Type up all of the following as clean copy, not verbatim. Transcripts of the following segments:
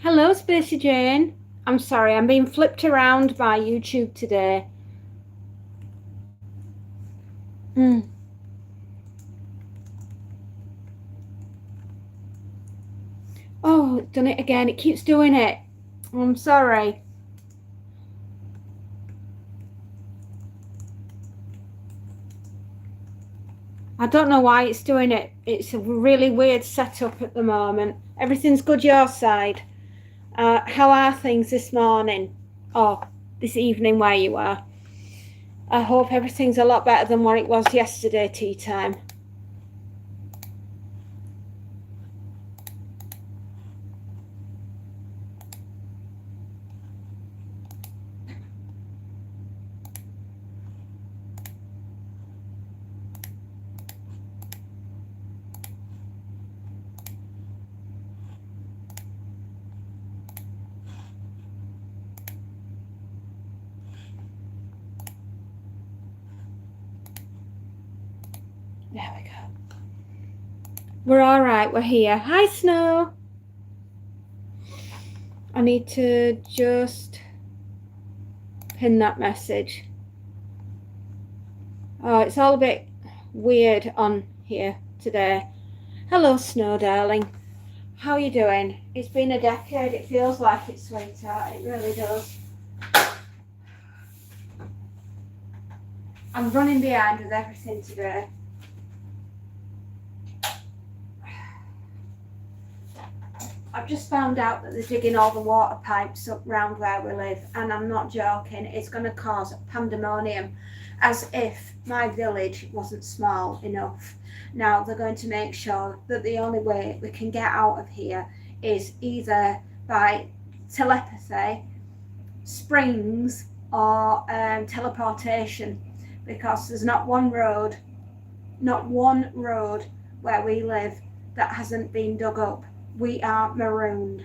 Hello, Spacey Jane. I'm sorry, I'm being flipped around by YouTube today. Mm. Oh, it's done it again. It keeps doing it. I'm sorry. I don't know why it's doing it. It's a really weird setup at the moment. Everything's good your side. How are things this morning? Or this evening where you are? I hope everything's a lot better than what it was yesterday tea time. There we go. We're all right. We're here. Hi, Snow. I need to just pin that message. Oh, it's all a bit weird on here today. Hello, Snow, darling. How are you doing? It's been a decade. It feels like it, sweetheart. It really does. I'm running behind with everything today. I've just found out that they're digging all the water pipes up round where we live, and I'm not joking. It's going to cause pandemonium, as if my village wasn't small enough. Now they're going to make sure that the only way we can get out of here is either by telepathy, springs, or teleportation, because there's not one road where we live that hasn't been dug up. We are marooned.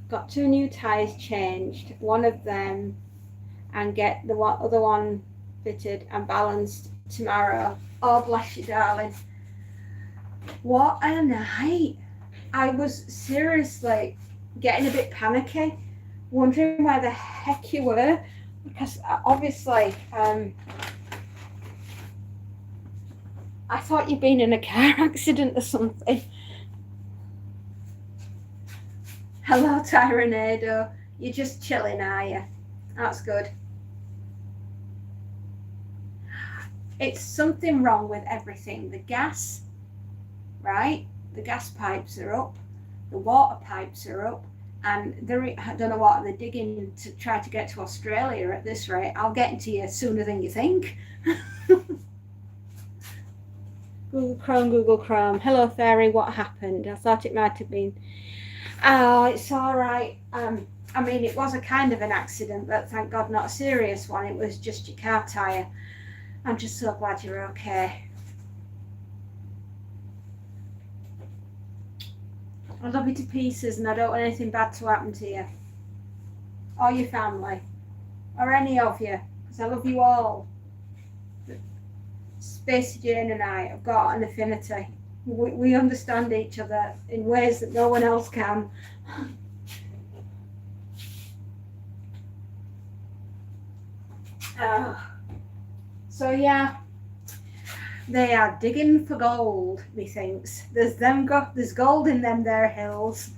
Got 2 new tyres changed, one of them, and get the other one fitted and balanced tomorrow. Oh, bless you, darling. What a night. I was seriously getting a bit panicky, wondering where the heck you were, because obviously I thought you'd been in a car accident or something. Hello, Tyranado. You're just chilling, are you? That's good. It's something wrong with everything. The gas, right? The gas pipes are up. The water pipes are up. And I don't know what they're digging to try to get to Australia at this rate. I'll get into you sooner than you think. Google Chrome. Hello, Fairy. What happened? I thought it might have been. Oh, it's all right. I mean, it was a kind of an accident, but thank God not a serious one. It was just your car tyre. I'm just so glad you're okay. I love you to pieces, and I don't want anything bad to happen to you or your family or any of you, because I love you all. Spacey Jane and I have got an affinity. We understand each other in ways that no one else can. So yeah, they are digging for gold, methinks. There's gold in them there hills.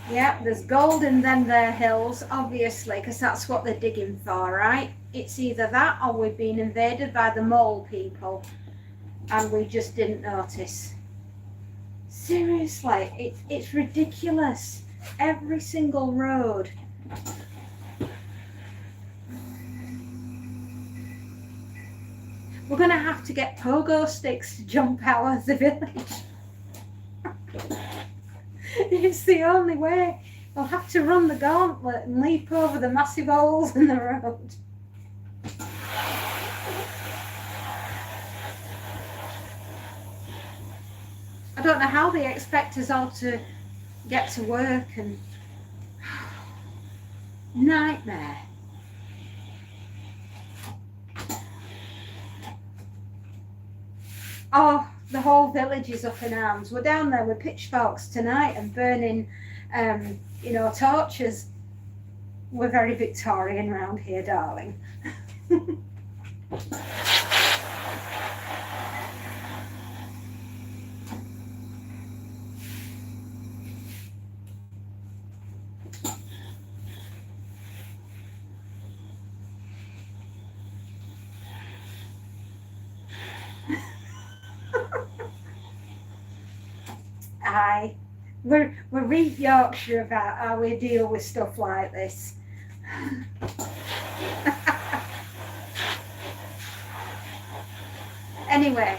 Yeah, there's gold in them there hills, obviously, because that's what they're digging for, right? It's either that or we've been invaded by the mole people and we just didn't notice. Seriously, it's ridiculous. Every single road. We're going to have to get pogo sticks to jump out of the village. It's the only way. We'll have to run the gauntlet and leap over the massive holes in the road. I don't know how they expect us all to get to work, and Nightmare. Oh, the whole village is up in arms. We're down there with pitchforks tonight and burning, torches. We're very Victorian round here, darling. Aye. We're real Yorkshire about how we deal with stuff like this. Anyway,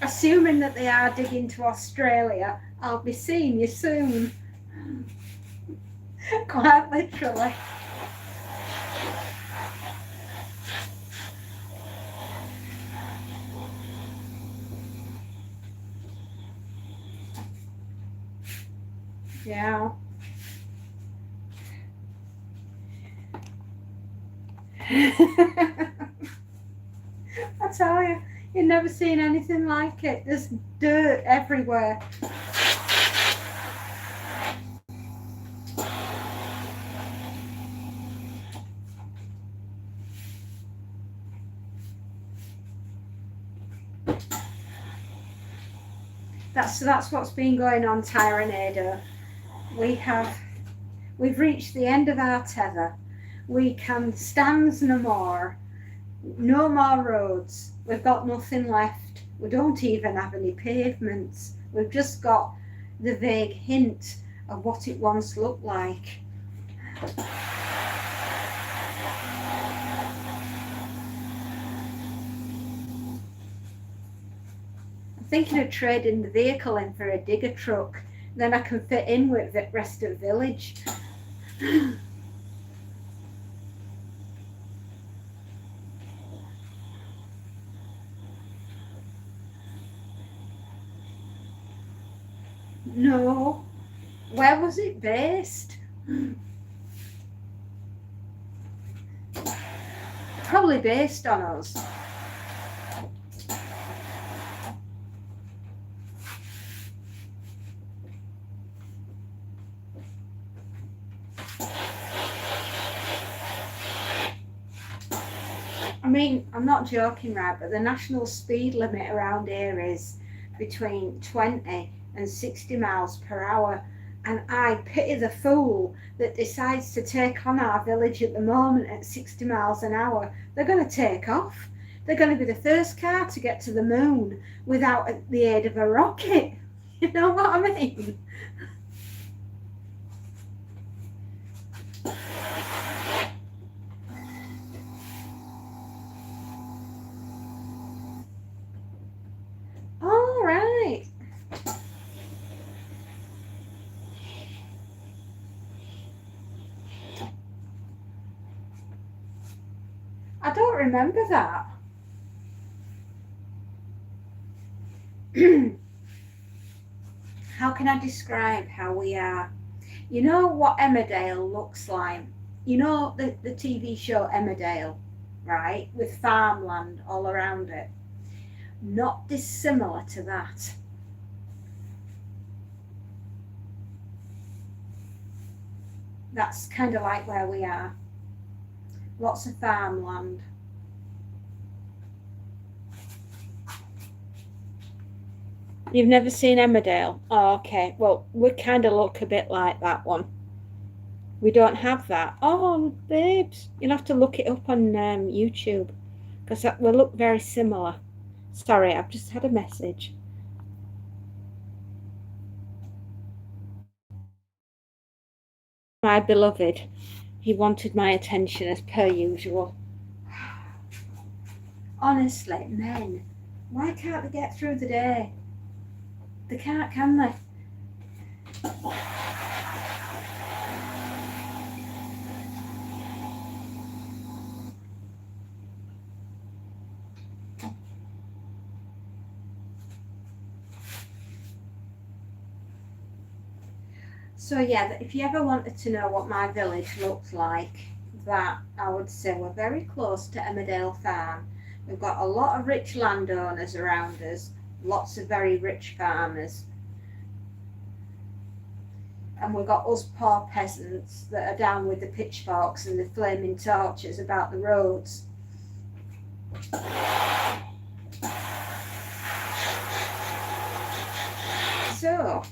assuming that they are digging to Australia, I'll be seeing you soon. Quite literally. Yeah. I tell you, you've never seen anything like it. There's dirt everywhere. That's what's been going on, Tyranado. We've reached the end of our tether. We can stand no more. No more roads. We've got nothing left. We don't even have any pavements. We've just got the vague hint of what it once looked like. I'm thinking of trading the vehicle in for a digger truck. Then I can fit in with the rest of the village. No. Where was it based? Probably based on us. I mean, I'm not joking, right, but the national speed limit around here is between 20 and 60 miles per hour. And I pity the fool that decides to take on our village at the moment at 60 miles an hour. They're going to take off. They're going to be the first car to get to the moon without the aid of a rocket. You know what I mean? All right. I don't remember that. How can I describe how we are? You know what Emmerdale looks like? You know the TV show Emmerdale, right? With farmland all around it. Not dissimilar to that. That's kind of like where we are. Lots of farmland. You've never seen Emmerdale? Oh, okay. Well, we kind of look a bit like that one. We don't have that. Oh, babes, you'll have to look it up on YouTube because that will look very similar. Sorry, I've just had a message. My beloved, he wanted my attention as per usual. Honestly, men, why can't they get through the day? They can't, can they? So yeah, if you ever wanted to know what my village looked like, that I would say we're very close to Emmerdale Farm. We've got a lot of rich landowners around us, lots of very rich farmers, and we've got us poor peasants that are down with the pitchforks and the flaming torches about the roads. So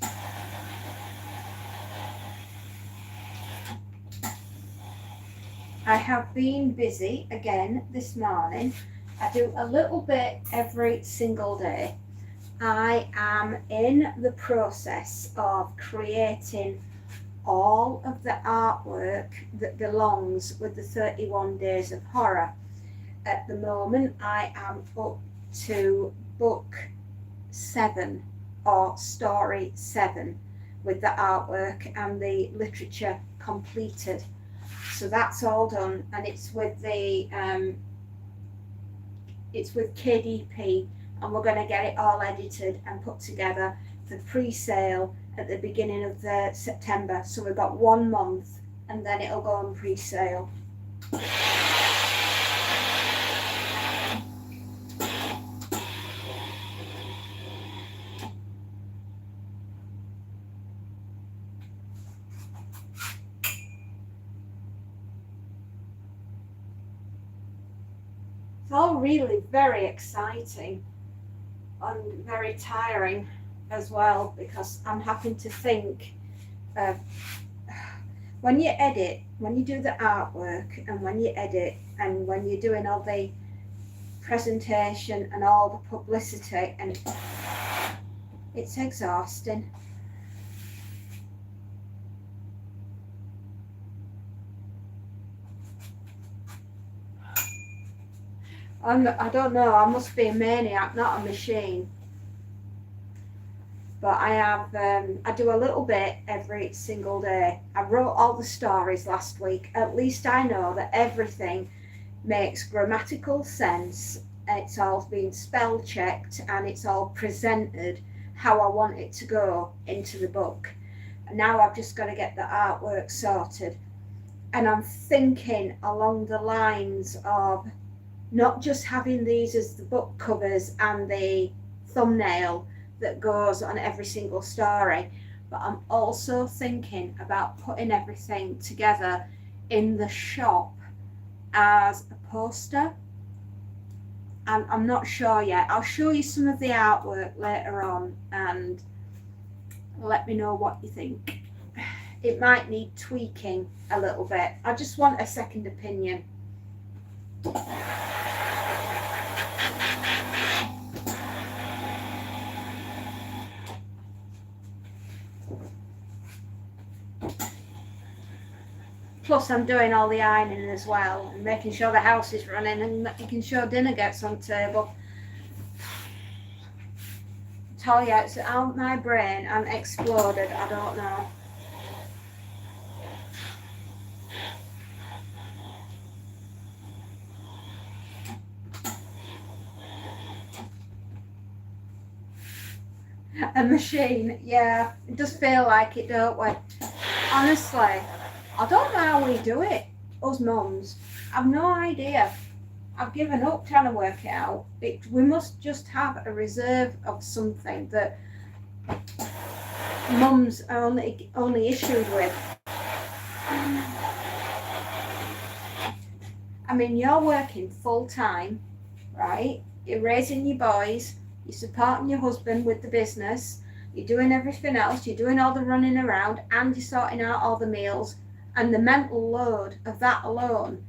I have been busy again this morning. I do a little bit every single day. I am in the process of creating all of the artwork that belongs with the 31 Days of Horror. At the moment, I am up to book 7 or story 7 with the artwork and the literature completed. So that's all done, and it's with KDP, and we're going to get it all edited and put together for pre-sale at the beginning of September. So we've got 1 month, and then it'll go on pre-sale. It's all really very exciting and very tiring as well, because I'm having to think of when you edit, when you do the artwork, and when you edit, and when you're doing all the presentation and all the publicity, and it's exhausting. I don't know, I must be a maniac, not a machine. But I do a little bit every single day. I wrote all the stories last week. At least I know that everything makes grammatical sense. It's all been spell checked, and it's all presented how I want it to go into the book. And now I've just got to get the artwork sorted. And I'm thinking along the lines of not just having these as the book covers and the thumbnail that goes on every single story, but I'm also thinking about putting everything together in the shop as a poster. And I'm not sure yet. I'll show you some of the artwork later on and let me know what you think. It might need tweaking a little bit. I just want a second opinion. Plus I'm doing all the ironing as well, and making sure the house is running and making sure dinner gets on table. I tell you, it's out my brain and exploded, I don't know. A machine, yeah, it does feel like it, don't we? Honestly, I don't know how we do it, us mums. I've no idea. I've given up trying to work it out. We must just have a reserve of something that mums are only issued with. I mean, you're working full time, right? You're raising your boys, you're supporting your husband with the business, you're doing everything else, you're doing all the running around, and you're sorting out all the meals, and the mental load of that alone.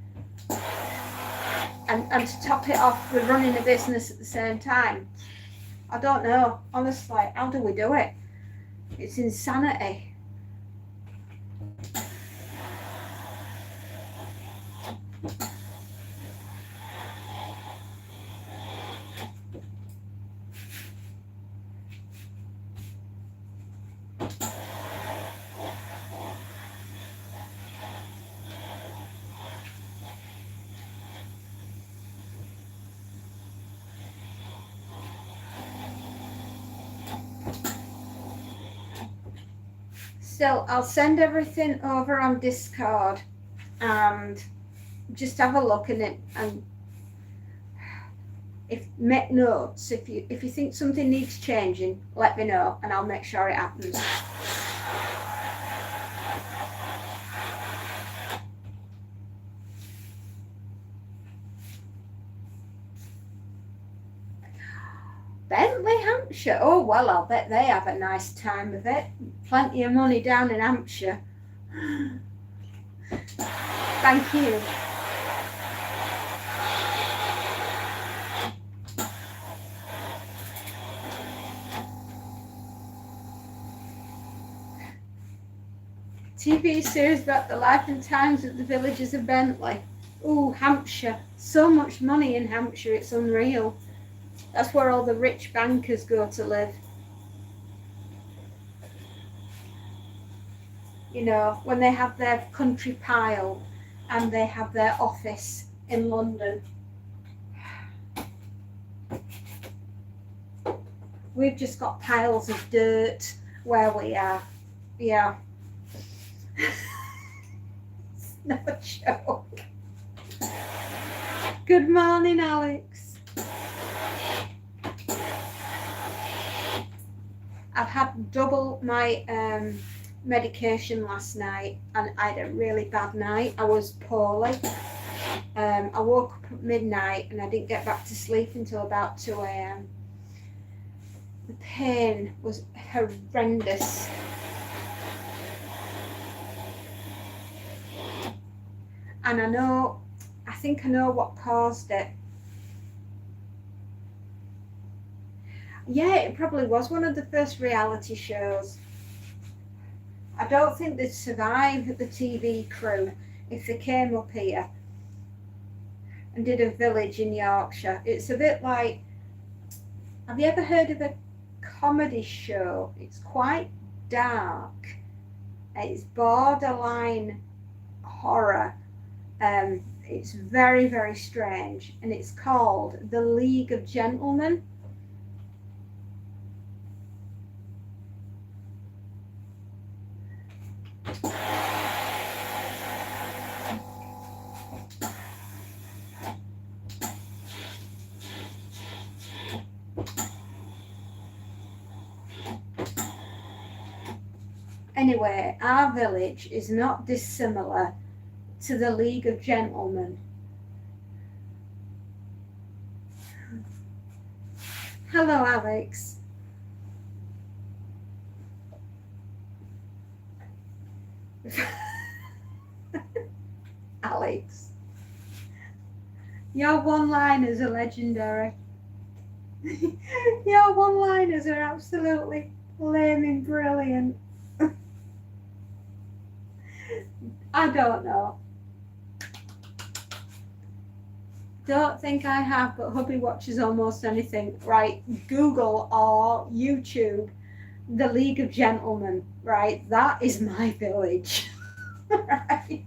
And to top it off with running a business at the same time. I don't know, honestly, how do we do it? It's insanity. still, I'll send everything over on Discord and just have a look in it, and if make notes. If you think something needs changing, let me know and I'll make sure it happens. Bentley, Hampshire. Oh, well, I'll bet they have a nice time of it. Plenty of money down in Hampshire. Thank you. TV series about the life and times of the villagers of Bentley. Ooh, Hampshire. So much money in Hampshire, it's unreal. That's where all the rich bankers go to live. You know, when they have their country pile and they have their office in London. We've just got piles of dirt where we are. Yeah. It's no joke. Good morning, Alex. I've had double my medication last night and I had a really bad night. I was poorly. I woke up at midnight and I didn't get back to sleep until about 2 a.m. The pain was horrendous. And I think I know what caused it. Yeah, it probably was one of the first reality shows. I don't think they'd survive the TV crew if they came up here and did a village in Yorkshire. It's a bit like, have you ever heard of a comedy show? It's quite dark. It's borderline horror. It's very, very strange, and it's called The League of Gentlemen. Anyway, our village is not dissimilar to the League of Gentlemen. Hello, Alex. Alex, your one-liners are legendary. Your one-liners are absolutely flaming brilliant. I don't know. Don't think I have, but hubby watches almost anything. Right, Google or YouTube The League of Gentlemen. Right, that is my village. Right.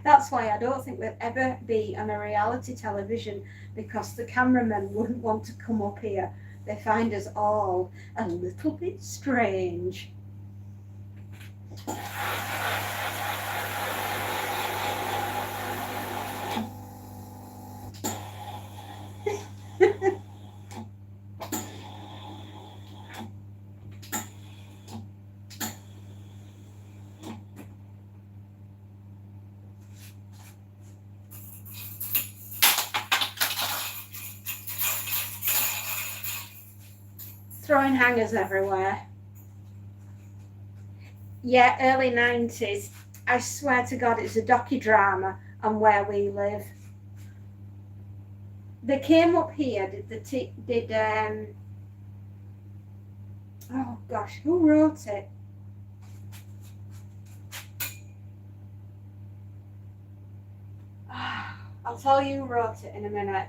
That's why I don't think we'll ever be on a reality television, because the cameramen wouldn't want to come up here. They find us all a little bit strange. Throwing hangers everywhere. Yeah, early 90s. I swear to God, it's a docudrama on where we live. They came up here, oh gosh, who wrote it? I'll tell you who wrote it in a minute.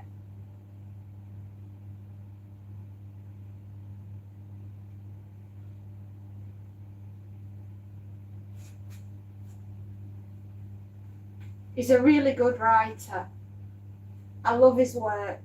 He's a really good writer. I love his work.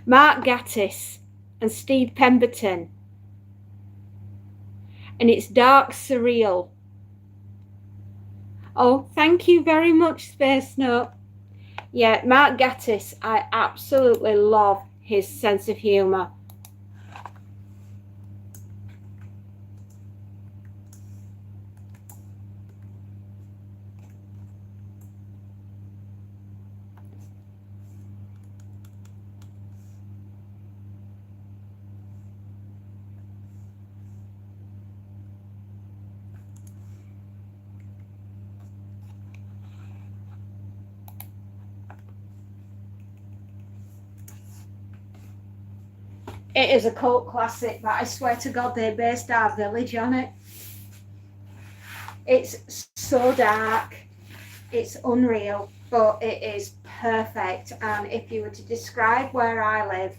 Mark Gatiss and Steve Pemberton. And it's dark surreal. Oh, thank you very much, Space Note. Yeah, Mark Gatiss, I absolutely love his sense of humour. It is a cult classic, but I swear to God they based our village on it. It's so dark, it's unreal, but it is perfect. And if you were to describe where I live,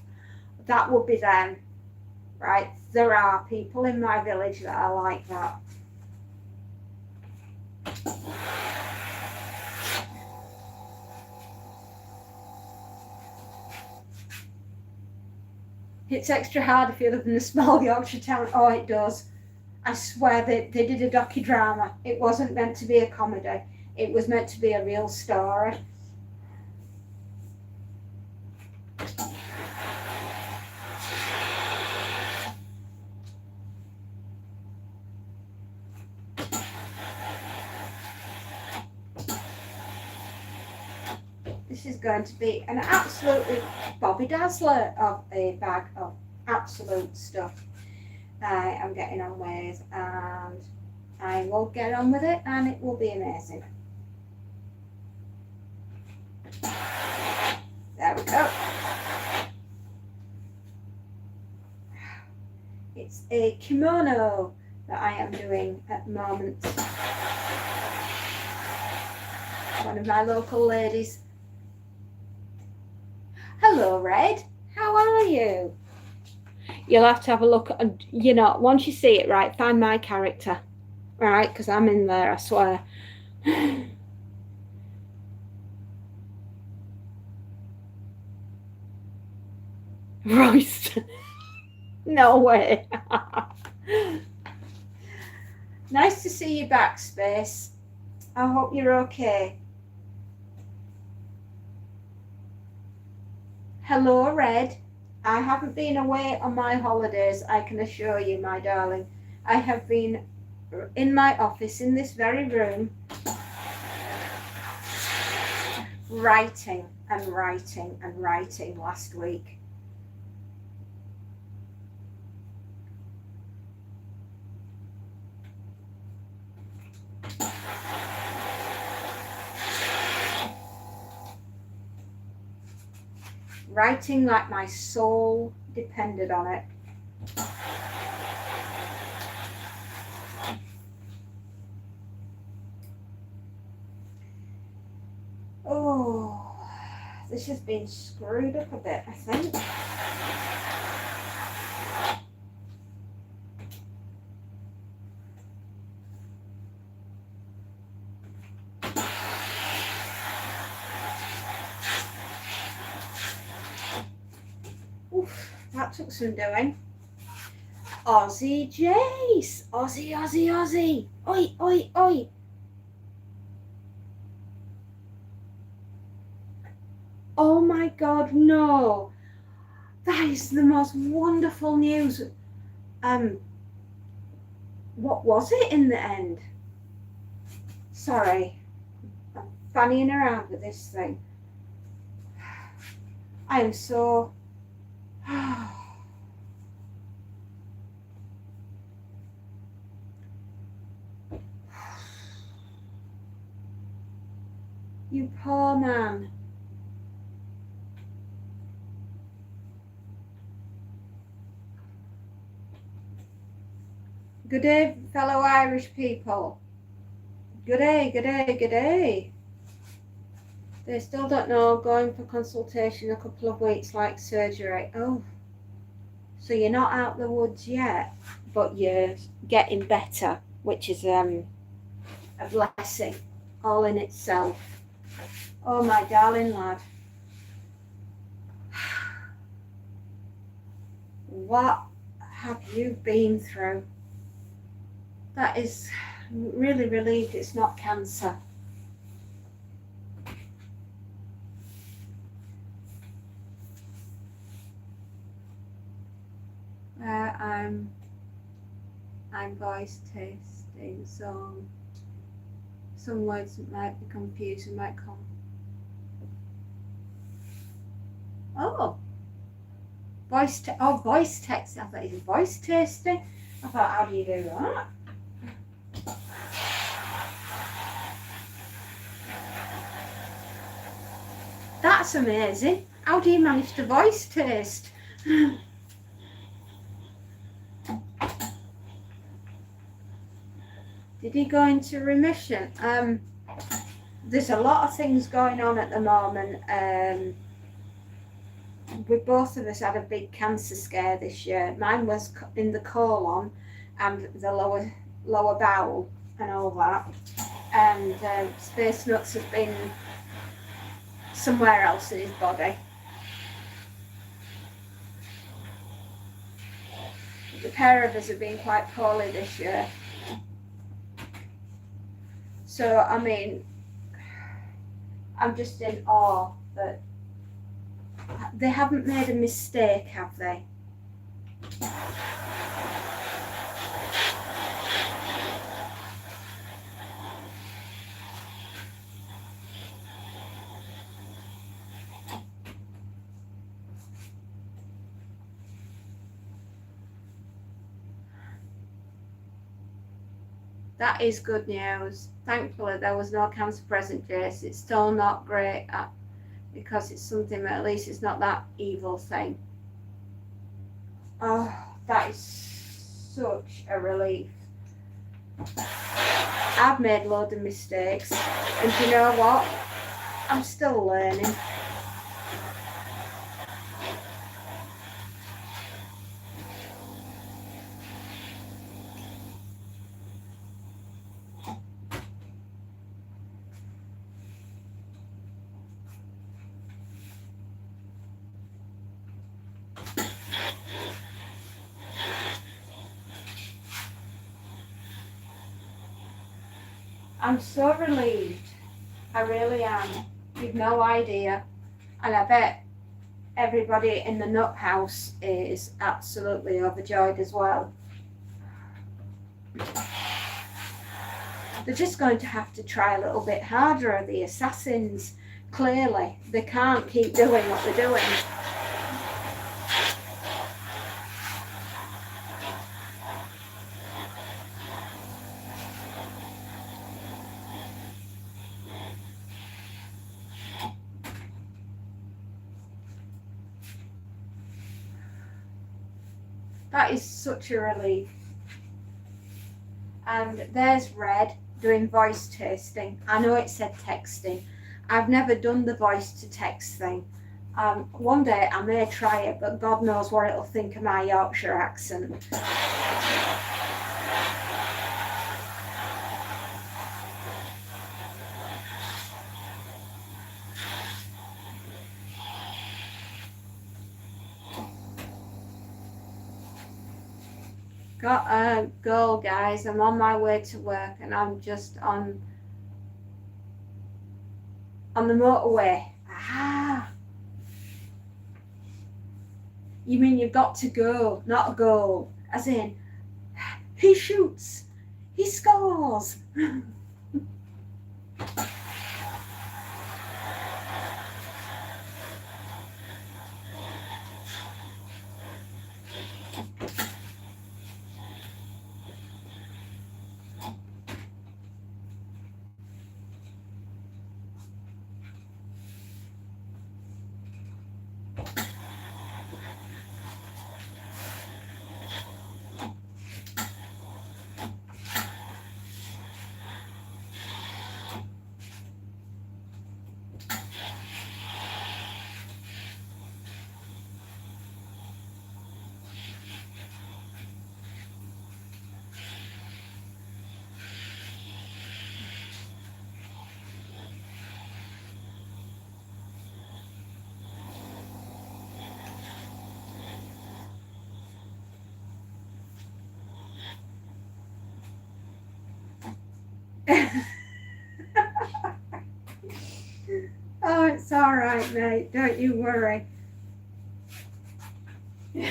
that would be them, right? There are people in my village that are like that. It's extra hard if you live in a small Yorkshire town. Oh, it does. I swear they did a docudrama. It wasn't meant to be a comedy. It was meant to be a real story. This is going to be an absolutely Bobby Dazzler of a bag of absolute stuff I am getting on with, and I will get on with it and it will be amazing. There we go. It's a kimono that I am doing at the moment. One of my local ladies. Hello, Red. How are you? You'll have to have a look and, you know, once you see it, right, find my character, right, because I'm in there, I swear. Roast. No way. Nice to see you back, Space. I hope you're okay. Hello, Red. I haven't been away on my holidays, I can assure you, my darling. I have been in my office in this very room, writing and writing and writing last week. Writing like my soul depended on it. Oh, this has been screwed up a bit, I think. Oof, that took some doing. Aussie Jace! Aussie, Aussie, Aussie! Oi, oi, oi! Oh my God, no! That is the most wonderful news. What was it in the end? Sorry, I'm fannying around with this thing. I am so... You poor man. Good day, fellow Irish people. Good day, good day, good day. They still don't know, going for consultation a couple of weeks like surgery. Oh, so you're not out the woods yet, but you're getting better, which is a blessing all in itself. Oh, my darling lad. what have you been through? That is really relieved it's not cancer. I'm voice testing, so some words might be confusing, might come. Oh, voice text. I thought it was voice tasting. I thought, how do you do that? That's amazing. How do you manage to voice taste? Did he go into remission? There's a lot of things going on at the moment. We both of us had a big cancer scare this year. Mine was in the colon and the lower bowel and all that. And Space Nuts has been somewhere else in his body. The pair of us have been quite poorly this year. So, I mean, I'm just in awe that they haven't made a mistake, have they? That is good news. Thankfully, there was no cancer present, Jace. It's still not great because it's something that at least it's not that evil thing. Oh, that is such a relief. I've made loads of mistakes, and you know what? I'm still learning. I'm so relieved. I really am. You've no idea. And I bet everybody in the nut house is absolutely overjoyed as well. They're just going to have to try a little bit harder, the assassins. Clearly, they can't keep doing what they're doing. That is such a relief. And there's Red doing voice tasting. I know it said texting. I've never done the voice to text thing. One day I may try it, but God knows what it'll think of my Yorkshire accent. Got a goal, guys. I'm on my way to work and I'm just on the motorway. Ah. You mean you've got to go, not a goal. As in, he shoots, he scores. That's all right, mate. Don't you worry. Do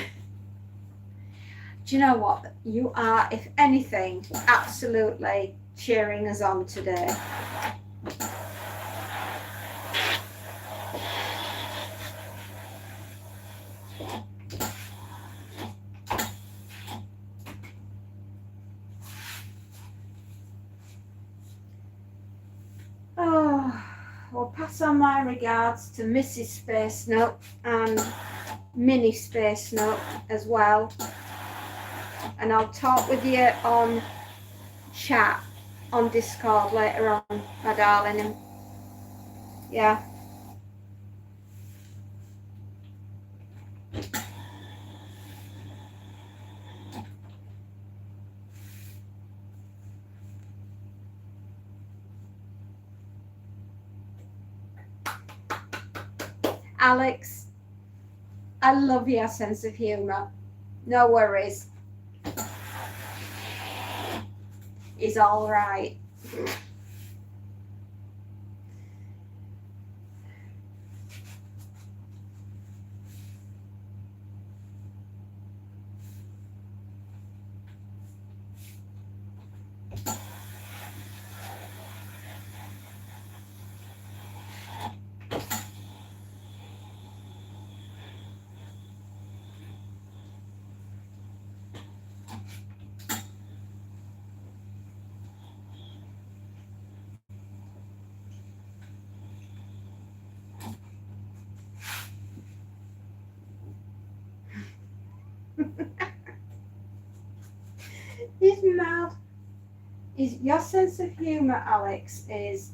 you know what? You are, if anything, absolutely cheering us on today. Oh, well, pass on my regards to Mrs. Space Nut and Mini Space Nut as well. And I'll talk with you on chat on Discord later on, my darling. And yeah. Alex, I love your sense of humour. No worries. He's all right. He's mad. Your sense of humour, Alex, is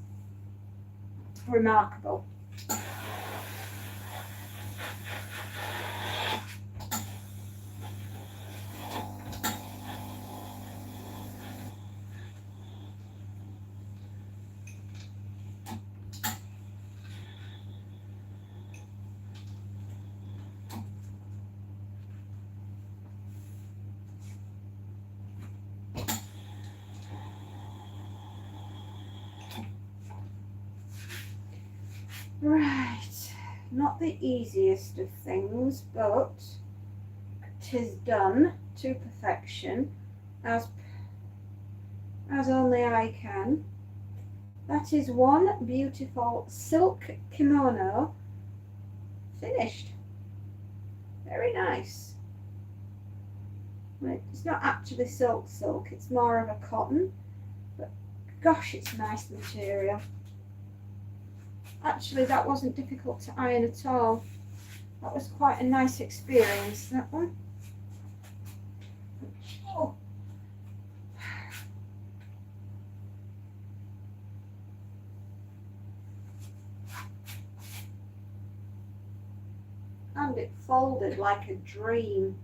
remarkable. Right, not the easiest of things, but 'tis done to perfection, as only I can. That is one beautiful silk kimono finished. Very nice. It's not actually silk, it's more of a cotton, but gosh, it's nice material. Actually, that wasn't difficult to iron at all. That was quite a nice experience, that one. Oh. And it folded like a dream.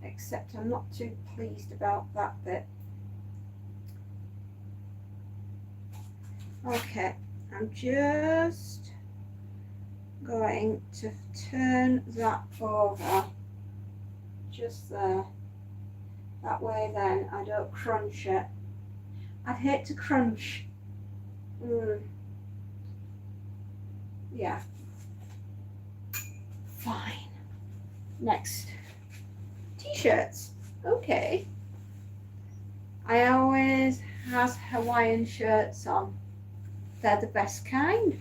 Except I'm not too pleased about that bit. Okay, I'm just going to turn that over just there. That way then I don't crunch it. I'd hate to crunch. Yeah. Fine. Next. T-shirts. Okay. I always has Hawaiian shirts on. They're the best kind.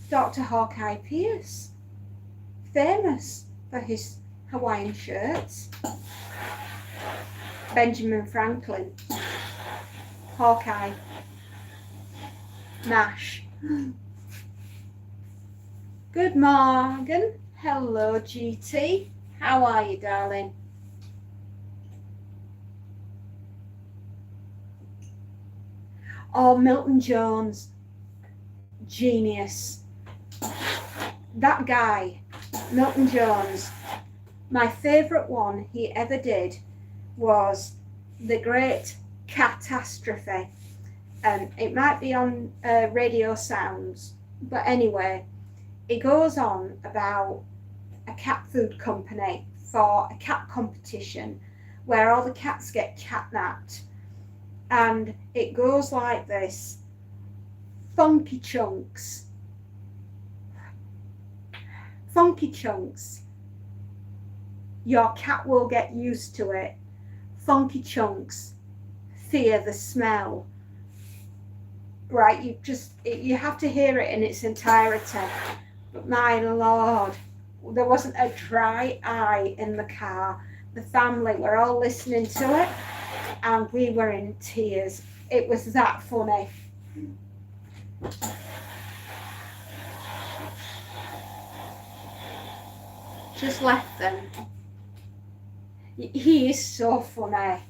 Dr. Hawkeye Pierce, famous for his Hawaiian shirts. Benjamin Franklin, Hawkeye, MASH. Good morning. Hello, GT. How are you, darling? Oh, Milton Jones. Genius. That guy, Milton Jones. My favourite one he ever did was The Great Catastrophe. It might be on Radio Sounds, but anyway, it goes on about a cat food company for a cat competition where all the cats get catnapped. And it goes like this: Funky Chunks. Funky Chunks. Your cat will get used to it. Funky Chunks. Fear the smell. Right, you have to hear it in its entirety. But my Lord, there wasn't a dry eye in the car. The family were all listening to it, and we were in tears. It was that funny. Just left them. He is so funny.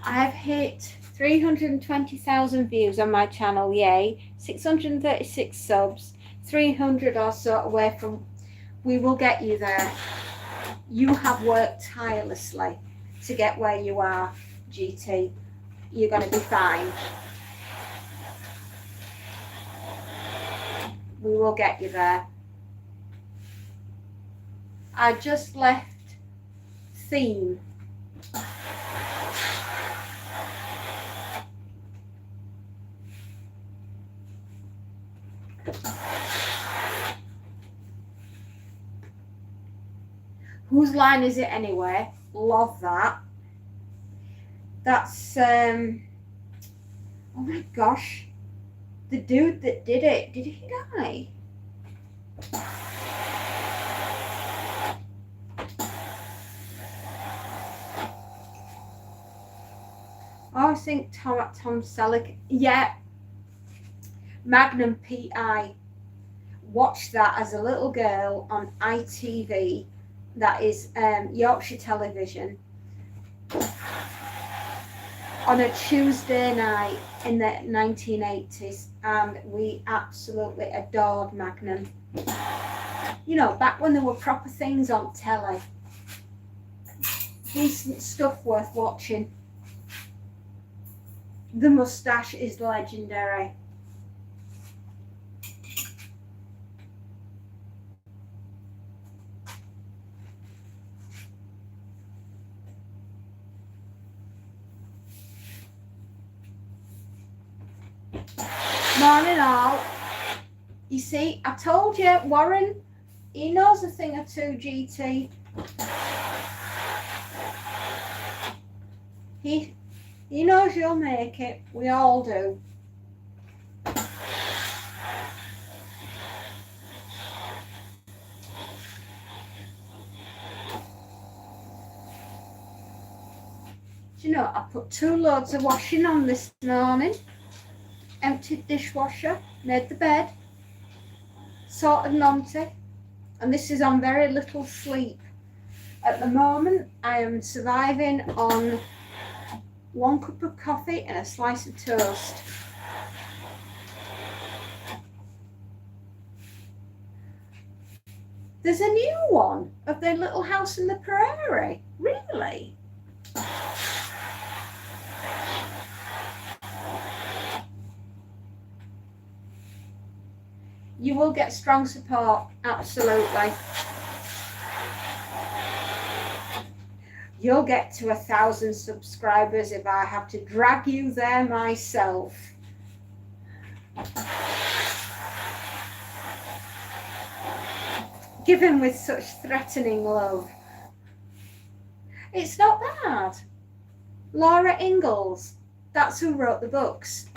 I have hit 320,000 views on my channel, yay. 636 subs, 300 or so away from. We will get you there. You have worked tirelessly to get where you are, GT. You're going to be fine. We will get you there. I just left theme. Whose line is it anyway? Love that. That's oh my gosh, the dude that did it, did he die? Oh, I think Tom Selleck. Yeah, Magnum PI. Watched that as a little girl on ITV. That is Yorkshire Television, on a Tuesday night in the 1980s, and we absolutely adored Magnum. You know, back when there were proper things on telly. Decent stuff worth watching. The moustache is legendary. Morning all. You see, I told you, Warren, he knows a thing or two, GT. He knows you'll make it. We all do. Do you know, I put 2 loads of washing on this morning. Emptied dishwasher, made the bed, sorted Monty, and this is on very little sleep. At the moment, I am surviving on 1 cup of coffee and a slice of toast. There's a new one of the Little House in the Prairie. Really? You will get strong support, absolutely. You'll get to 1,000 subscribers if I have to drag you there myself. Given with such threatening love. It's not bad. Laura Ingalls, that's who wrote the books.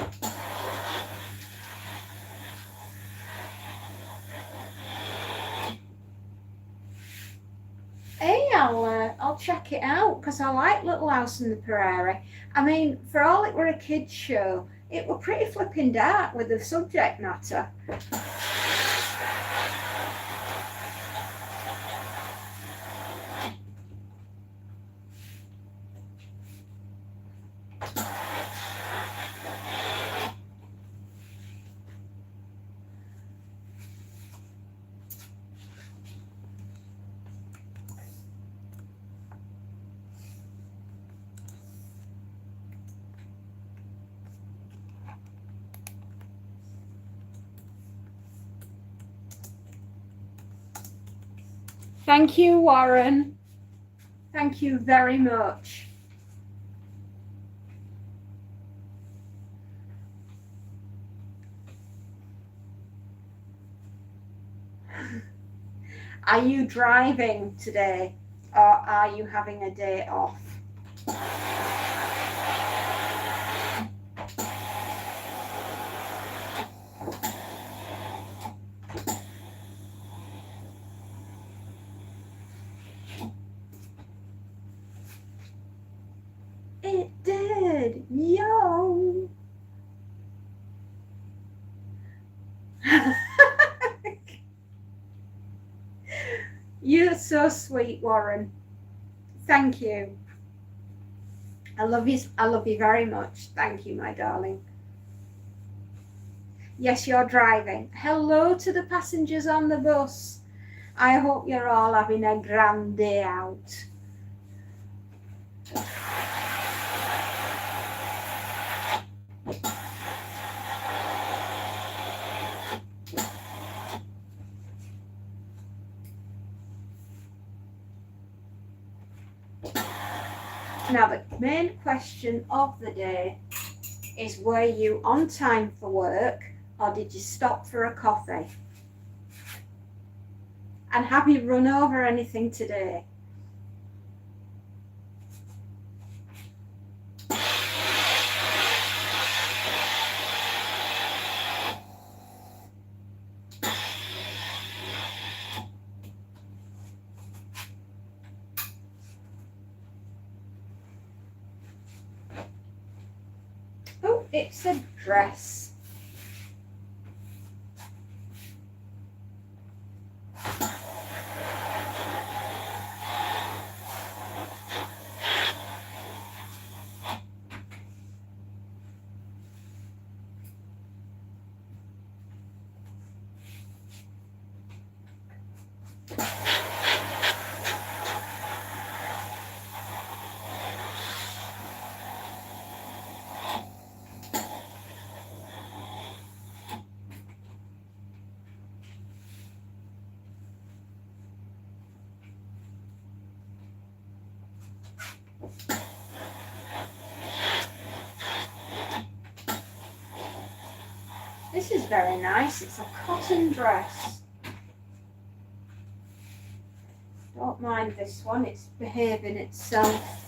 Hey, I'll check it out because I like Little House in the Prairie. I mean, for all it were a kids show, it were pretty flipping dark with the subject matter. Thank you, Warren. Thank you very much. Are you driving today, or are you having a day off? It did. Yo. You're so sweet, Warren. Thank you. I love you very much. Thank you, my darling. Yes, you're driving. Hello to the passengers on the bus. I hope you're all having a grand day out. Now, the main question of the day is, were you on time for work, or did you stop for a coffee? And have you run over anything today? Oh, it's a dress. This is very nice. It's a cotton dress. Don't mind this one. It's behaving itself.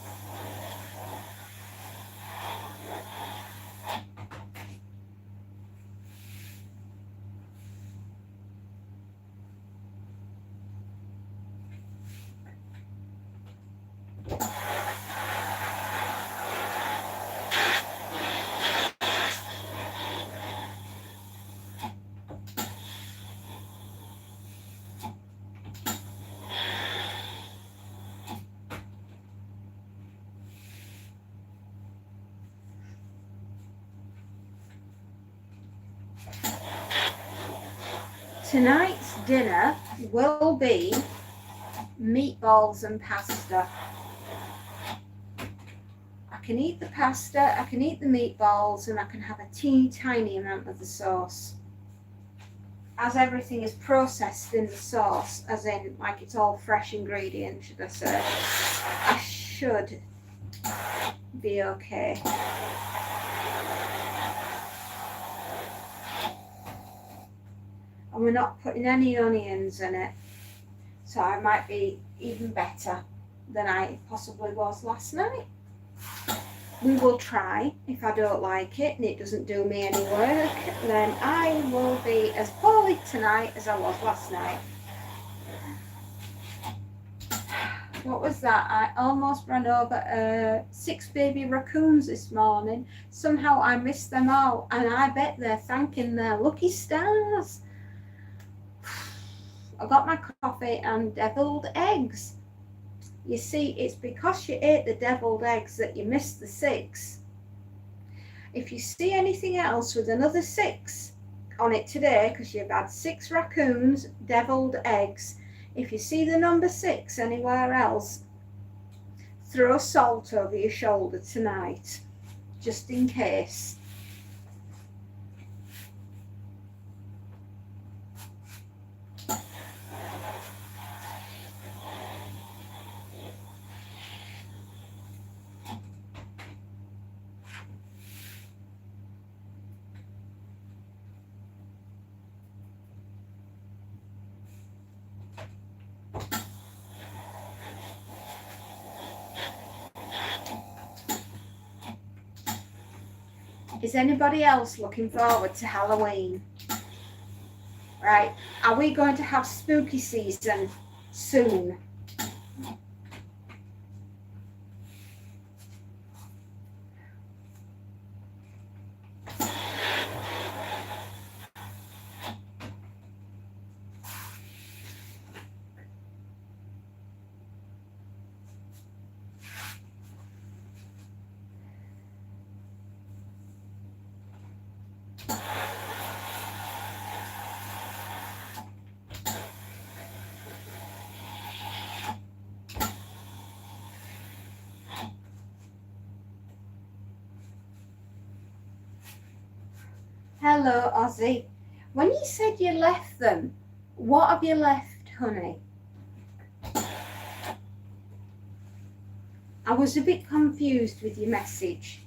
Tonight's dinner will be meatballs and pasta. I can eat the pasta, I can eat the meatballs, and I can have a teeny tiny amount of the sauce. As everything is processed in the sauce, as in like it's all fresh ingredients, should I say, I should be okay. And we're not putting any onions in it, so I might be even better than I possibly was last night. We will try. If I don't like it and it doesn't do me any work, then I will be as poorly tonight as I was last night. What was that? I almost ran over 6 baby raccoons this morning. Somehow I missed them all, and I bet they're thanking their lucky stars. I got my coffee and deviled eggs. You see, it's because you ate the deviled eggs that you missed the 6. If you see anything else with another 6 on it today, because you've had 6 raccoons, deviled eggs, if you see the number 6 anywhere else, throw salt over your shoulder tonight, just in case. Is anybody else looking forward to Halloween? Right, are we going to have spooky season soon? Hello, Ozzy. When you said you left them, what have you left, honey? I was a bit confused with your message.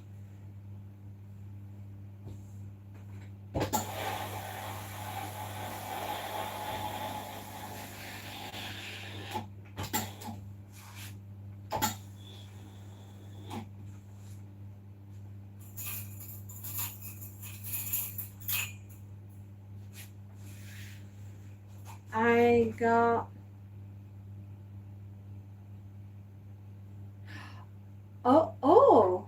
I got... Oh.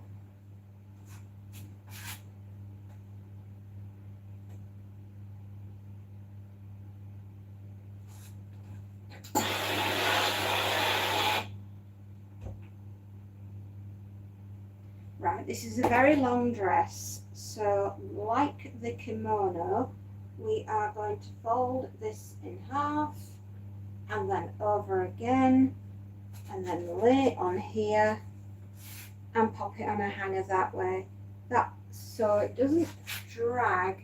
Right, this is a very long dress, so like the kimono, we are going to fold this in half and then over again and then lay it on here and pop it on a hanger that way, so it doesn't drag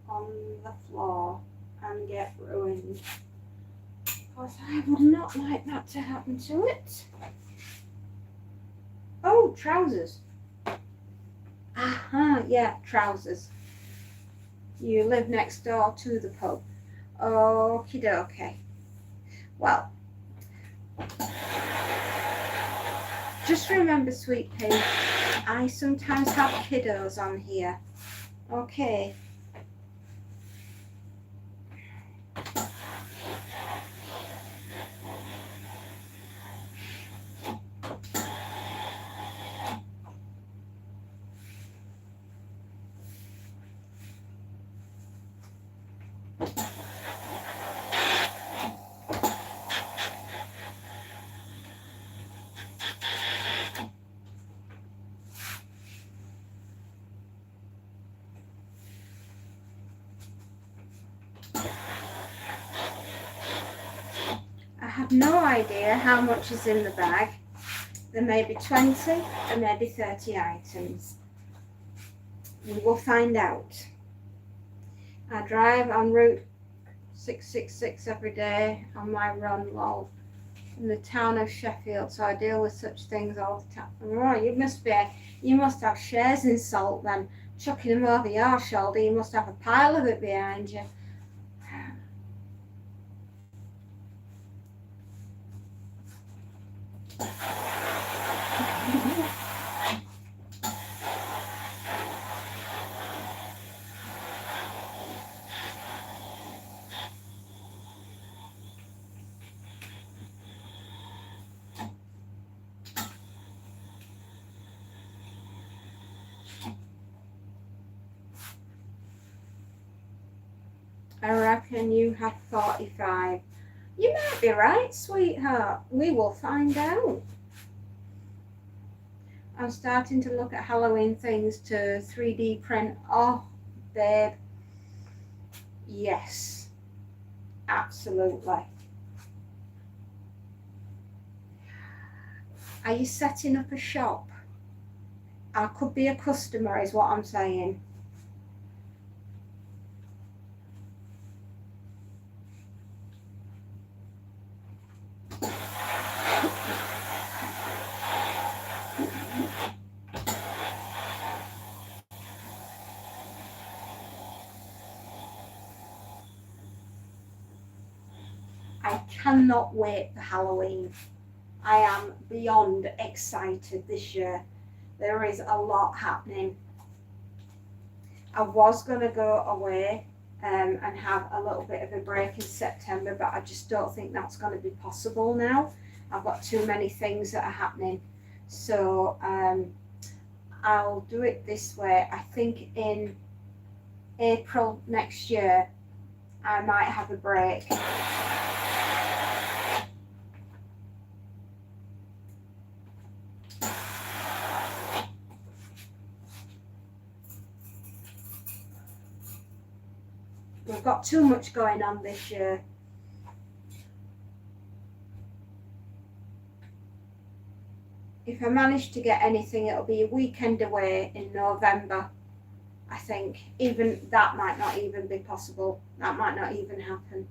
on the floor and get ruined, because I would not like that to happen to it. Oh, trousers. Yeah, trousers. You live next door to the pub. Okie dokie. Well, just remember, sweet pea, I sometimes have kiddos on here. Okay. I have no idea how much is in the bag. There may be 20, there may be 30 items. We will find out. I drive on Route 666 every day on my run while in the town of Sheffield, so I deal with such things all the time. Oh, you must have shares in salt then, chucking them over your shoulder. You must have a pile of it behind you. I reckon you have 45. You might be right, sweetheart. We will find out. I'm starting to look at Halloween things to 3D print. Oh, babe. Yes, absolutely. Are you setting up a shop? I could be a customer, is what I'm saying. I cannot wait for Halloween. I am beyond excited this year. There is a lot happening. I was going to go away and have a little bit of a break in September, but I just don't think that's going to be possible now. I've got too many things that are happening. So I'll do it this way. I think in April next year, I might have a break. We've got too much going on this year. If I manage to get anything, it'll be a weekend away in November. I think even that might not even be possible. That might not even happen.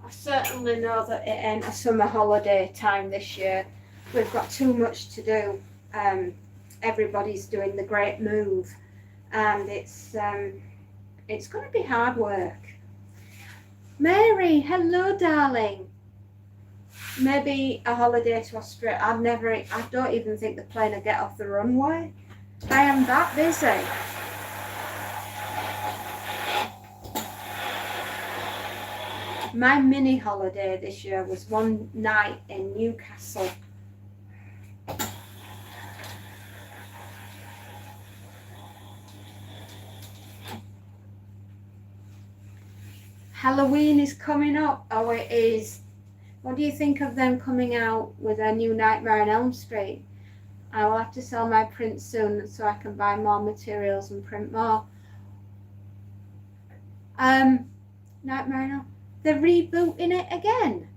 I certainly know that it ain't a summer holiday time this year. We've got too much to do. Everybody's doing the great move, and it's going to be hard work. Mary, hello, darling. Maybe a holiday to Australia. I don't even think the plane will get off the runway. I am that busy. My mini holiday this year was one night in Newcastle. Halloween is coming up. Oh, it is. What do you think of them coming out with a new Nightmare on Elm Street? I will have to sell my prints soon so I can buy more materials and print more. Nightmare on Elm. They're rebooting it again.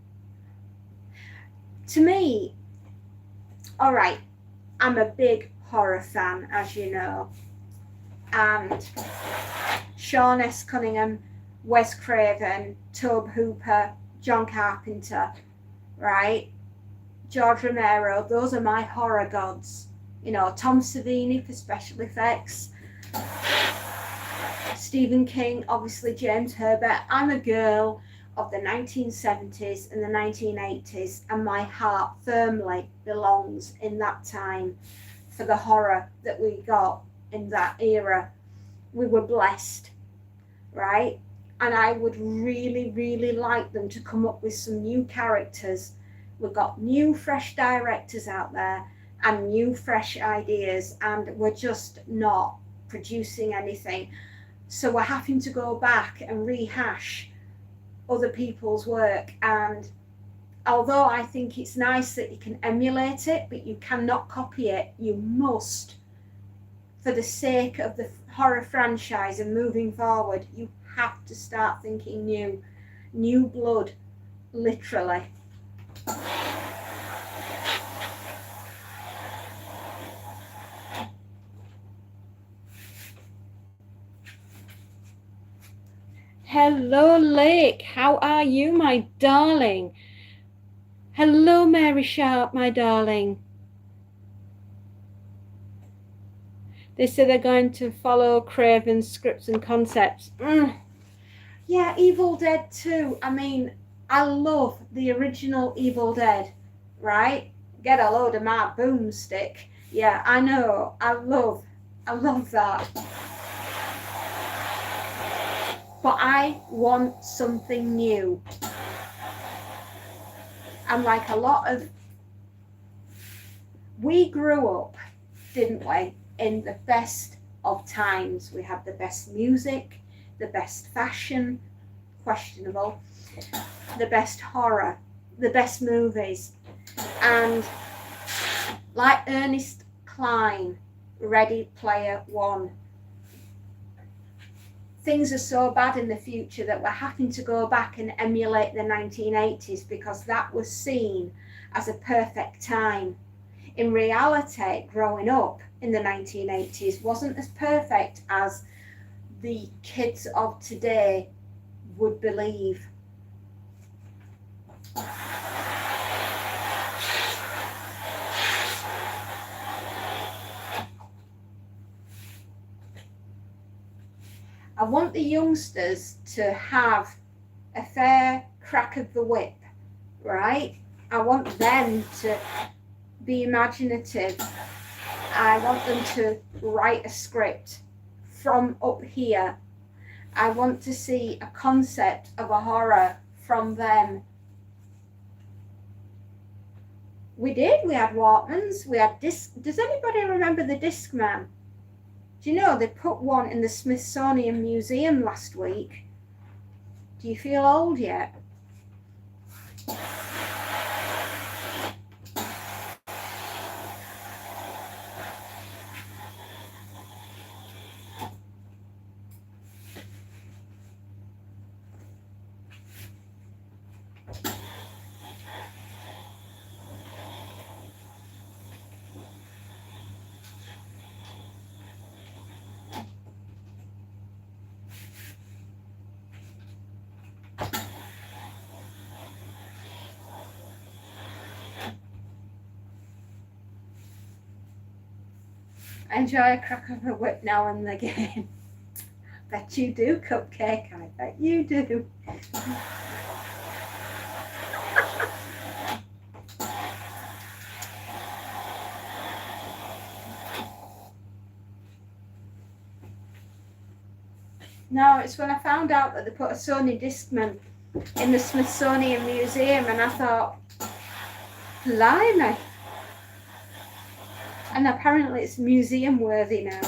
To me, all right, I'm a big horror fan, as you know, and Sean S. Cunningham, Wes Craven, Tobe Hooper, John Carpenter, right? George Romero, those are my horror gods. You know, Tom Savini for special effects. Stephen King, obviously James Herbert. I'm a girl of the 1970s and the 1980s, and my heart firmly belongs in that time for the horror that we got in that era. We were blessed, right? And I would really, really like them to come up with some new characters. We've got new, fresh directors out there and new, fresh ideas, and we're just not producing anything. So we're having to go back and rehash other people's work. And although I think it's nice that you can emulate it, but you cannot copy it, you must, for the sake of the horror franchise and moving forward, you have to start thinking new blood, literally. Hello, Lake. How are you, my darling? Hello, Mary Sharp, my darling. They say they're going to follow Craven's scripts and concepts. Yeah, Evil Dead 2. I mean, I love the original Evil Dead, right? Get a load of my boomstick. Yeah, I know. I love that. But I want something new. And like a lot of... We grew up, didn't we, in the best of times. We had the best music, the best fashion, questionable, the best horror, the best movies. And like Ernest Cline, Ready Player One, things are so bad in the future that we're having to go back and emulate the 1980s because that was seen as a perfect time. In reality, growing up in the 1980s wasn't as perfect as the kids of today would believe. I want the youngsters to have a fair crack of the whip, right? I want them to be imaginative. I want them to write a script from up here. I want to see a concept of a horror from them. We did. We had Walkmans. We had disc. Does anybody remember the Discman? Do you know they put one in the Smithsonian Museum last week? Do you feel old yet? I enjoy a crack of a whip now and again. Bet you do, Cupcake. I bet you do. No, it's when I found out that they put a Sony Discman in the Smithsonian Museum, and I thought, blimey. And apparently it's museum worthy now.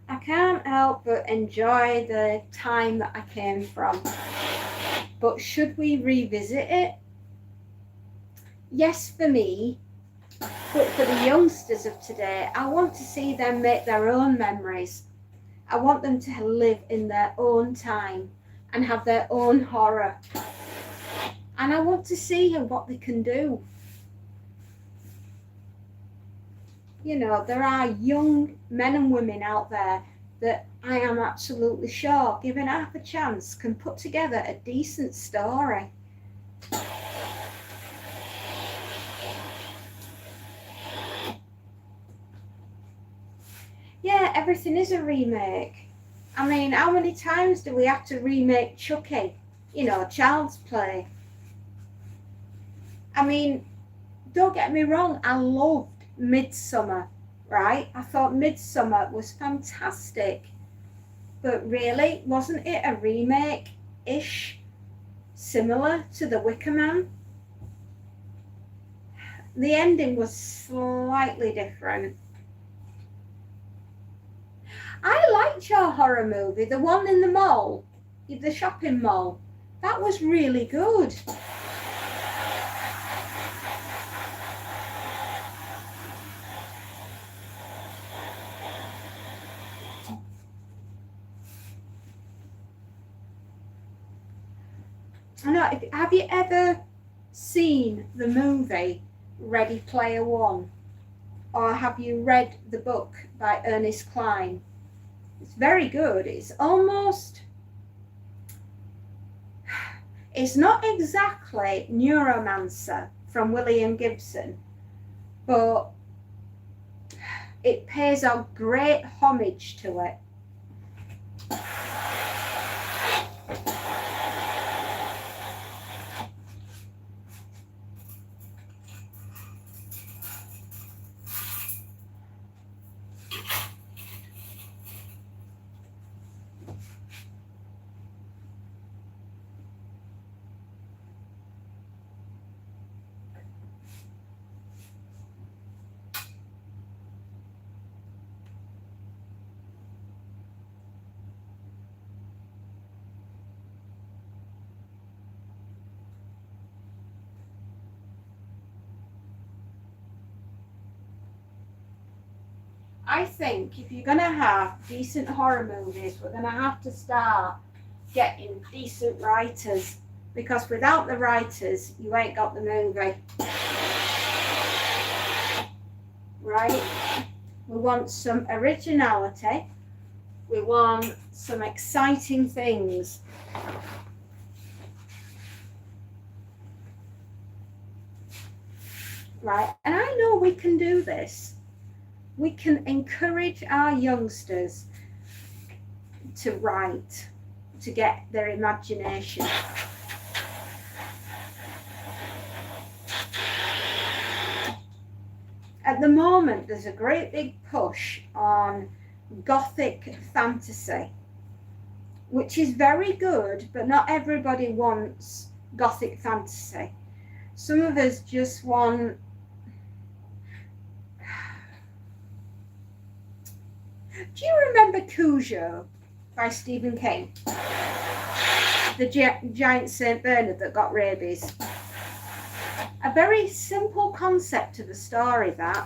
I can't help but enjoy the time that I came from. But should we revisit it? Yes, for me. But for the youngsters of today, I want to see them make their own memories. I want them to live in their own time and have their own horror. And I want to see what they can do. You know, there are young men and women out there that I am absolutely sure, given half a chance, can put together a decent story. Yeah, everything is a remake. I mean, how many times do we have to remake Chucky? You know, Child's Play. I mean, don't get me wrong, I loved Midsommar, right? I thought Midsommar was fantastic. But really, wasn't it a remake-ish? Similar to The Wicker Man? The ending was slightly different. I liked your horror movie, the one in the mall, the shopping mall. That was really good. I know, have you ever seen the movie Ready Player One? Or have you read the book by Ernest Cline? It's very good. It's almost, it's not exactly Neuromancer from William Gibson, but it pays a great homage to it. I think if you're going to have decent horror movies, we're going to have to start getting decent writers, because without the writers, you ain't got the movie. Right? We want some originality. We want some exciting things. Right, and I know we can do this. We can encourage our youngsters to write, to get their imagination. At the moment, there's a great big push on Gothic fantasy, which is very good, but not everybody wants Gothic fantasy. Some of us just want... Do you remember Cujo by Stephen King? The giant St. Bernard that got rabies. A very simple concept of a story, that,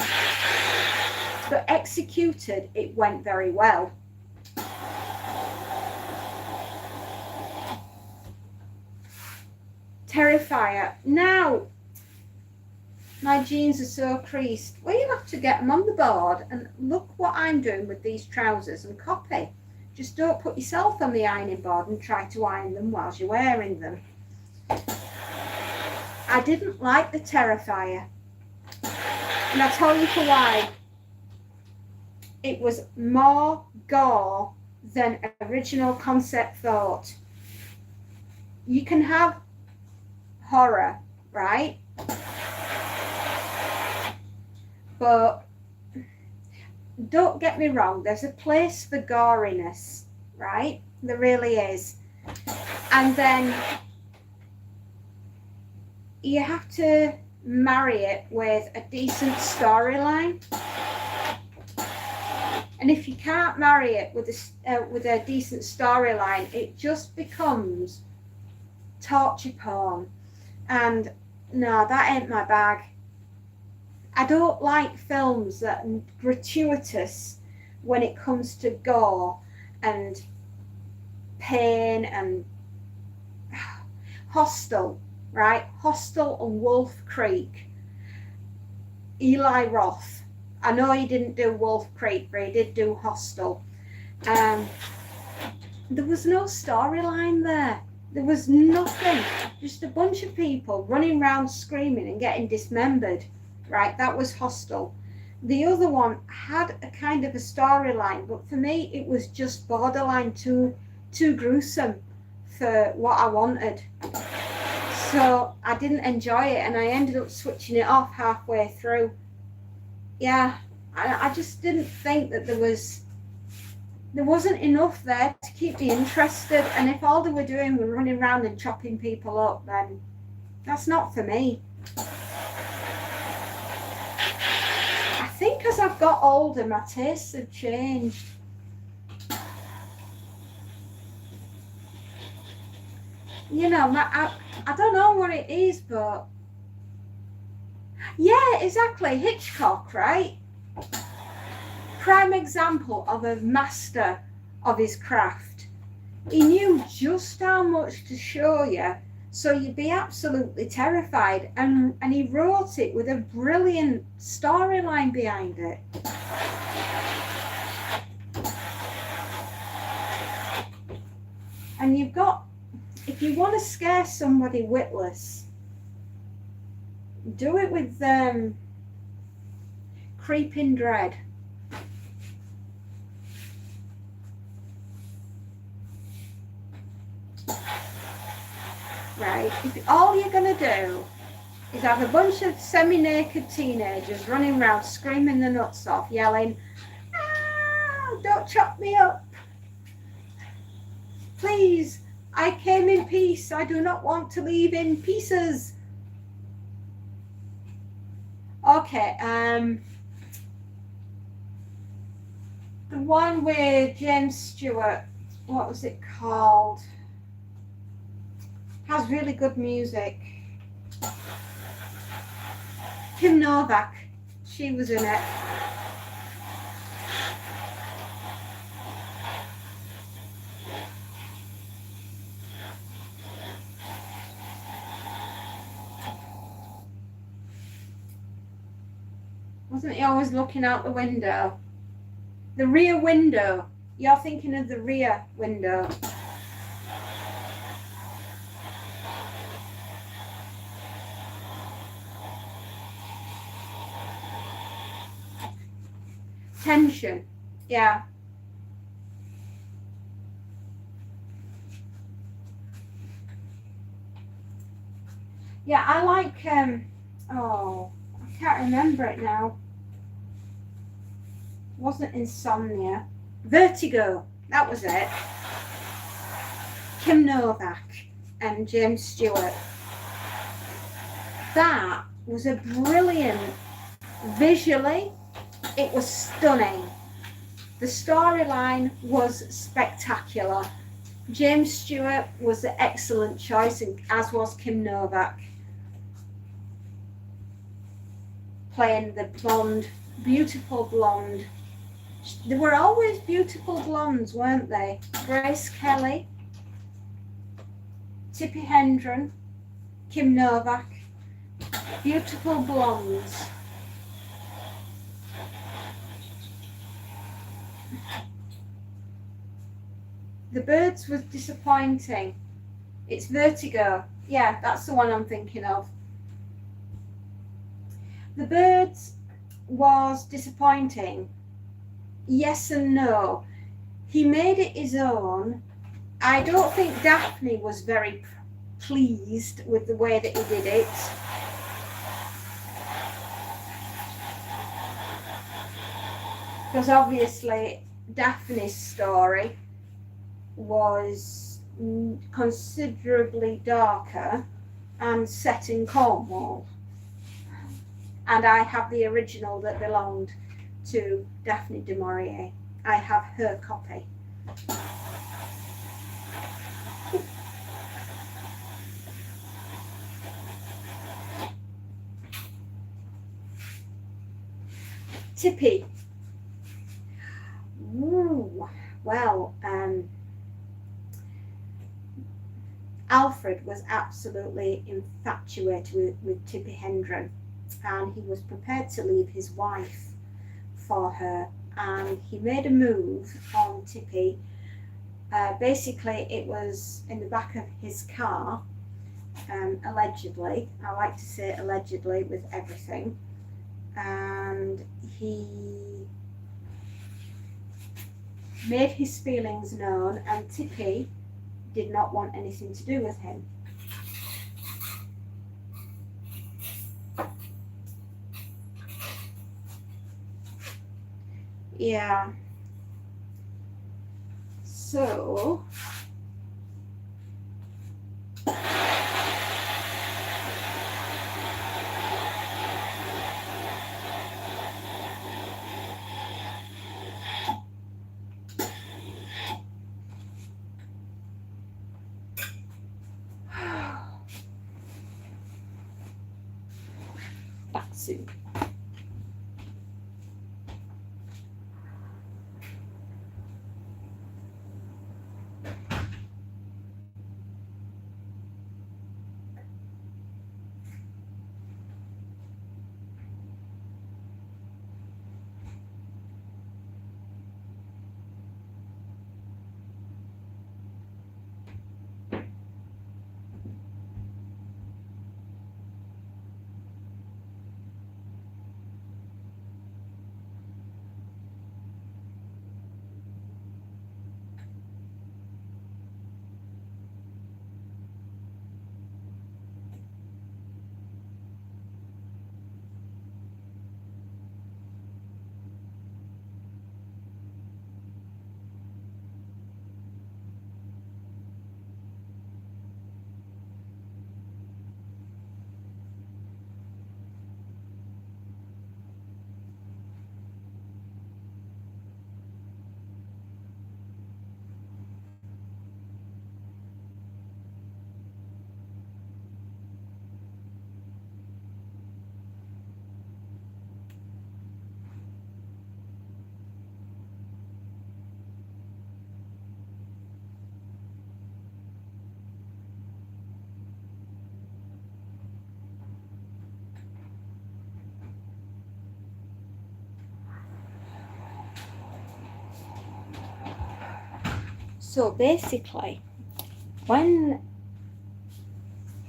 but executed, it went very well. Terrifier. Now, my jeans are so creased. Well, you have to get them on the board, and look what I'm doing with these trousers, and copy. Just don't put yourself on the ironing board and try to iron them whilst you're wearing them. I didn't like the Terrifier, and I'll tell you for why. It was more gore than original concept thought. You can have horror, right? But don't get me wrong, there's a place for goriness, right? There really is. And then you have to marry it with a decent storyline. And if you can't marry it with a decent storyline, it just becomes torture porn. And no, that ain't my bag. I don't like films that are gratuitous when it comes to gore and pain and Hostel, right? Hostel and Wolf Creek. Eli Roth. I know he didn't do Wolf Creek, but he did do Hostel. There was no storyline there. There was nothing. Just a bunch of people running around screaming and getting dismembered. Right, that was Hostel. The other one had a kind of a storyline, but for me it was just borderline too gruesome for what I wanted. So I didn't enjoy it, and I ended up switching it off halfway through. Yeah, I just didn't think that there wasn't enough there to keep me interested, and if all they were doing was running around and chopping people up, then that's not for me. I think as I've got older, my tastes have changed. You know, I don't know what it is, but yeah, exactly. Hitchcock, right? Prime example of a master of his craft. He knew just how much to show you, so you'd be absolutely terrified, and he wrote it with a brilliant storyline behind it. And you've got, if you want to scare somebody witless, do it with Creeping Dread. Right, if all you're going to do is have a bunch of semi-naked teenagers running around screaming their nuts off, yelling, "Ah, don't chop me up. Please, I came in peace. I do not want to leave in pieces." Okay, the one with James Stewart, what was it called? Has really good music. Kim Novak, she was in it. Wasn't he always looking out the window? The Rear Window. You're thinking of the rear window. Tension. Yeah. Yeah, I like, oh, I can't remember it now. It wasn't Insomnia. Vertigo. That was it. Kim Novak and James Stewart. That was a brilliant, visually, it was stunning. The storyline was spectacular. James Stewart was an excellent choice, as was Kim Novak, playing the blonde, beautiful blonde. They were always beautiful blondes, weren't they? Grace Kelly, Tippi Hedren, Kim Novak, beautiful blondes. The Birds was disappointing. It's Vertigo. Yeah, that's the one I'm thinking of. The Birds was disappointing. Yes and no. He made it his own. I don't think Daphne was very pleased with the way that he did it. Because obviously Daphne's story was considerably darker and set in Cornwall. And I have the original that belonged to Daphne du Maurier. I have her copy. Tippi. Ooh, well, Alfred was absolutely infatuated with Tippi Hedren, and he was prepared to leave his wife for her, and he made a move on Tippi. Basically, it was in the back of his car, allegedly. I like to say allegedly with everything. And he made his feelings known, and Tippi did not want anything to do with him. Yeah. So back soon. So basically, when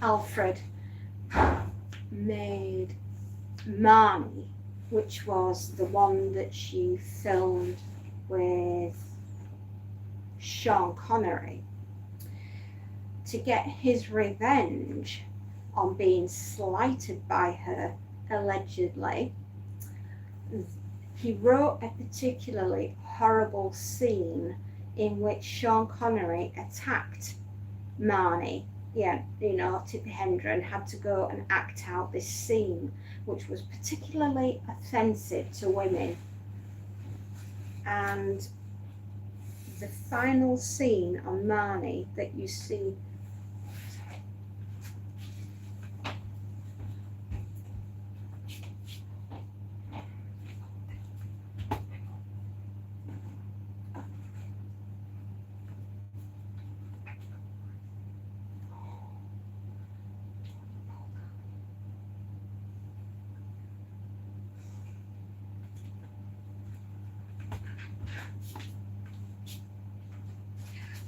Alfred made Marnie, which was the one that she filmed with Sean Connery, to get his revenge on being slighted by her, allegedly, he wrote a particularly horrible scene in which Sean Connery attacked Marnie. Yeah, you know, Tippi Hedren had to go and act out this scene, which was particularly offensive to women. And the final scene on Marnie that you see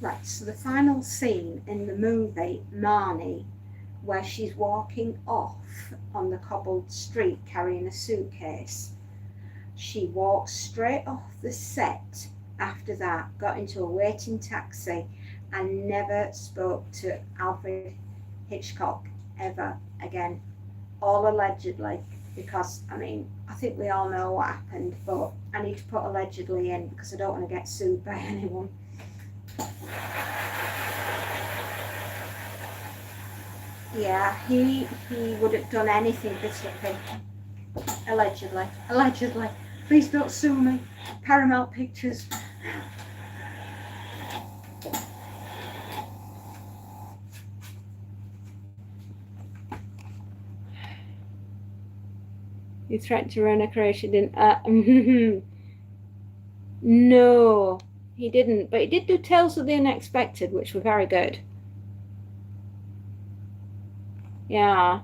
Right, so the final scene in the movie, Marnie, where she's walking off on the cobbled street carrying a suitcase, she walked straight off the set after that, got into a waiting taxi, and never spoke to Alfred Hitchcock ever again. All allegedly, because, I mean, I think we all know what happened, but I need to put allegedly in because I don't want to get sued by anyone. Yeah, he would have done anything for Tippi. Allegedly. Please don't sue me. Paramount Pictures. You threatened to run a creation, didn't? No, he didn't. But he did do Tales of the Unexpected, which were very good. Yeah.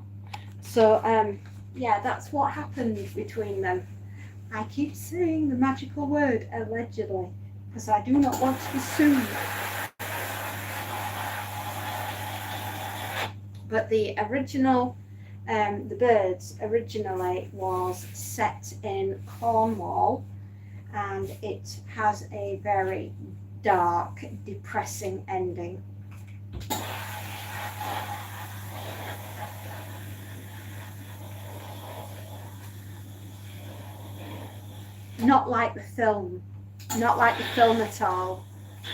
So, yeah, that's what happened between them. I keep saying the magical word, allegedly, because I do not want to be sued. But the original, The Birds, originally was set in Cornwall, and it has a very dark, depressing ending. Not like the film at all.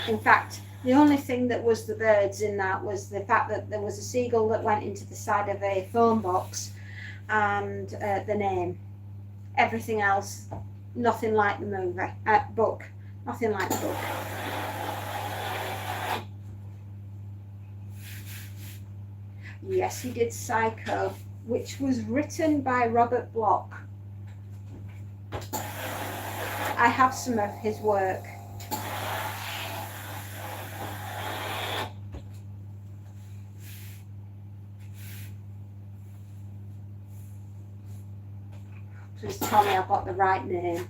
In fact, the only thing that was the birds in that was the fact that there was a seagull that went into the side of a phone box and the name. Everything else, nothing like the movie, book. Nothing like the book. Yes, he did Psycho, which was written by Robert Bloch. I have some of his work. Please tell me I've got the right name.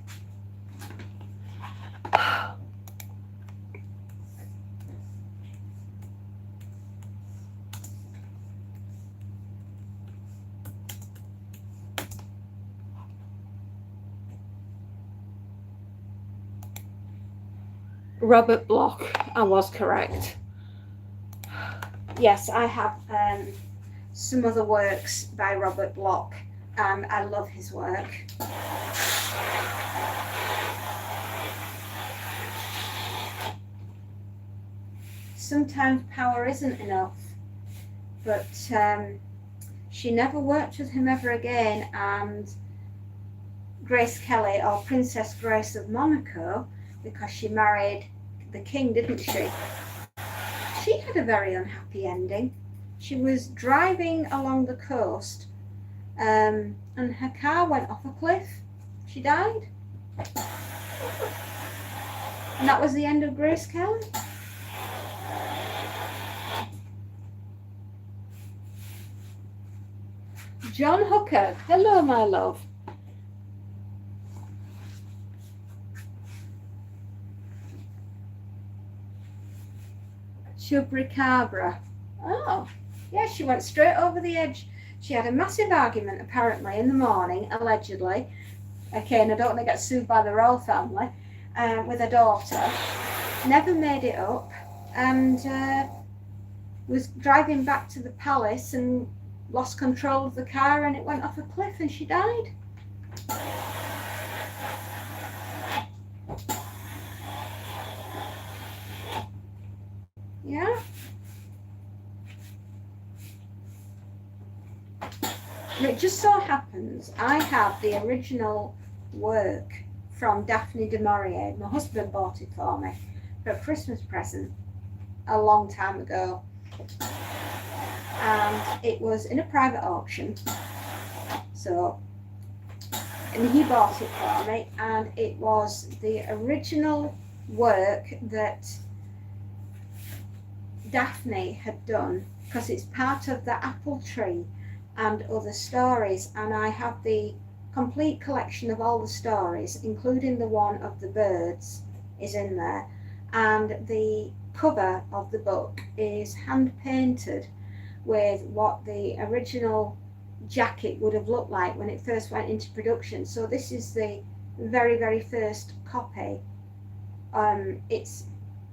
Robert Bloch, I was correct. Yes, I have some other works by Robert Bloch, and I love his work. Sometimes power isn't enough, but she never worked with him ever again, and Grace Kelly, or Princess Grace of Monaco, because she married the king, didn't she? She had a very unhappy ending. She was driving along the coast and her car went off a cliff. She died. And that was the end of Grace Kelly. John Hooker, hello my love. Chupacabra. Oh, yeah, she went straight over the edge. She had a massive argument, apparently, in the morning, allegedly. Okay, and I don't want to get sued by the royal family, with her daughter. Never made it up, and was driving back to the palace and lost control of the car, and it went off a cliff and she died. Yeah. And it just so happens I have the original work from Daphne du Maurier. My husband bought it for me for a Christmas present a long time ago. And it was in a private auction. So, and he bought it for me, and it was the original work that Daphne had done, because it's part of the apple tree and other stories, and I have the complete collection of all the stories, including the one of the birds is in there, and the cover of the book is hand painted with what the original jacket would have looked like when it first went into production. So this is the very, very first copy. It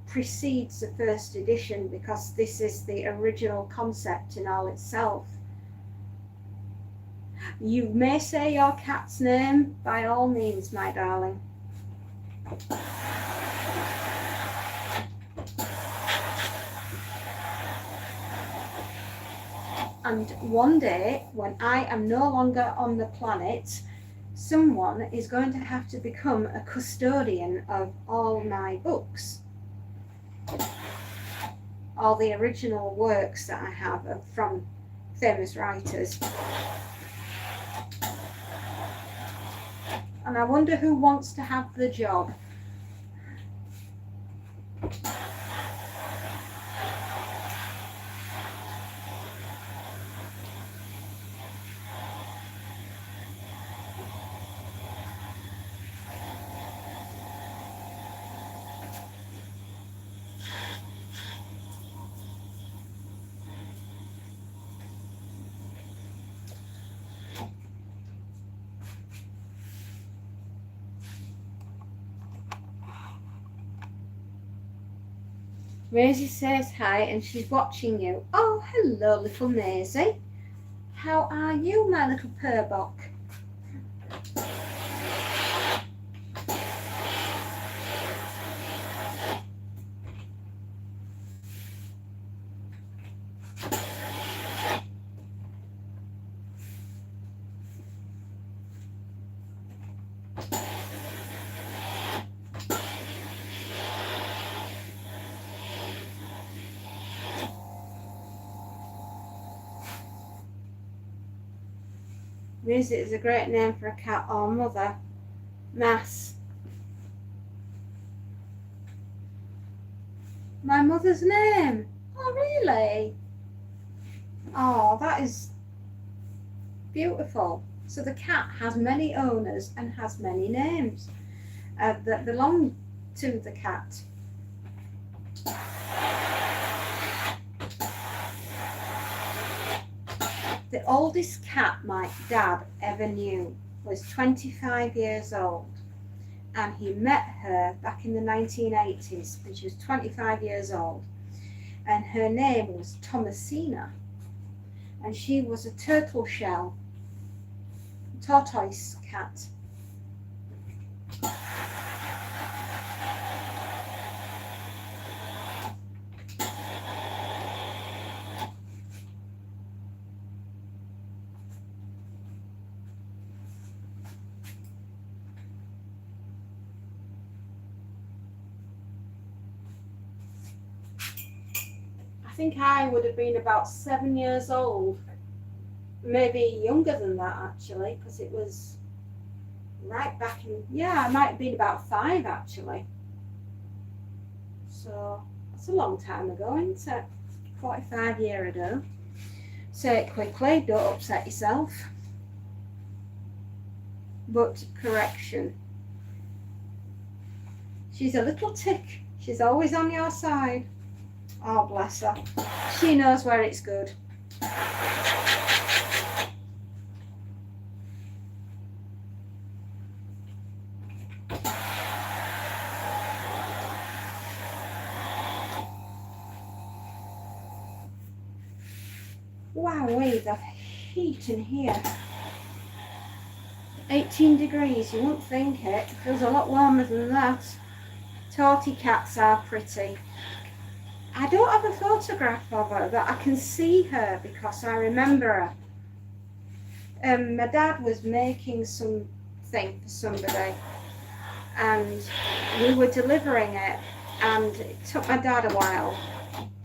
precedes the first edition because this is the original concept in all itself. You may say your cat's name, by all means, my darling. And one day, when I am no longer on the planet, someone is going to have to become a custodian of all my books. All the original works that I have from famous writers. And I wonder who wants to have the job. Maisie says hi and she's watching you. Oh, hello, little Maisie. How are you, my little purbuck? Maisie is a great name for a cat or mother. Mass. My mother's name. Oh, really? Oh, that is beautiful. So the cat has many owners and has many names that belong to the cat. The oldest cat my dad ever knew was 25 years old, and he met her back in the 1980s when she was 25 years old, and her name was Thomasina, and she was a turtle shell tortoise cat. I think I would have been about 7 years old, maybe younger than that actually, because it was right back in, yeah, I might have been about 5 actually. So that's a long time ago, isn't it? 45 years ago. Say it quickly, don't upset yourself. But correction. She's a little tick. She's always on your side. Oh, bless her. She knows where it's good. Wowee, the heat in here. 18 degrees, you wouldn't think it. It feels a lot warmer than that. Tortie cats are pretty. I don't have a photograph of her, but I can see her because I remember her. My dad was making something for somebody and we were delivering it, and it took my dad a while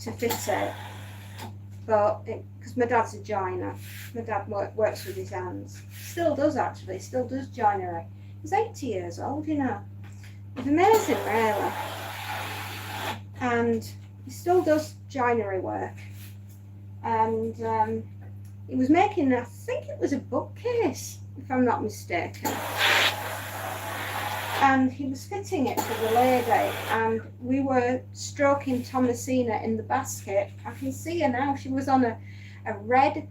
to fit it, but because my dad's a joiner, my dad works with his hands, still does actually, still does joinery. He's 80 years old, you know. It's amazing really, and he still does joinery work. And he was making, I think it was a bookcase, if I'm not mistaken, and he was fitting it for the lady, and we were stroking Thomasina in the basket. I can see her now. She was on a red,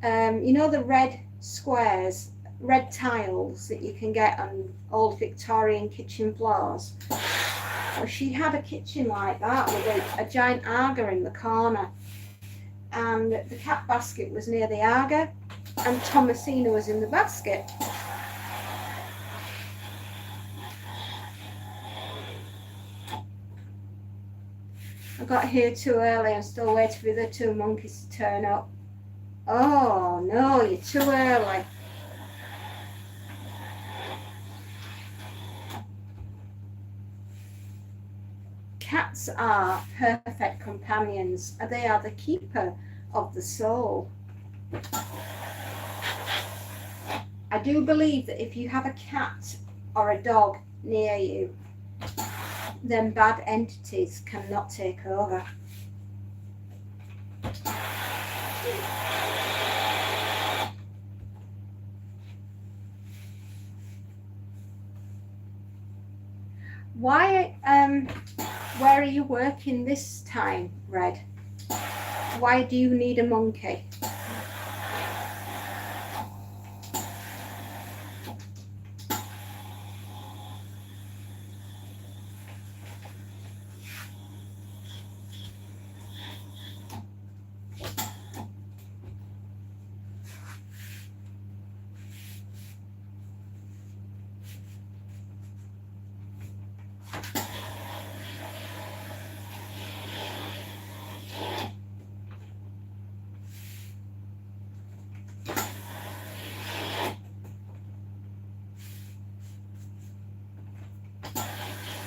you know, the red squares, red tiles that you can get on old Victorian kitchen floors. Well, she had a kitchen like that with a giant Aga in the corner, and the cat basket was near the Aga, and Thomasina was in the basket. I got here too early. I'm still waiting for the two monkeys to turn up. Oh no, you're too early. Cats are perfect companions. They are the keeper of the soul. I do believe that if you have a cat or a dog near you, then bad entities cannot take over. Why, where are you working this time, Red? Why do you need a monkey?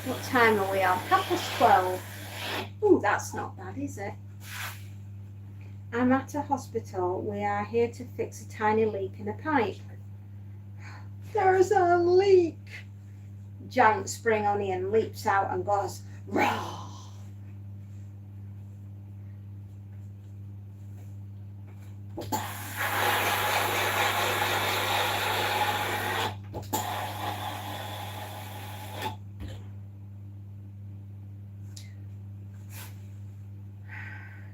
What time are we on? 12:30. Ooh, that's not bad, is it? I'm at a hospital. We are here to fix a tiny leak in a pipe. There's a leak! Giant spring onion leaps out and goes, raw!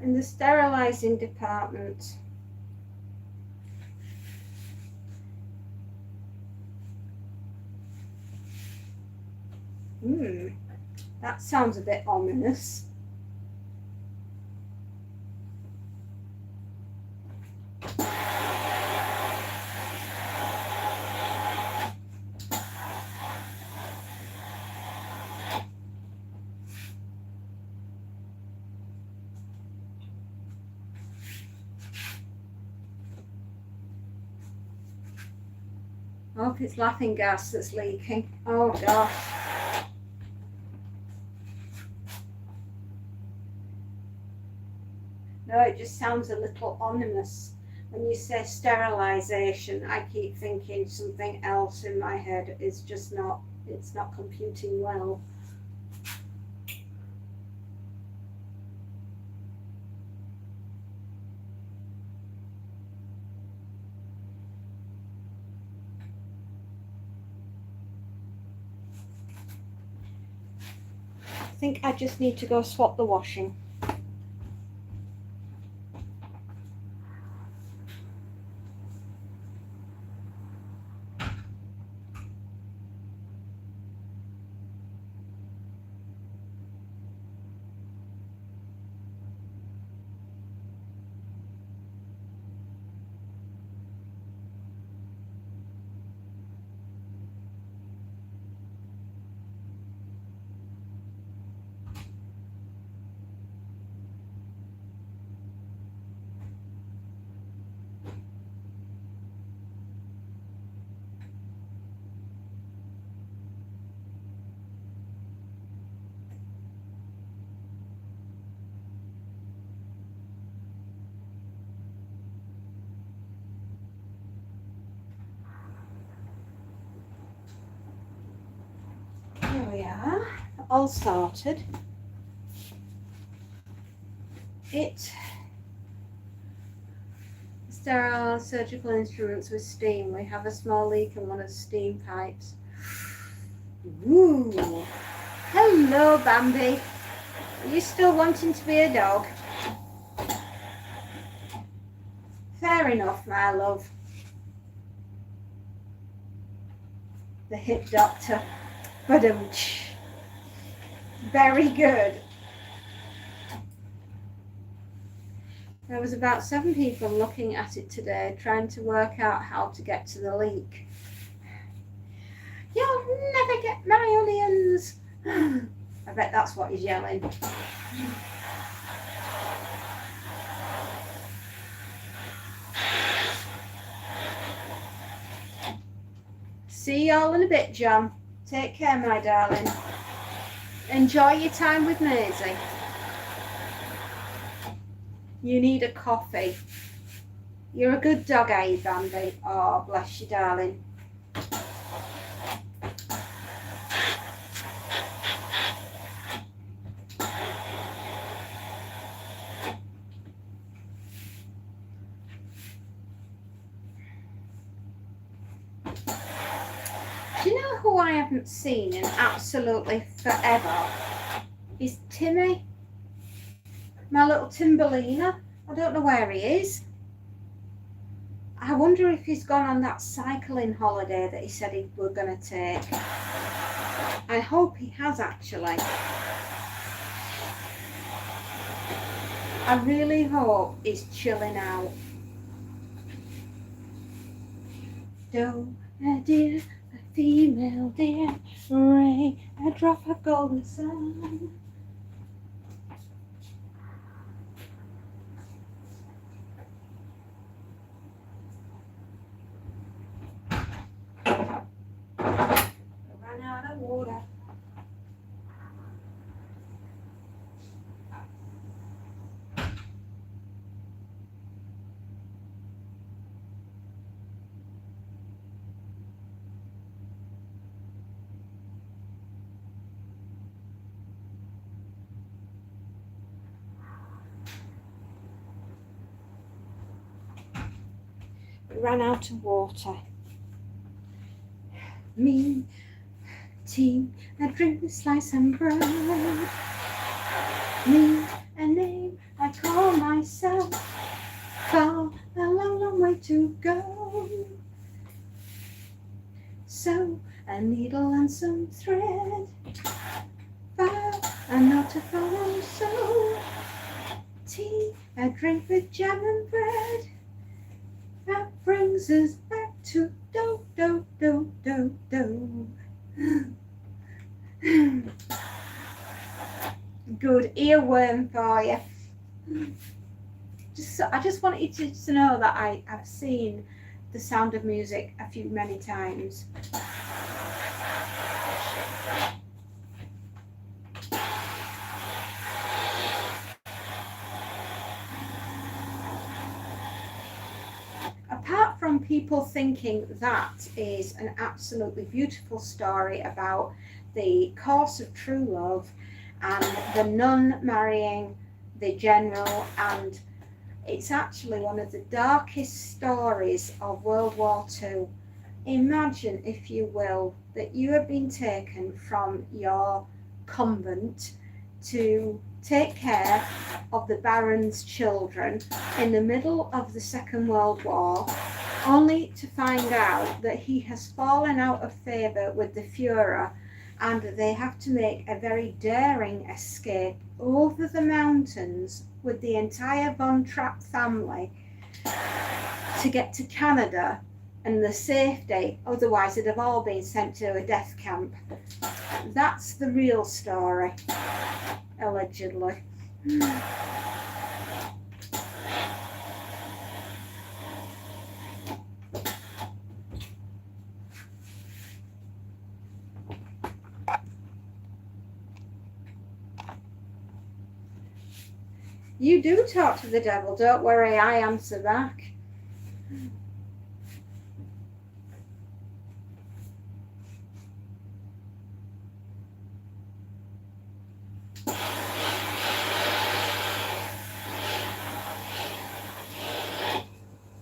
In the sterilizing department. That sounds a bit ominous. I hope it's laughing gas that's leaking. Oh gosh. No, it just sounds a little ominous. When you say sterilization, I keep thinking something else in my head. It's just not, it's not computing well. think I just need to go swap the washing. Here we are, all sorted. Sterile surgical instruments with steam. We have a small leak in one of the steam pipes. Ooh. Hello, Bambi. Are you still wanting to be a dog? Fair enough, my love. The hip doctor. Very good. There was about 7 people looking at it today, trying to work out how to get to the leak. You'll never get my onions. I bet that's what he's yelling. See y'all in a bit, John. Take care, my darling. Enjoy your time with Maisie. You need a coffee. You're a good dog, are you, Bambi? Oh, bless you, darling. Do you know who I haven't seen in absolutely forever? Is Timmy. My little Timberlina. I don't know where he is. I wonder if he's gone on that cycling holiday that he said he was going to take. I hope he has, actually. I really hope he's chilling out. Doe, a deer, a female deer, rain, a drop of golden sun. Ran out of water. Ran out of water. Me, tea, I drink the slice and bread. Me, a name I call myself. Far, a long, long way to go. So, a needle and some thread. Far, a knot to follow. So, tea, a drink with jam and bread. That brings us back to do, do, do, do, do. Good earworm for you. I just wanted you to know that I've seen The Sound of Music many times. Apart from people thinking that is an absolutely beautiful story about the course of true love and the nun marrying the general, and it's actually one of the darkest stories of World War II. Imagine, if you will, that you have been taken from your convent to take care of the Baron's children in the middle of the Second World War, only to find out that he has fallen out of favour with the Fuhrer, and they have to make a very daring escape over the mountains with the entire Von Trapp family to get to Canada and the safety, otherwise they'd have all been sent to a death camp. That's the real story, allegedly. You do talk to the devil, don't worry, I answer back.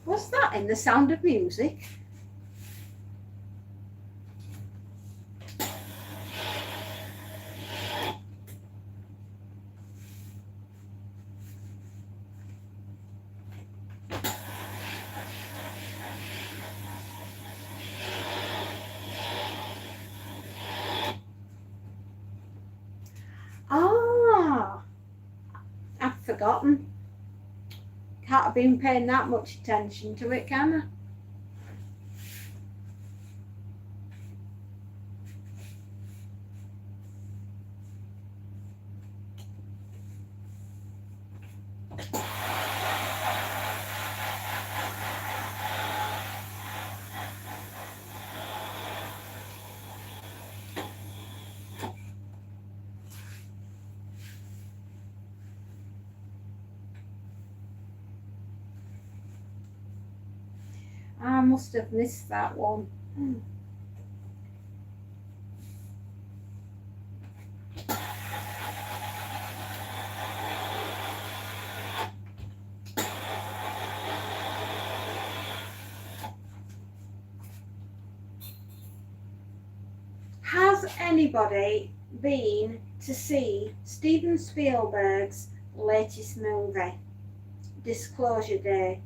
What's that in The Sound of Music? Ah, I've forgotten. Can't have been paying that much attention to it, can I? I must have missed that one. Has anybody been to see Steven Spielberg's latest movie, Disclosure Day?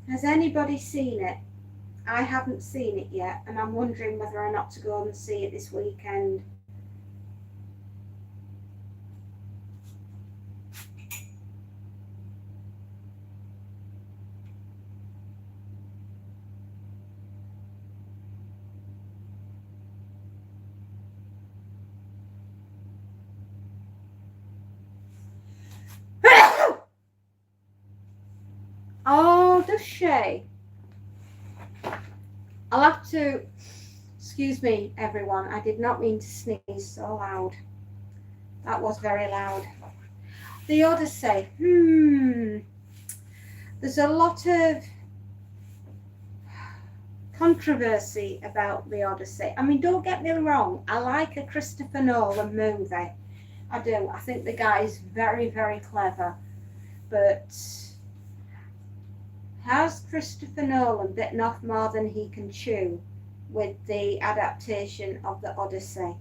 Has anybody seen it? I haven't seen it yet, and I'm wondering whether or not to go and see it this weekend. Oh, does she? I'll have to, excuse me everyone, I did not mean to sneeze so loud. That was very loud. The Odyssey, there's a lot of controversy about the Odyssey. I mean, don't get me wrong, I like a Christopher Nolan movie. I do. I think the guy is very, very clever. But has Christopher Nolan bitten off more than he can chew with the adaptation of the Odyssey?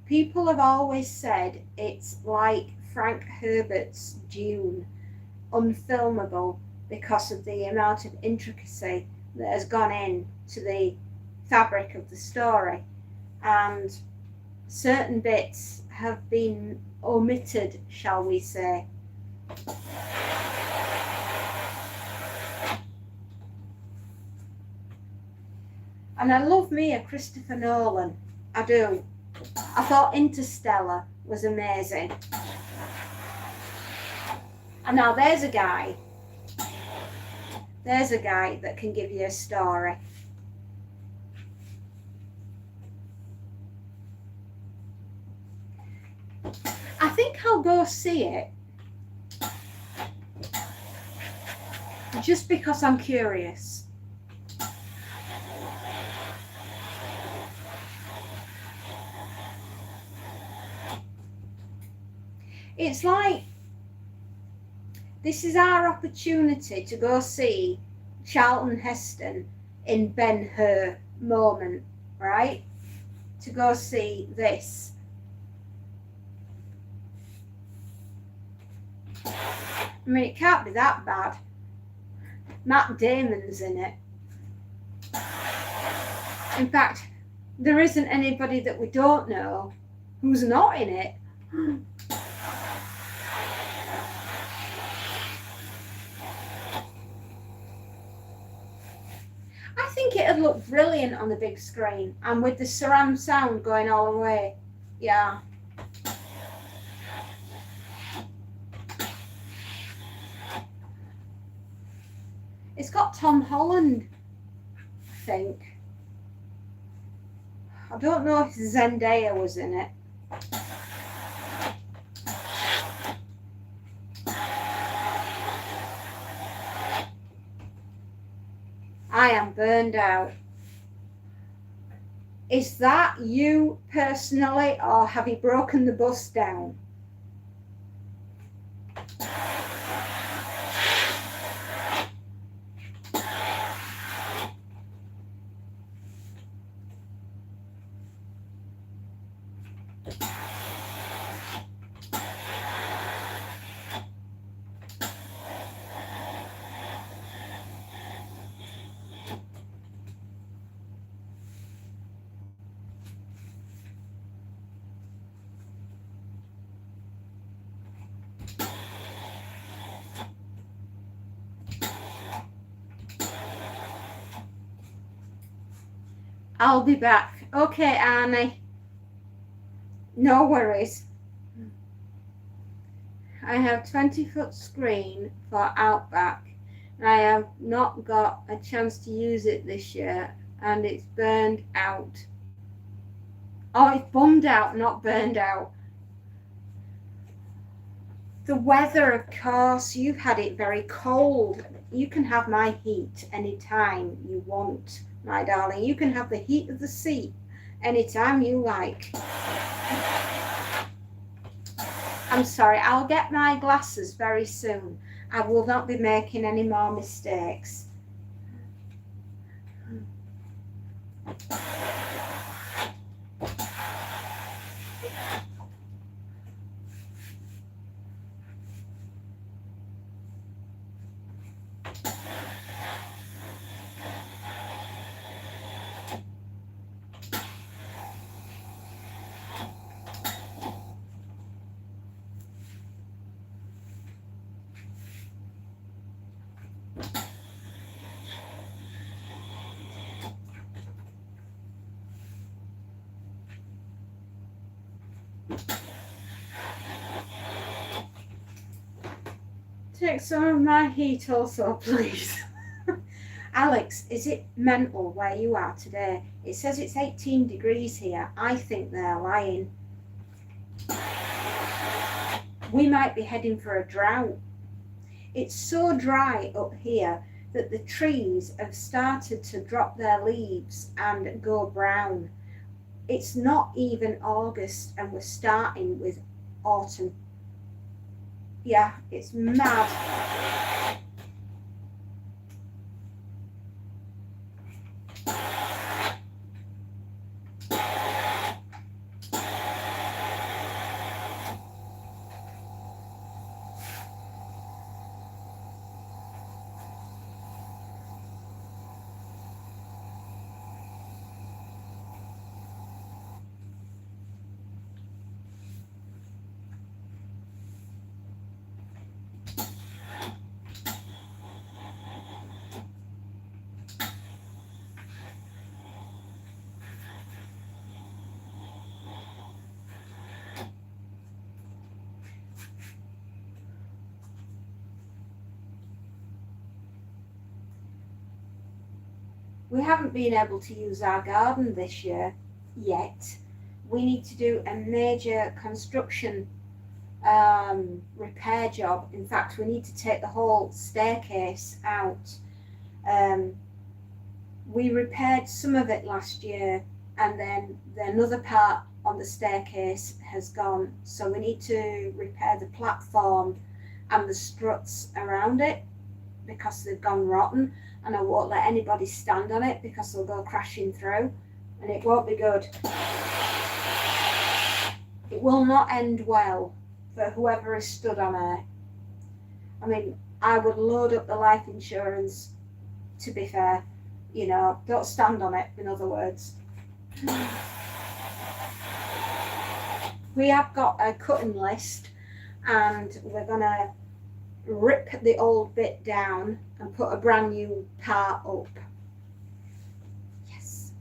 People have always said it's like Frank Herbert's Dune, unfilmable because of the amount of intricacy that has gone into the fabric of the story, and certain bits have been omitted, shall we say. And I love me a Christopher Nolan, I do. I thought Interstellar was amazing. And now there's a guy that can give you a story. I think I'll go see it just because I'm curious. It's like this is our opportunity to go see Charlton Heston in Ben-Hur moment, right? To go see this. I mean, it can't be that bad. Matt Damon's in it. In fact, there isn't anybody that we don't know who's not in it. I think it'd look brilliant on the big screen and with the surround sound going all the way. Yeah. It's got Tom Holland, I think. I don't know if Zendaya was in it. I am burned out. Is that you personally, or have you broken the bus down? I'll be back. Okay, Annie. No worries. I have 20-foot screen for Outback, and I have not got a chance to use it this year, and it's burned out. Oh, it's bummed out, not burned out. The weather, of course, you've had it very cold. You can have my heat anytime you want, my darling. You can have the heat of the seat anytime you like. I'm sorry, I'll get my glasses very soon. I will not be making any more mistakes. Take some of my heat also, please. Alex, is it mental where you are today? It says it's 18 degrees here. I think they're lying. We might be heading for a drought. It's so dry up here that the trees have started to drop their leaves and go brown. It's not even August and we're starting with autumn. Yeah, it's mad. We haven't been able to use our garden this year yet. We need to do a major construction repair job. In fact, we need to take the whole staircase out. We repaired some of it last year, and then another part on the staircase has gone. So we need to repair the platform and the struts around it because they've gone rotten, and I won't let anybody stand on it because they'll go crashing through and it won't be good. It will not end well for whoever is stood on it. I mean, I would load up the life insurance, to be fair. You know, don't stand on it, in other words. We have got a cutting list, and we're going to rip the old bit down and put a brand new part up. Yes.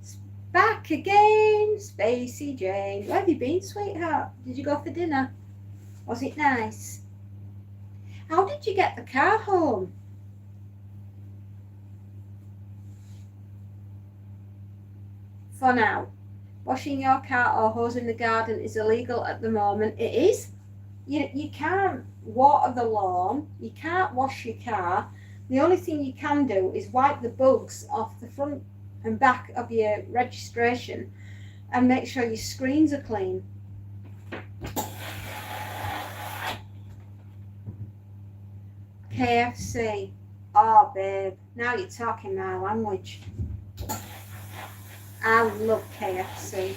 It's back again, Spacey Jane. Where have you been, sweetheart? Did you go for dinner? Was it nice? How did you get the car home? For now, washing your car or hosing the garden is illegal at the moment. It is. You can't water the lawn, you can't wash your car. The only thing you can do is wipe the bugs off the front and back of your registration and make sure your screens are clean. KFC. Oh, babe, now you're talking my language. I love KFC.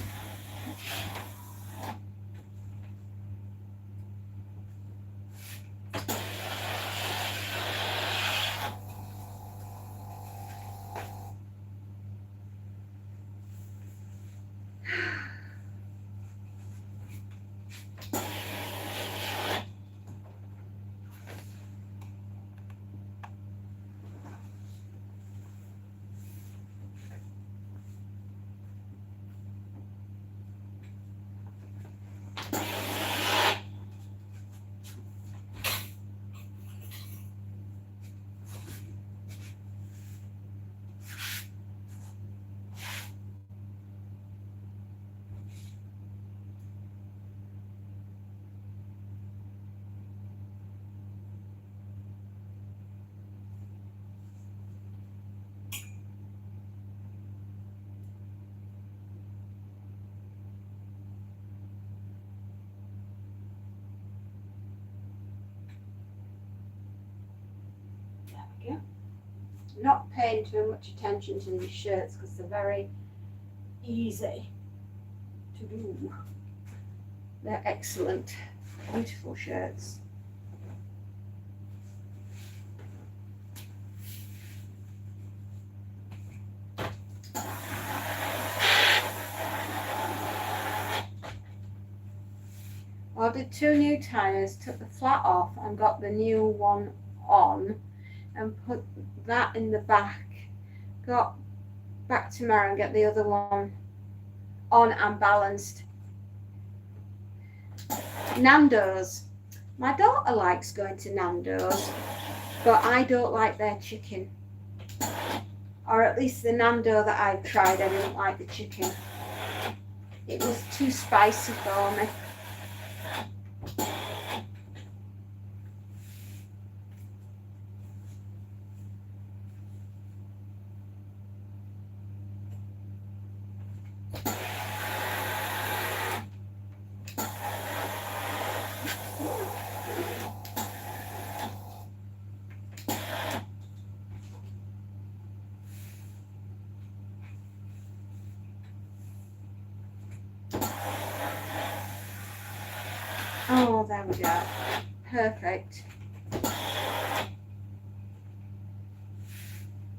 Not paying too much attention to these shirts because they're very easy to do. They're excellent, beautiful shirts. I ordered 2 new tyres, took the flat off and got the new one on and put that in the back. Got back tomorrow and get the other one on and balanced. Nando's. My daughter likes going to Nando's, but I don't like their chicken. Or at least the Nando that I've tried, I didn't like the chicken. It was too spicy for me. Oh, there we go. Perfect.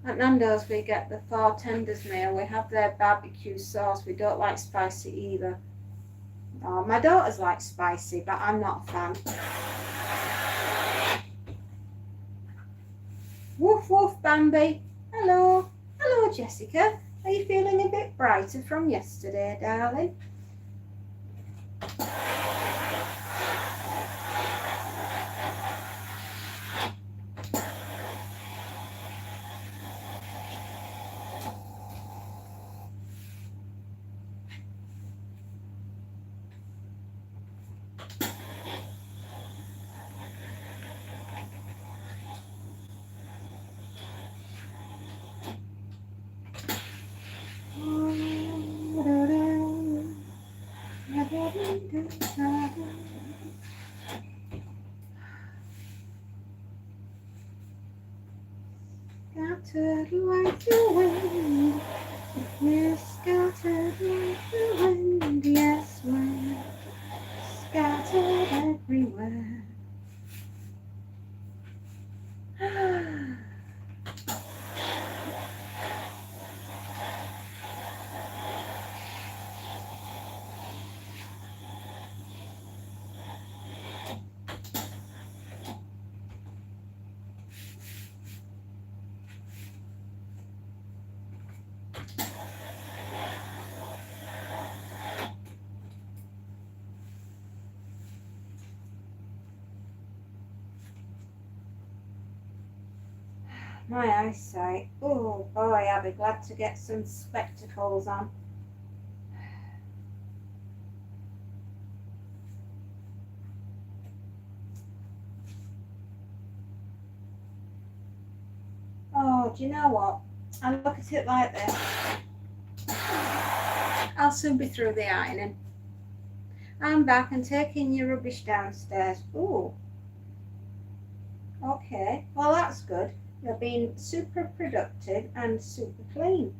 At Nando's we get the 4 tenders meal. We have their barbecue sauce. We don't like spicy either. Oh, my daughters like spicy, but I'm not a fan. Woof woof Bambi. Hello. Hello Jessica. Are you feeling a bit brighter from yesterday, darling? Scattered like the wind, yes, scattered like the wind, yes, wind, scattered everywhere. my eyesight. Oh boy, I'll be glad to get some spectacles on. Oh, do you know what? I look at it like this. I'll soon be through the ironing. I'm back and taking your rubbish downstairs. Ooh. Okay, well that's good. You're being super productive and super clean.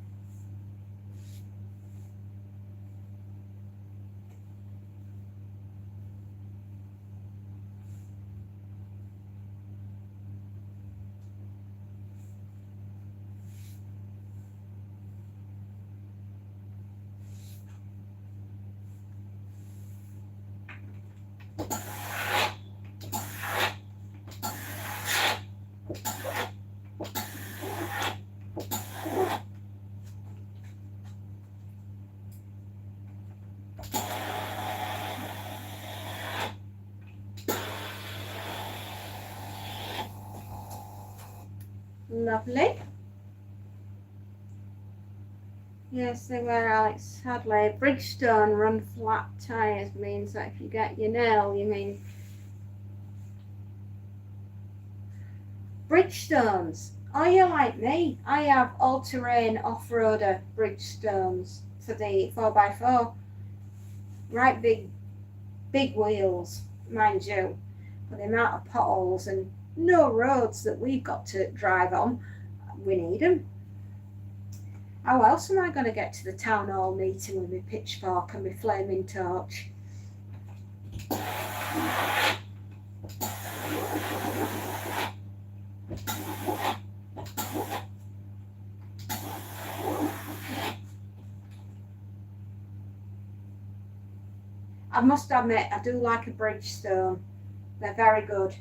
Lovely. Yes, they were, Alex Hadley. Bridgestone run flat tyres means that if you get your nail, you mean Bridgestones. Are you like me? I have all-terrain off-roader Bridgestones for the 4x4. Right big wheels, mind you. For the amount of potholes and no roads that we've got to drive on, we need them. How else am I going to get to the town hall meeting with my pitchfork and my flaming torch? I must admit, I do like a Bridgestone. They're very good.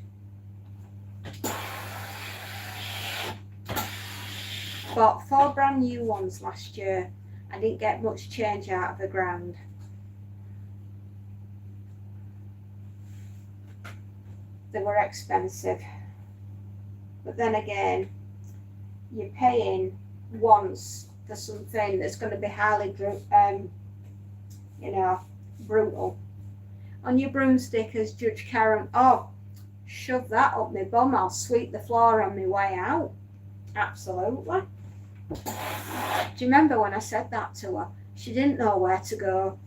Bought 4 brand new ones last year. I didn't get much change out of the ground. They were expensive. But then again, you're paying once for something that's going to be highly, brutal. On your broomstick, as Judge Karen, oh, shove that up my bum, I'll sweep the floor on my way out. Absolutely. Do you remember when I said that to her? She didn't know where to go.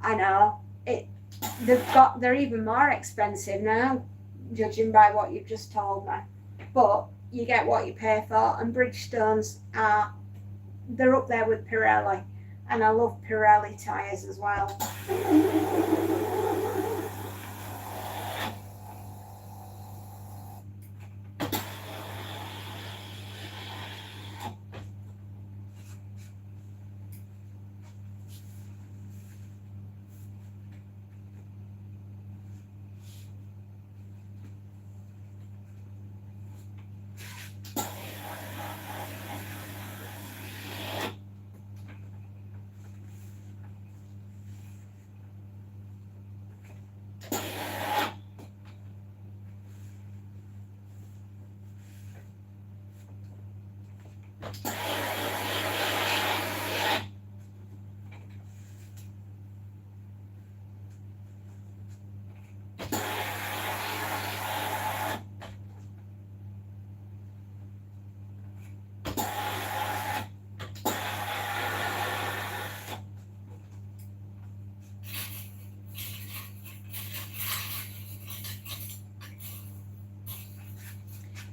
I know. They're even more expensive now, judging by what you've just told me. But you get what you pay for, and Bridgestones they're up there with Pirelli, and I love Pirelli tyres as well.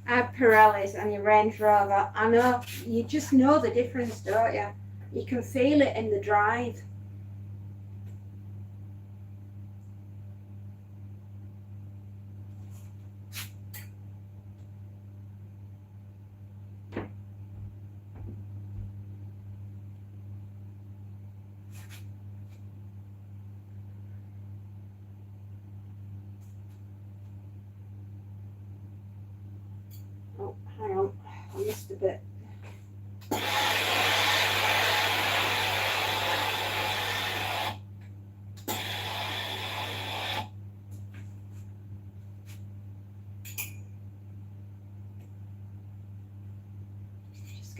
Add Pirellis and your Range Rover. I know, you just know the difference, don't you? You can feel it in the drive. Oh, hang on, I missed a bit.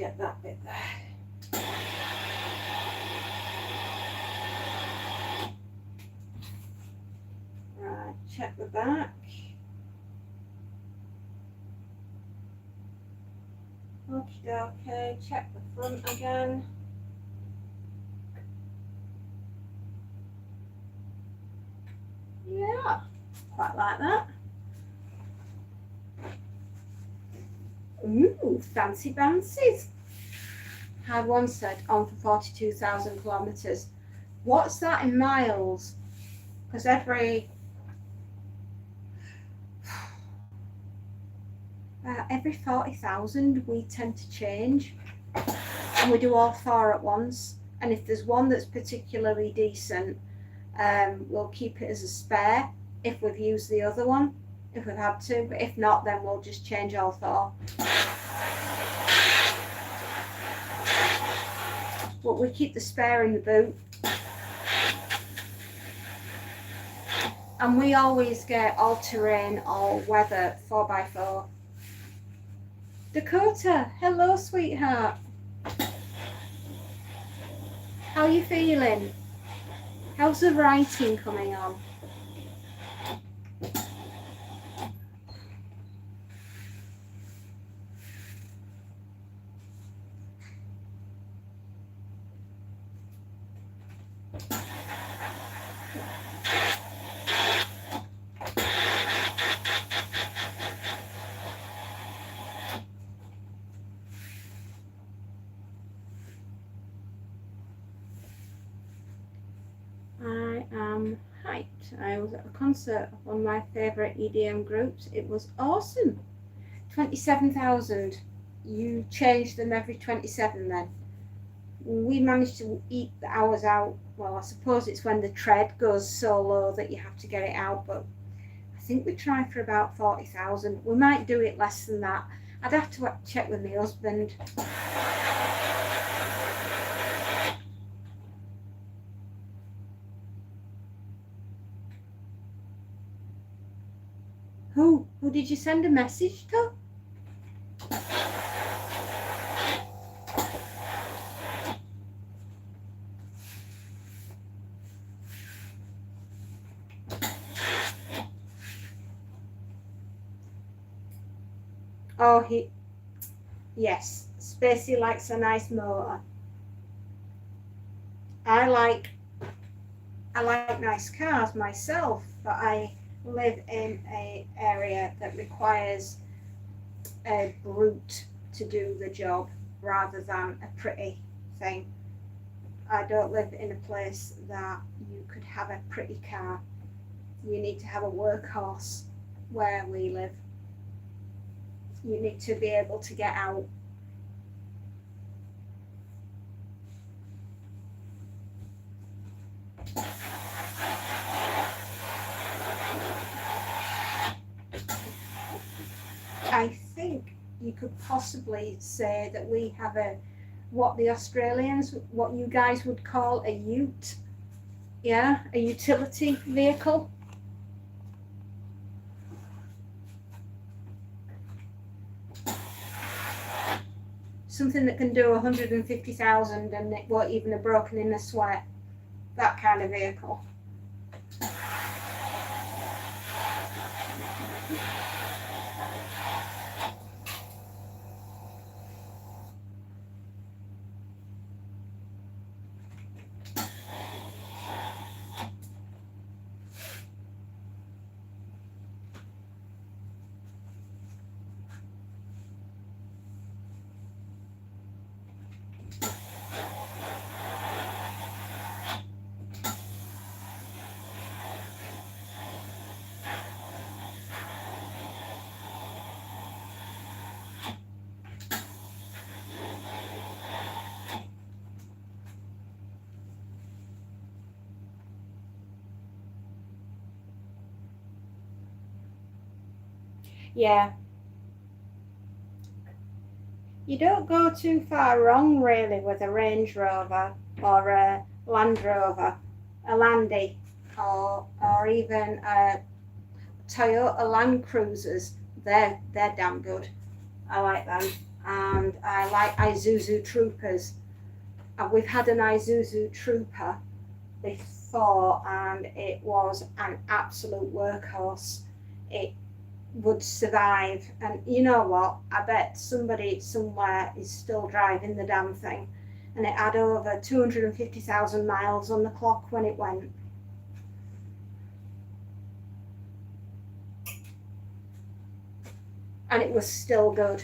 get that bit there. Right, check the back. Okay, check the front again. Yeah, quite like that. Ooh, fancy fancies. Had one said on for 42,000 kilometres. What's that in miles? Because every 40,000 we tend to change, and we do all 4 at once. And if there's one that's particularly decent, we'll keep it as a spare if we've used the other one, if we've had to. But if not, then we'll just change all 4. But we keep the spare in the boot. And we always get all-terrain, all-weather 4x4. Dakota, hello, sweetheart. How are you feeling? How's the writing coming on? I am hyped. I was at a concert of one of my favourite EDM groups. It was awesome. 27,000. You change them every 27 then. We managed to eke the hours out. Well, I suppose it's when the tread goes so low that you have to get it out, but I think we tried for about 40,000. We might do it less than that. I'd have to check with my husband. Who did you send a message to? Oh, yes, Spacey likes a nice motor. I like nice cars myself, but I live in an area that requires a brute to do the job rather than a pretty thing. I don't live in a place that you could have a pretty car. You need to have a workhorse where we live. You need to be able to get out. I think you could possibly say that we have what you guys would call a ute. Yeah, a utility vehicle. Something that can do 150,000 and it won't even have broken in a sweat. That kind of vehicle. Yeah. You don't go too far wrong really with a Range Rover or a Land Rover, a Landy, or even a Toyota Land Cruisers. They're damn good. I like them. and I like Isuzu Troopers. And we've had an Isuzu Trooper before, and it was an absolute workhorse. It would survive, and you know what? I bet somebody somewhere is still driving the damn thing, and it had over 250,000 miles on the clock when it went. And it was still good.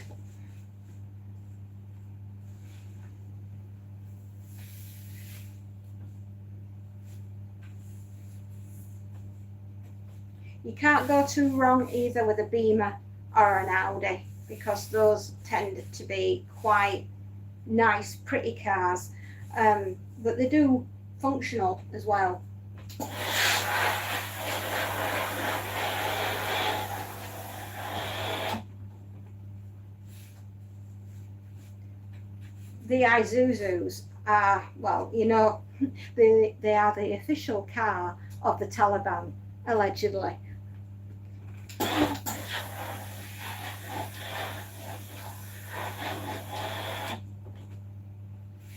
You can't go too wrong either with a Beamer or an Audi, because those tend to be quite nice, pretty cars, but they do functional as well. The Isuzus are, well, you know, they are the official car of the Taliban, allegedly.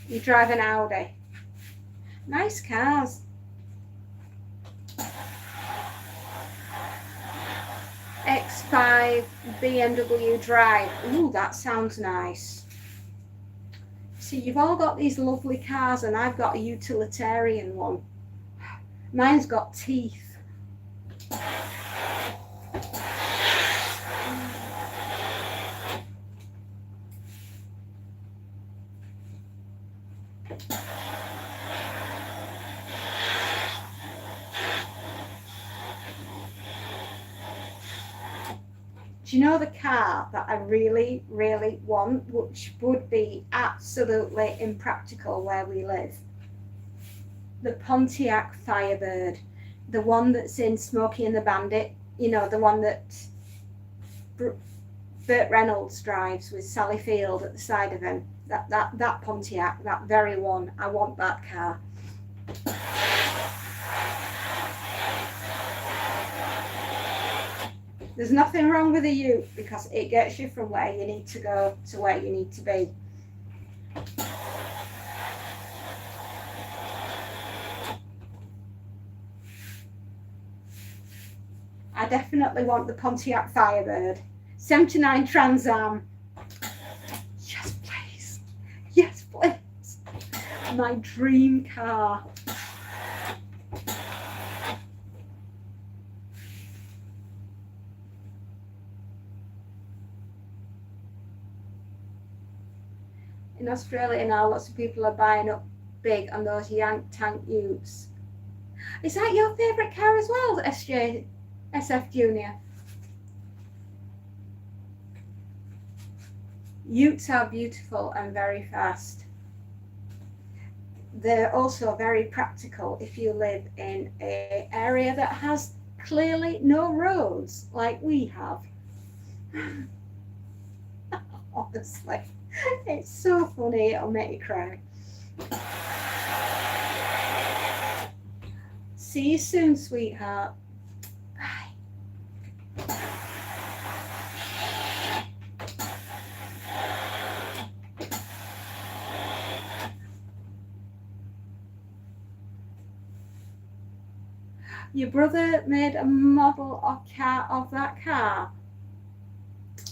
You drive an Audi. Nice cars. X5 BMW Drive. Ooh, that sounds nice. See, you've all got these lovely cars, and I've got a utilitarian one. Mine's got teeth. Do you know the car that I really, really want, which would be absolutely impractical where we live? The Pontiac Firebird, the one that's in Smokey and the Bandit, you know, the one that Burt Reynolds drives with Sally Field at the side of him. That Pontiac, that very one. I want that car. There's nothing wrong with a ute, because it gets you from where you need to go to where you need to be. I definitely want the Pontiac Firebird. 79 Trans Am. Yes, please. Yes, please. My dream car. In Australia now, lots of people are buying up big on those Yank Tank utes. Is that your favourite car as well, SF Junior? Utes are beautiful and very fast. They're also very practical if you live in an area that has clearly no roads like we have. Honestly, it's so funny, it'll make you cry. See you soon, sweetheart. Bye. Your brother made a model of that car.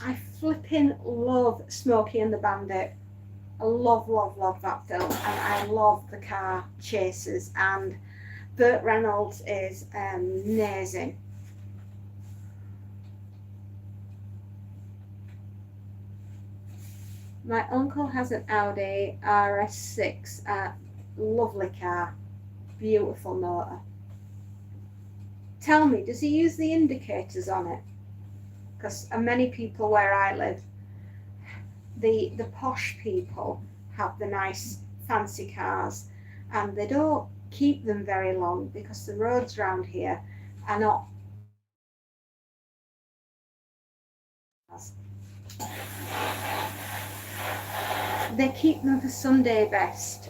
I flipping love Smokey and the Bandit. I love, love, love that film, and I love the car chases, and Burt Reynolds is amazing. My uncle has an Audi RS6, lovely car, beautiful motor. Tell me, does he use the indicators on it? Because many people where I live, the posh people have the nice fancy cars, and they don't keep them very long because the roads around here are not. They keep them for Sunday best.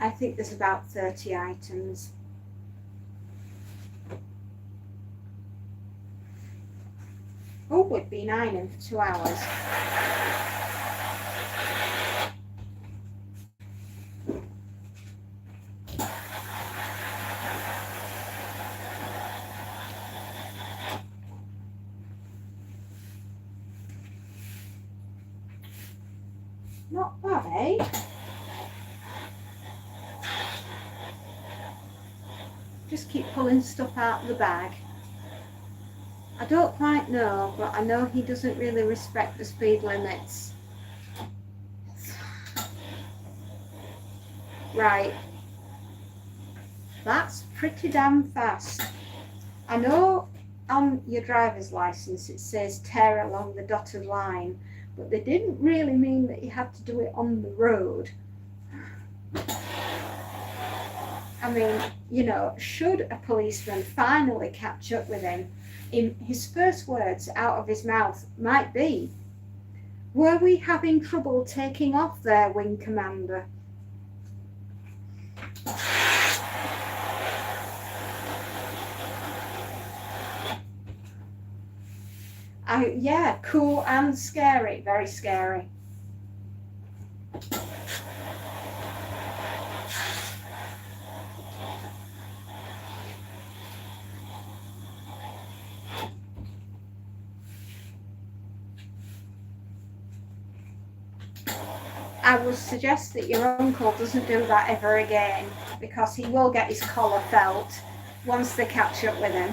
I think there's about 30 items. Oh, we've been ironing for 2 hours. Not bad, eh? Just keep pulling stuff out of the bag. I don't quite know, but I know he doesn't really respect the speed limits. Right. That's pretty damn fast. I know on your driver's license it says tear along the dotted line, but they didn't really mean that you had to do it on the road. I mean, you know, should a policeman finally catch up with him, his first words out of his mouth might be, "Were we having trouble taking off there, Wing Commander?" Yeah, cool and scary, very scary. I would suggest that your uncle doesn't do that ever again, because he will get his collar felt once they catch up with him.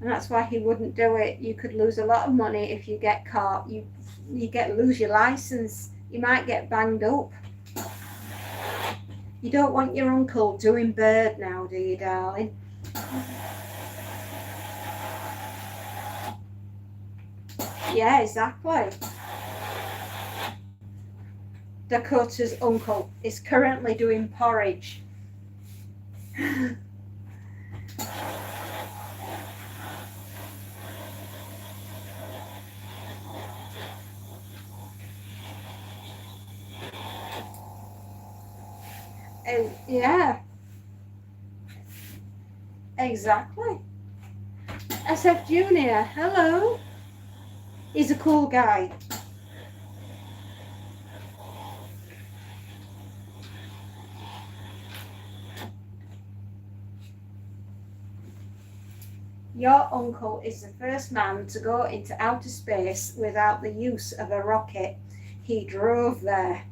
And that's why he wouldn't do it. You could lose a lot of money if you get caught. You lose your license. You might get banged up. You don't want your uncle doing bird now, do you, darling? Yeah, exactly. Dakota's uncle is currently doing porridge. Yeah, exactly. SF Junior, hello. He's a cool guy. Your uncle is the first man to go into outer space without the use of a rocket. He drove there.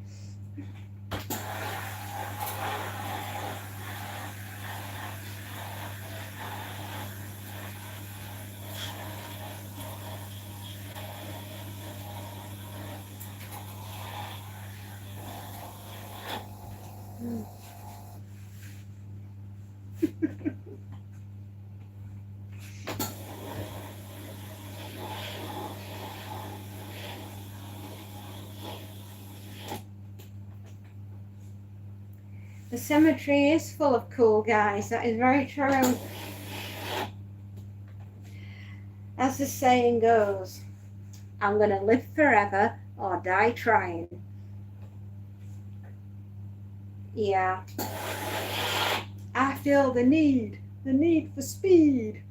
The cemetery is full of cool guys. That is very true. As the saying goes, I'm going to live forever or die trying. Yeah. I feel the need for speed.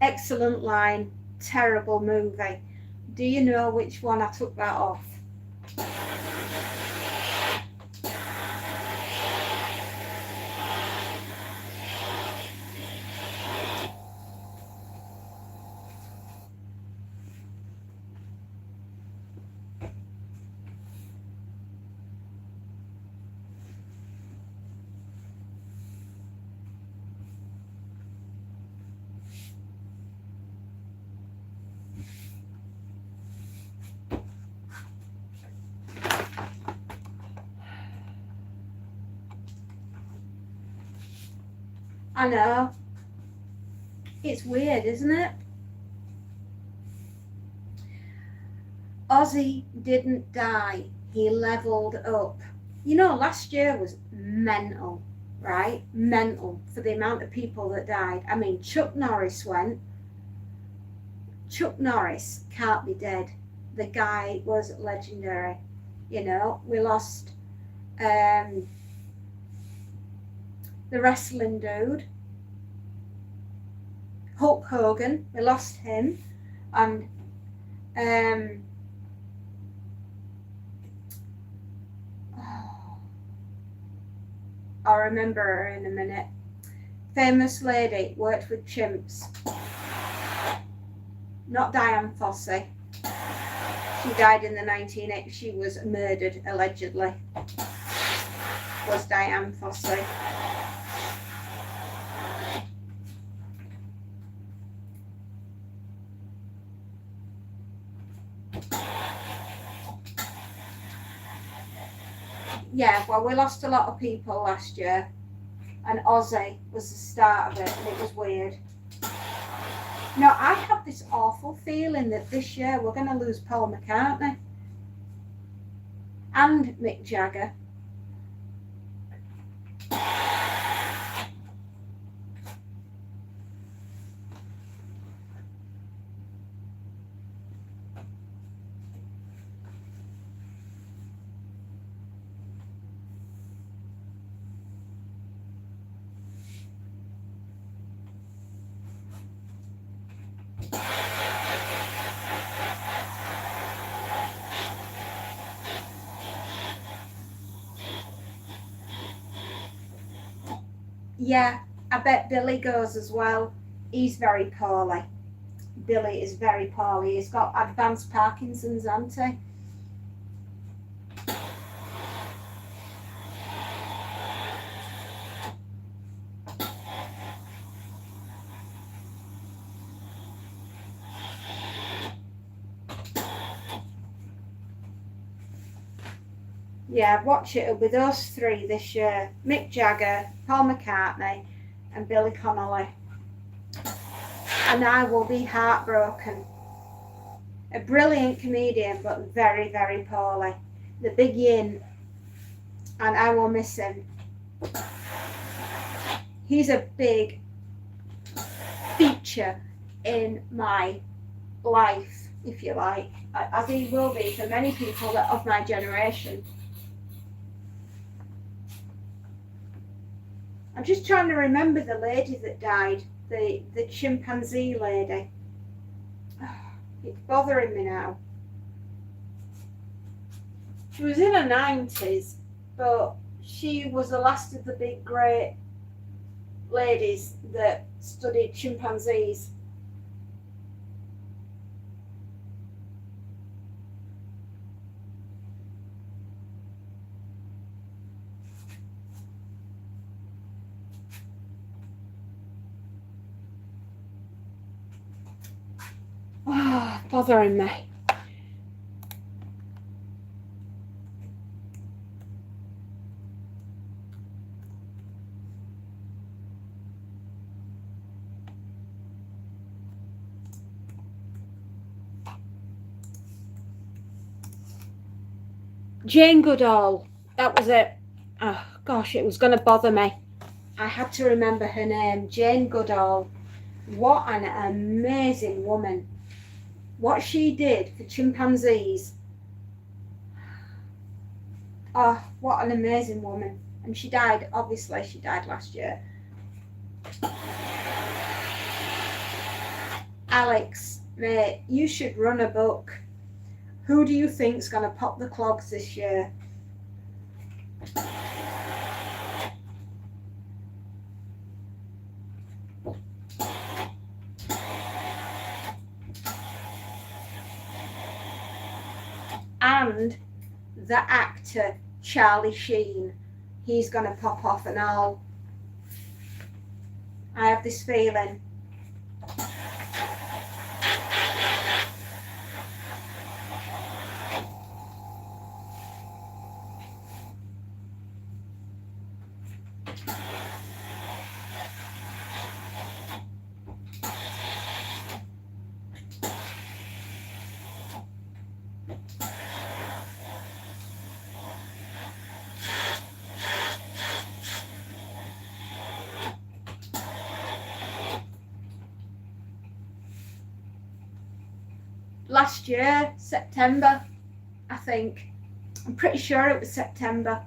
Excellent line, terrible movie. Do you know which one I took that off? I know. It's weird, isn't it? Ozzy didn't die. He leveled up. You know, last year was mental. right? Mental for the amount of people that died. I mean, Chuck Norris went. Chuck Norris can't be dead. The guy was legendary. You know, we lost the wrestling dude, Hulk Hogan. We lost him, and I'll remember her in a minute. Famous lady, worked with chimps. Not Diane Fossey. She died in the 1980s. She was murdered, allegedly. Was Diane Fossey. Yeah, well, we lost a lot of people last year, and Ozzy was the start of it, and it was weird. Now, I have this awful feeling that this year we're going to lose Paul McCartney and Mick Jagger. Yeah, I bet Billy goes as well. He's very poorly. Billy is very poorly. He's got advanced Parkinson's, hasn't he? Yeah, watch it. It'll be those three this year. Mick Jagger, Paul McCartney and Billy Connolly. And I will be heartbroken. A brilliant comedian, but very, very poorly. The big yin. And I will miss him. He's a big feature in my life, if you like, as he will be for many people that of my generation. I'm just trying to remember the lady that died, the chimpanzee lady. It's bothering me now. She was in her 90s, but she was the last of the big great ladies that studied chimpanzees. Oh, bothering me. Jane Goodall, that was it. Oh gosh, it was going to bother me. I had to remember her name, Jane Goodall. What an amazing woman. What she did for chimpanzees. Oh, what an amazing woman. And she died, obviously, she died last year. Alex, mate, you should run a book. Who do you think's going to pop the clogs this year? And the actor Charlie Sheen, he's going to pop off and all. I have this feeling. last year, September, I think. I'm pretty sure it was September.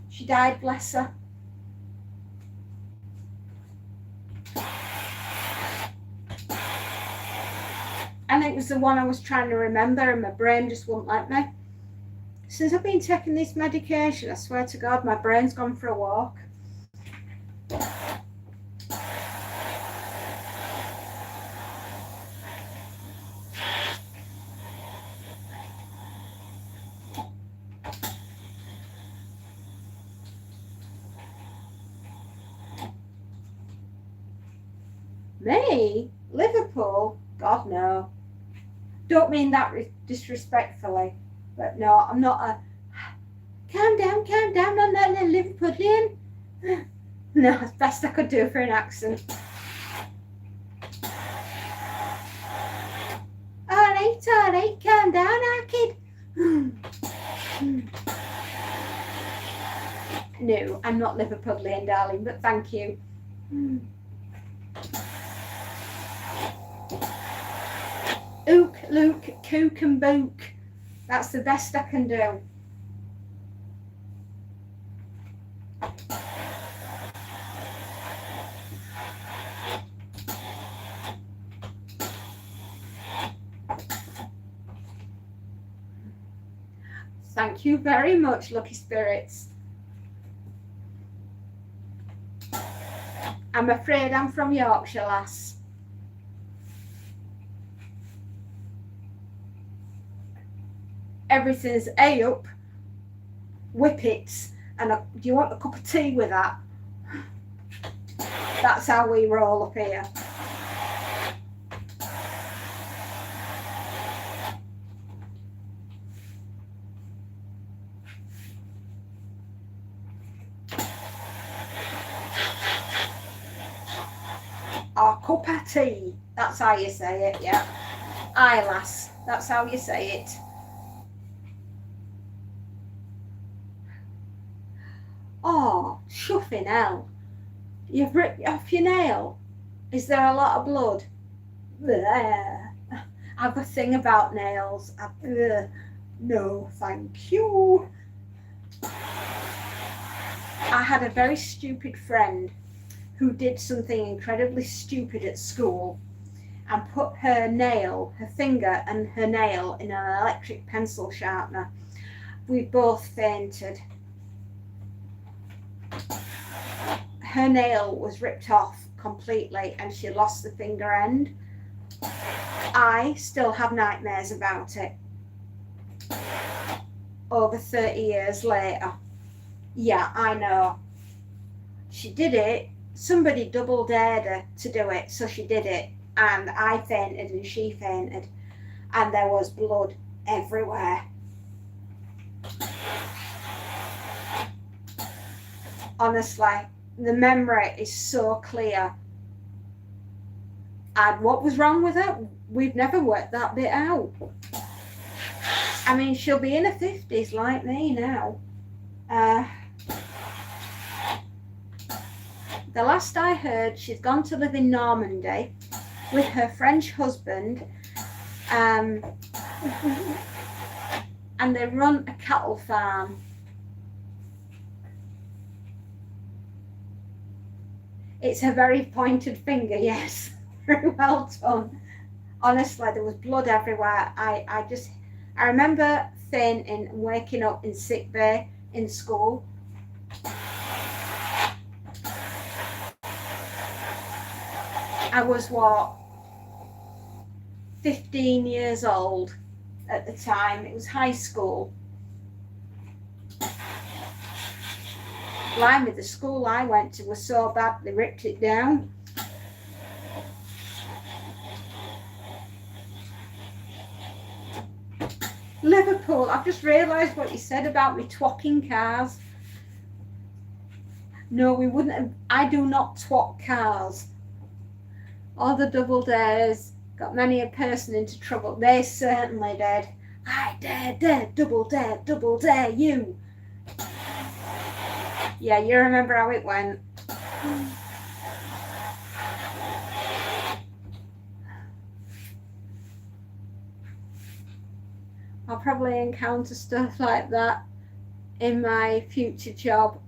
She died, bless her. And it was the one I was trying to remember, and my brain just wouldn't let me. Since I've been taking this medication, I swear to God, my brain's gone for a walk. Me? Liverpool? God, no. Don't mean that disrespectfully, but no, I'm not a calm down, I'm not a Liverpoolian. No, it's best I could do for an accent. All right, calm down, our kid. No, I'm not Liverpoolian, darling, but thank you. Ook, Luke, kook and book. That's the best I can do. Thank you very much, Lucky Spirits. I'm afraid I'm from Yorkshire, lass. Everything's A up, whippets, and do you want a cup of tea with that? That's how we roll up here. Our cup of tea, that's how you say it, yeah. Aye, lass, that's how you say it. Oh, shuffing hell. You've ripped off your nail. Is there a lot of blood? Bleh. I've a thing about nails. No, thank you. I had a very stupid friend who did something incredibly stupid at school and put her finger and her nail in an electric pencil sharpener. We both fainted. Her nail was ripped off completely and she lost the finger end. I still have nightmares about it. Over 30 years later. Yeah, I know. She did it. Somebody double dared her to do it, so she did it. And I fainted and she fainted. And there was blood everywhere. Honestly, the memory is so clear. And what was wrong with her? We've never worked that bit out. I mean, she'll be in her 50s like me now. The last I heard, she's gone to live in Normandy with her French husband, and they run a cattle farm. It's a very pointed finger, yes. Very well done. Honestly, there was blood everywhere. I remember fainting and waking up in sick bay in school. I was 15 years old at the time. It was high school. Blimey, the school I went to was so bad they ripped it down. Liverpool, I've just realised what you said about me twocking cars. No, we wouldn't have. I do not twat cars. All the double dares got many a person into trouble. They certainly did. I dare, double dare you. Yeah, you remember how it went. I'll probably encounter stuff like that in my future job.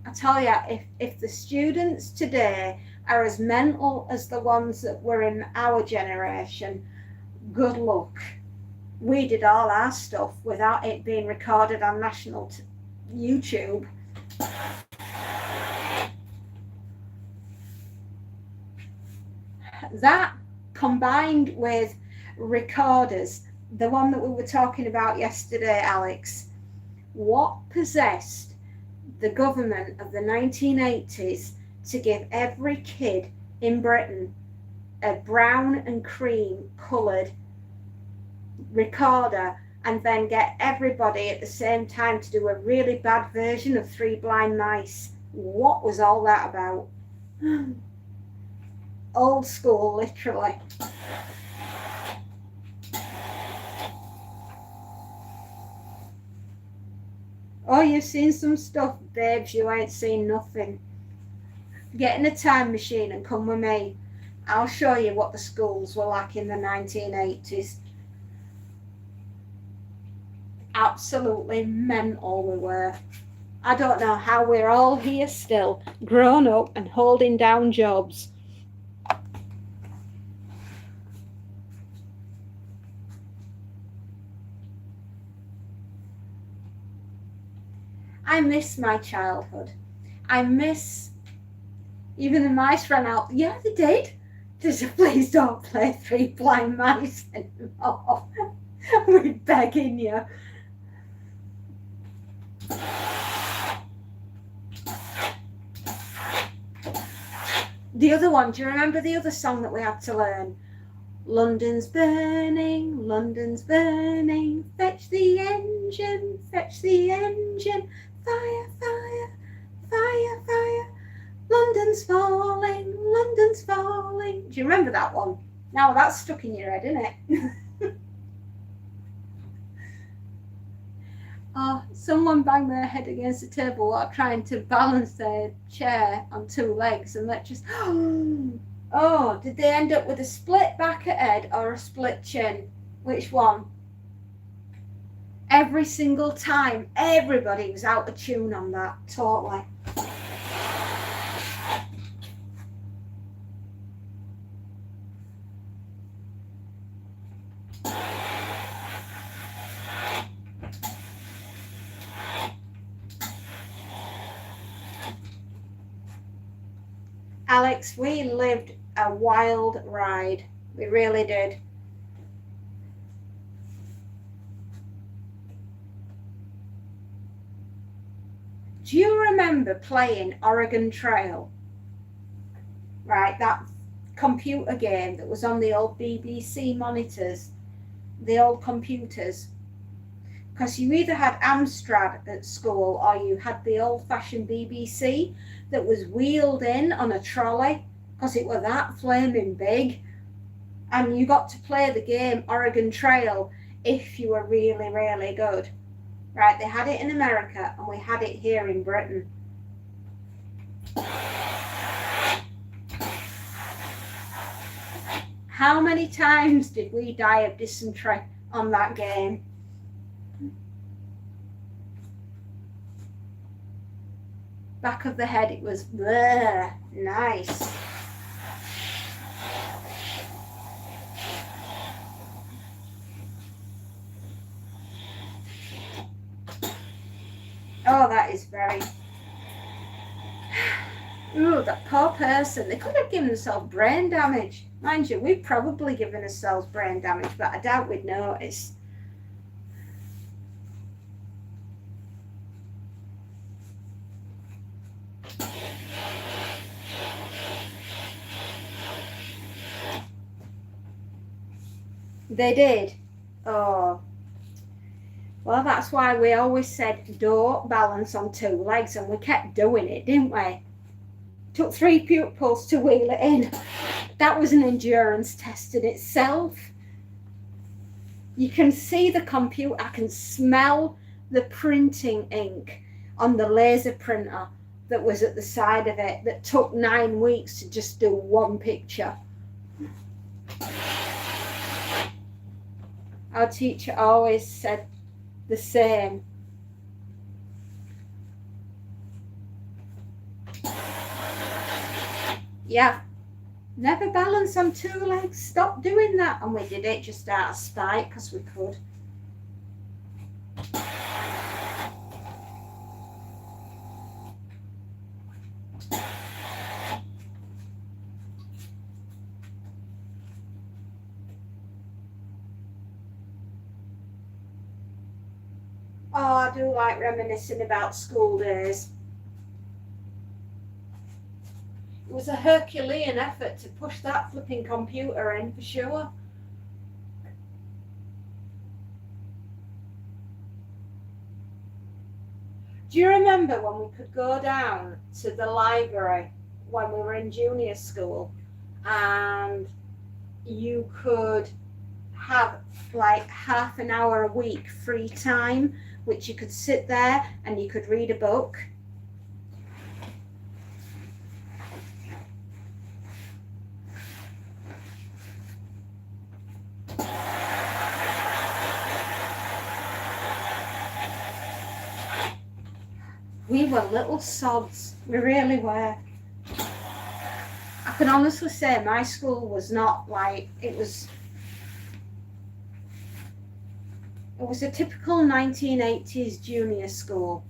I tell you, if the students today are as mental as the ones that were in our generation, good luck. We did all our stuff without it being recorded on national YouTube. That combined with recorders, the one that we were talking about yesterday, Alex, what possessed the government of the 1980s to give every kid in Britain a brown and cream coloured recorder and then get everybody at the same time to do a really bad version of Three Blind Mice? What was all that about? Old school, literally. Oh, you've seen some stuff, babes. You ain't seen nothing. Get in a time machine and come with me. I'll show you what the schools were like in the 1980s. Absolutely mental we were. I don't know how we're all here still, grown up and holding down jobs. I miss my childhood. I miss even the mice ran out. Yeah, they did. Just please don't play Three Blind Mice anymore. We're begging you. The other one, do you remember the other song that we had to learn? London's burning, London's burning, fetch the engine, fire, fire, fire, fire, London's falling, London's falling. Do you remember that one? Now that's stuck in your head, isn't it? Oh, someone banged their head against the table while trying to balance their chair on two legs, and that just, oh, did they end up with a split back at head or a split chin? Which one? Every single time, everybody was out of tune on that, totally. Alex, we lived a wild ride. We really did. Do you remember playing Oregon Trail? Right, that computer game that was on the old BBC monitors, the old computers. Because you either had Amstrad at school or you had the old-fashioned BBC that was wheeled in on a trolley because it was that flaming big, and you got to play the game Oregon Trail if you were really, really good. Right, they had it in America and we had it here in Britain. How many times did we die of dysentery on that game? Back of the head, it was bleh, nice. Oh, that is very... Ooh, that poor person. They could have given themselves brain damage. Mind you, we've probably given ourselves brain damage, but I doubt we'd notice. They did. Oh. Well, that's why we always said don't balance on two legs, and we kept doing it, didn't we? Took 3 pupils to wheel it in. That was an endurance test in itself. You can see the computer. I can smell the printing ink on the laser printer that was at the side of it that took 9 weeks to just do one picture. Our teacher always said the same. Yeah, never balance on two legs. Stop doing that. And we did it just out of spite because we could. Oh, I do like reminiscing about school days. It was a Herculean effort to push that flipping computer in, for sure. Do you remember when we could go down to the library when we were in junior school and you could have like half an hour a week free time, which you could sit there and you could read a book? We were little sods, we really were. I can honestly say my school was not like, it was a typical 1980s junior school.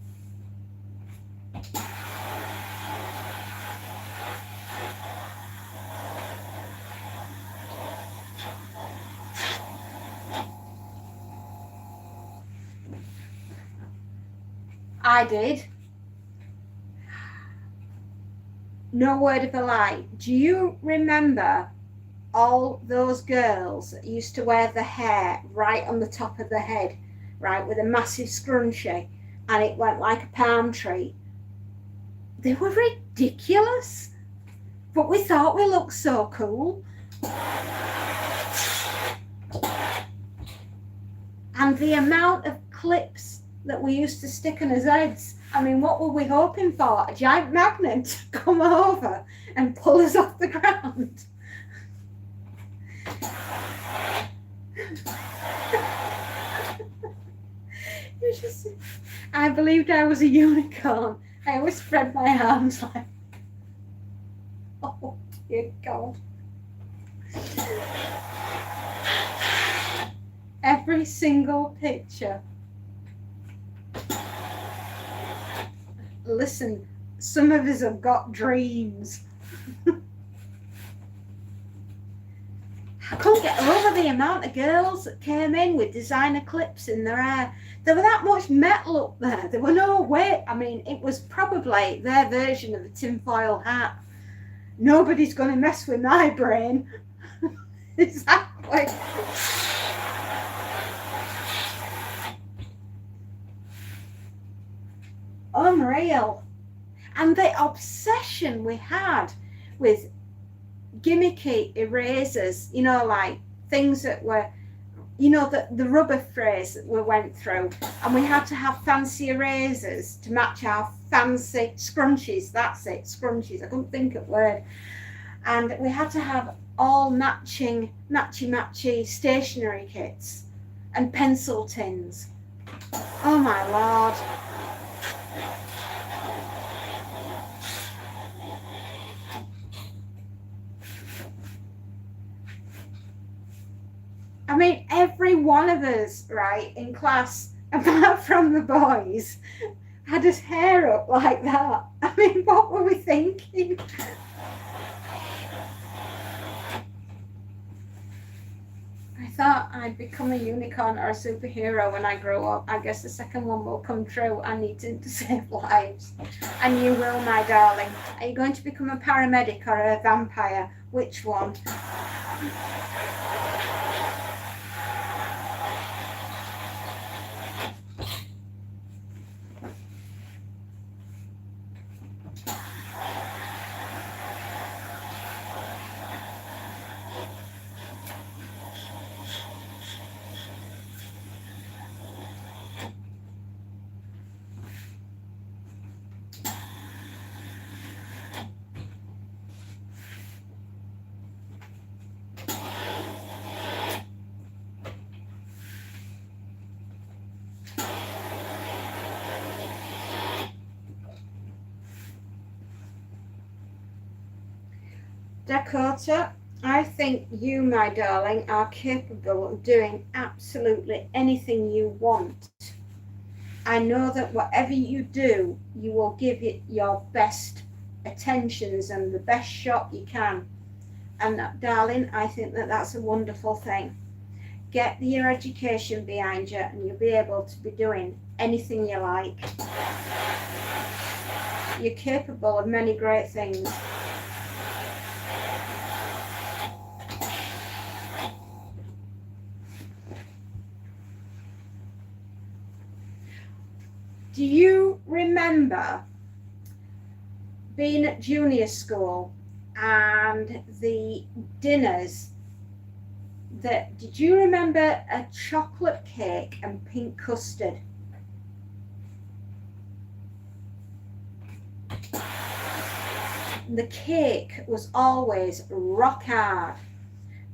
I did. No word of a lie. Do you remember all those girls that used to wear the hair right on the top of the head, right, with a massive scrunchie, and it went like a palm tree? They were ridiculous, but we thought we looked so cool. And the amount of clips that we used to stick in his heads. I mean, what were we hoping for? A giant magnet to come over and pull us off the ground? I believed I was a unicorn. I always spread my arms like, oh dear God. Every single picture. Listen, some of us have got dreams. I couldn't get over the amount of girls that came in with designer clips in their hair. There were that much metal up there. There were no way. I mean, it was probably their version of a tinfoil hat. Nobody's going to mess with my brain. Exactly. Unreal. And the obsession we had with gimmicky erasers, you know, like things that were, you know, the rubber phrase that we went through, and we had to have fancy erasers to match our fancy scrunchies. That's it, scrunchies. I couldn't think of the word. And we had to have all matchy stationery kits and pencil tins. Oh my Lord. I mean, every one of us, right, in class, apart from the boys, had his hair up like that. I mean, what were we thinking? I thought I'd become a unicorn or a superhero when I grow up. I guess the second one will come true. I need to save lives. And you will, my darling. Are you going to become a paramedic or a vampire? Which one? Dakota, I think you, my darling, are capable of doing absolutely anything you want. I know that whatever you do, you will give it your best attentions and the best shot you can. And darling, I think that that's a wonderful thing. Get your education behind you and you'll be able to be doing anything you like. You're capable of many great things. Do you remember being at junior school and the dinners did you remember a chocolate cake and pink custard? The cake was always rock hard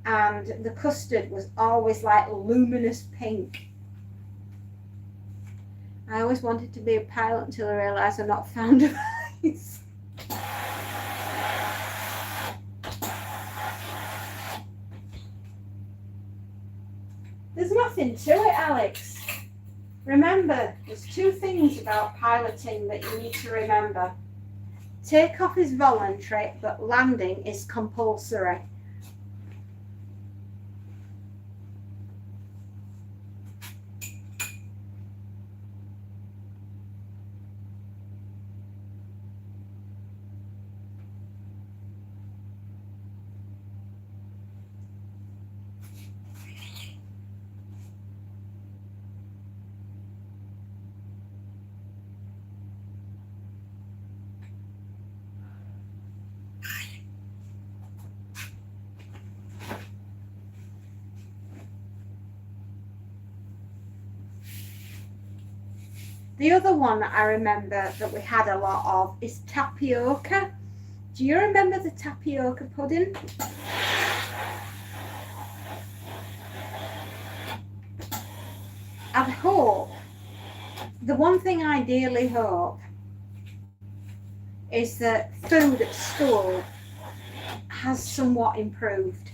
and the custard was always like luminous pink. I always wanted to be a pilot until I realised I'm not fond of ice. There's nothing to it, Alex. Remember, there's two things about piloting that you need to remember. Takeoff is voluntary, but landing is compulsory. The other one that I remember that we had a lot of is tapioca. Do you remember the tapioca pudding? I'd hope, the one thing I ideally hope is that food at school has somewhat improved.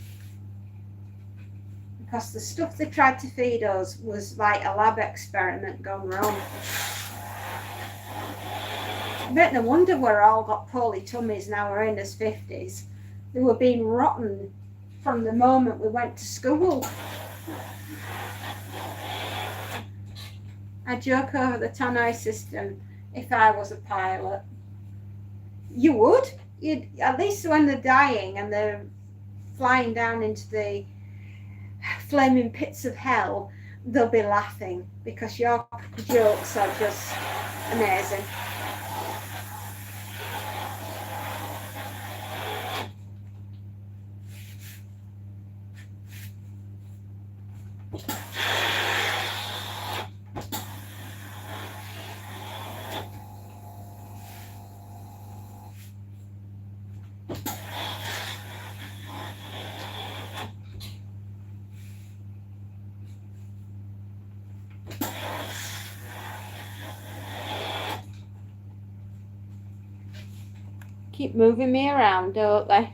Because the stuff they tried to feed us was like a lab experiment gone wrong. I bet no wonder we're all got poorly tummies now we're in his 50s. They were being rotten from the moment we went to school. I joke over the Tannoy system if I was a pilot. You would? You'd, at least when they're dying and they're flying down into the flaming pits of hell, they'll be laughing because your jokes are just amazing. Keep moving me around, don't they?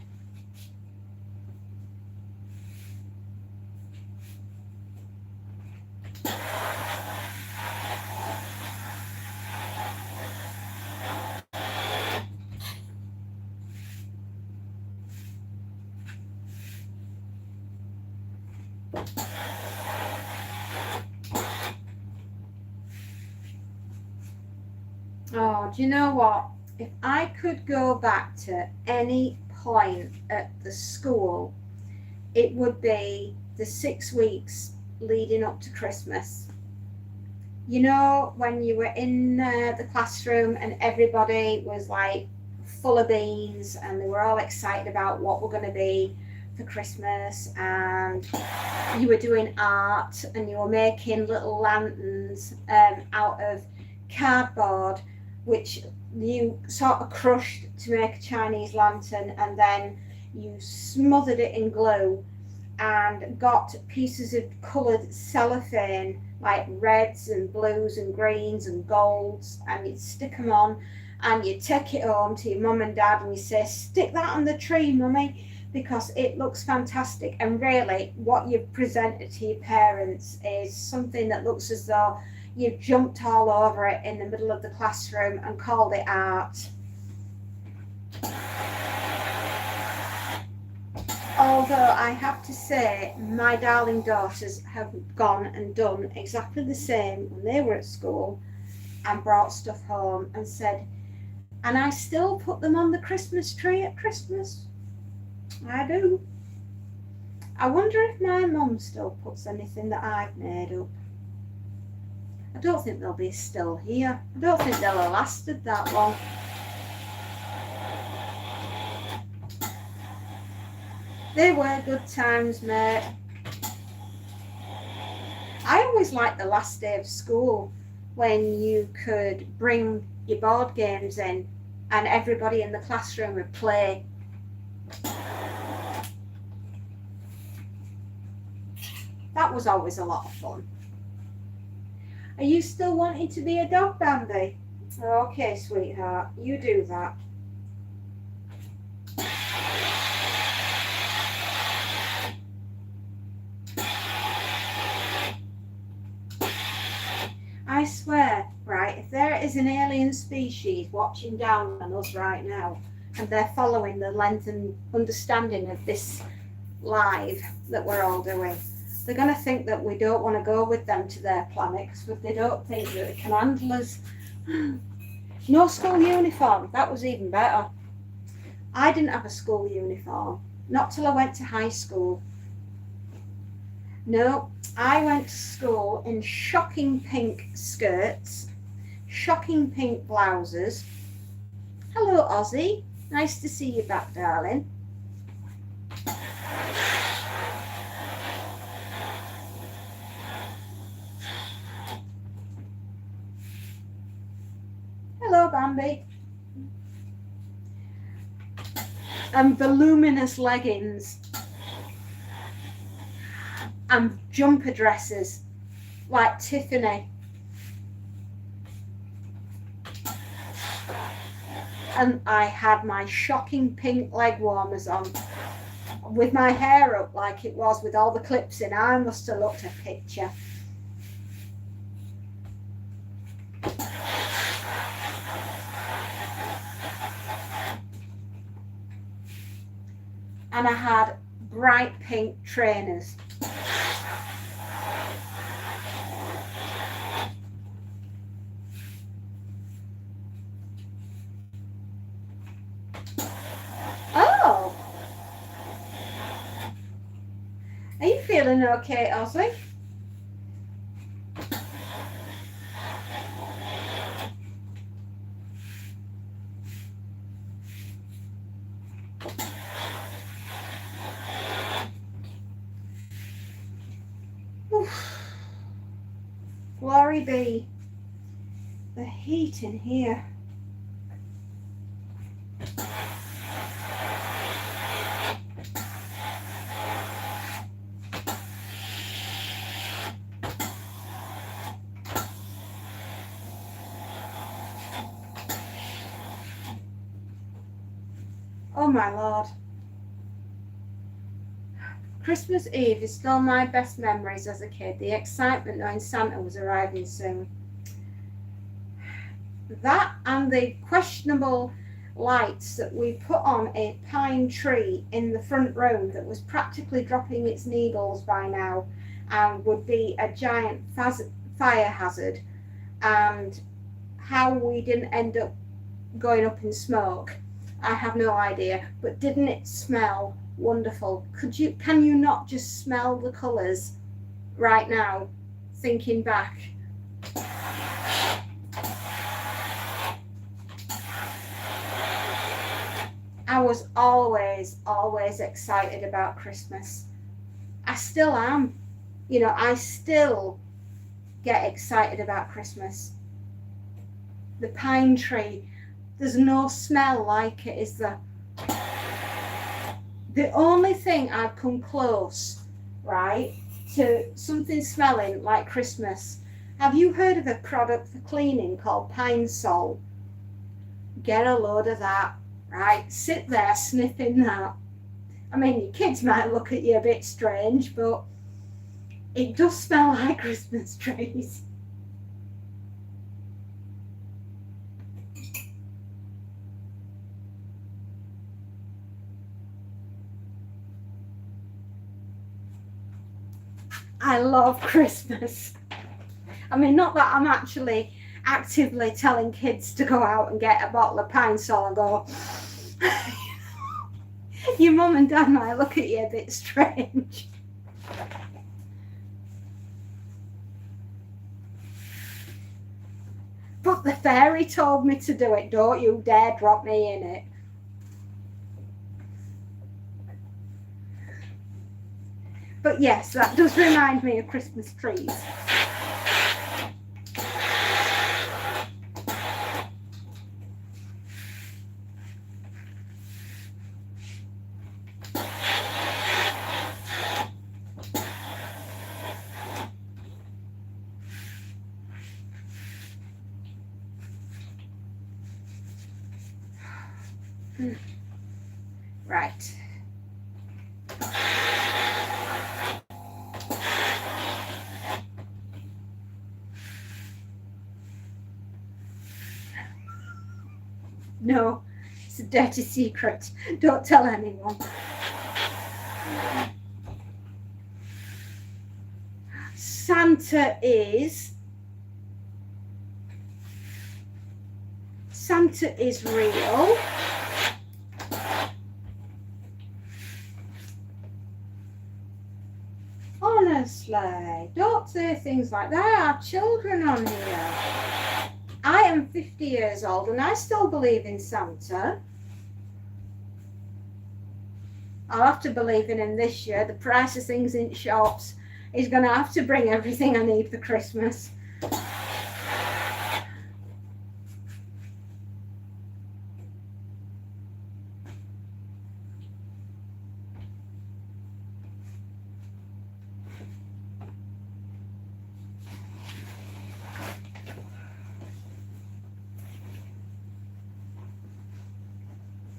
Oh, do you know what? If I could go back to any point at the school, it would be the 6 weeks leading up to Christmas. You know, when you were in the classroom and everybody was like full of beans and they were all excited about what we're going to be for Christmas, and you were doing art and you were making little lanterns out of cardboard, which you sort of crushed to make a Chinese lantern, and then you smothered it in glue and got pieces of coloured cellophane like reds and blues and greens and golds, and you'd stick them on and you'd take it home to your mum and dad and you say, stick that on the tree, mummy, because it looks fantastic. And really, what you've presented to your parents is something that looks as though you've jumped all over it in the middle of the classroom and called it art. Although I have to say, my darling daughters have gone and done exactly the same when they were at school and brought stuff home and said, and I still put them on the Christmas tree at Christmas. I do. I wonder if my mum still puts anything that I've made up. I don't think they'll be still here. I don't think they'll have lasted that long. They were good times, mate. I always liked the last day of school when you could bring your board games in and everybody in the classroom would play. That was always a lot of fun. Are you still wanting to be a dog, Bambi? Okay, sweetheart, you do that. I swear, right, if there is an alien species watching down on us right now and they're following the length and understanding of this live that we're all doing, they're going to think that we don't want to go with them to their planet because they don't think that they can handle us. No school uniform, that was even better. I didn't have a school uniform, not till I went to high school. No, I went to school in shocking pink skirts, shocking pink blouses. Hello, Ozzy. Nice to see you back, darling. Hello, Bambi. And voluminous leggings and jumper dresses like Tiffany. And I had my shocking pink leg warmers on with my hair up like it was with all the clips in. I must have looked a picture. And I had bright pink trainers. Oh! Are you feeling okay, Ozzy? Glory be. The heat in here. Oh my Lord. Christmas Eve is still my best memories as a kid. The excitement knowing Santa was arriving soon. That and the questionable lights that we put on a pine tree in the front room that was practically dropping its needles by now and would be a giant fire hazard, and how we didn't end up going up in smoke, I have no idea. But didn't it smell wonderful? Can you not just smell the colours right now, thinking back? I was always excited about Christmas. I still am. You know, I still get excited about Christmas. The pine tree, there's no smell like it, is there? The only thing I've come close, right, to something smelling like Christmas. Have you heard of a product for cleaning called Pine Sol? Get a load of that, right? Sit there sniffing that. I mean, your kids might look at you a bit strange, but it does smell like Christmas trees. I love Christmas. I mean, not that I'm actually actively telling kids to go out and get a bottle of Pine-Sol and go, your mum and dad might look at you a bit strange. But the fairy told me to do it. Don't you dare drop me in it. But yes, that does remind me of Christmas trees. Right. No, it's a dirty secret. Don't tell anyone. Santa is real. Honestly, don't say things like that. I have children on here. I am 50 years old and I still believe in Santa. I'll have to believe in him this year. The price of things in shops is going to have to bring everything I need for Christmas.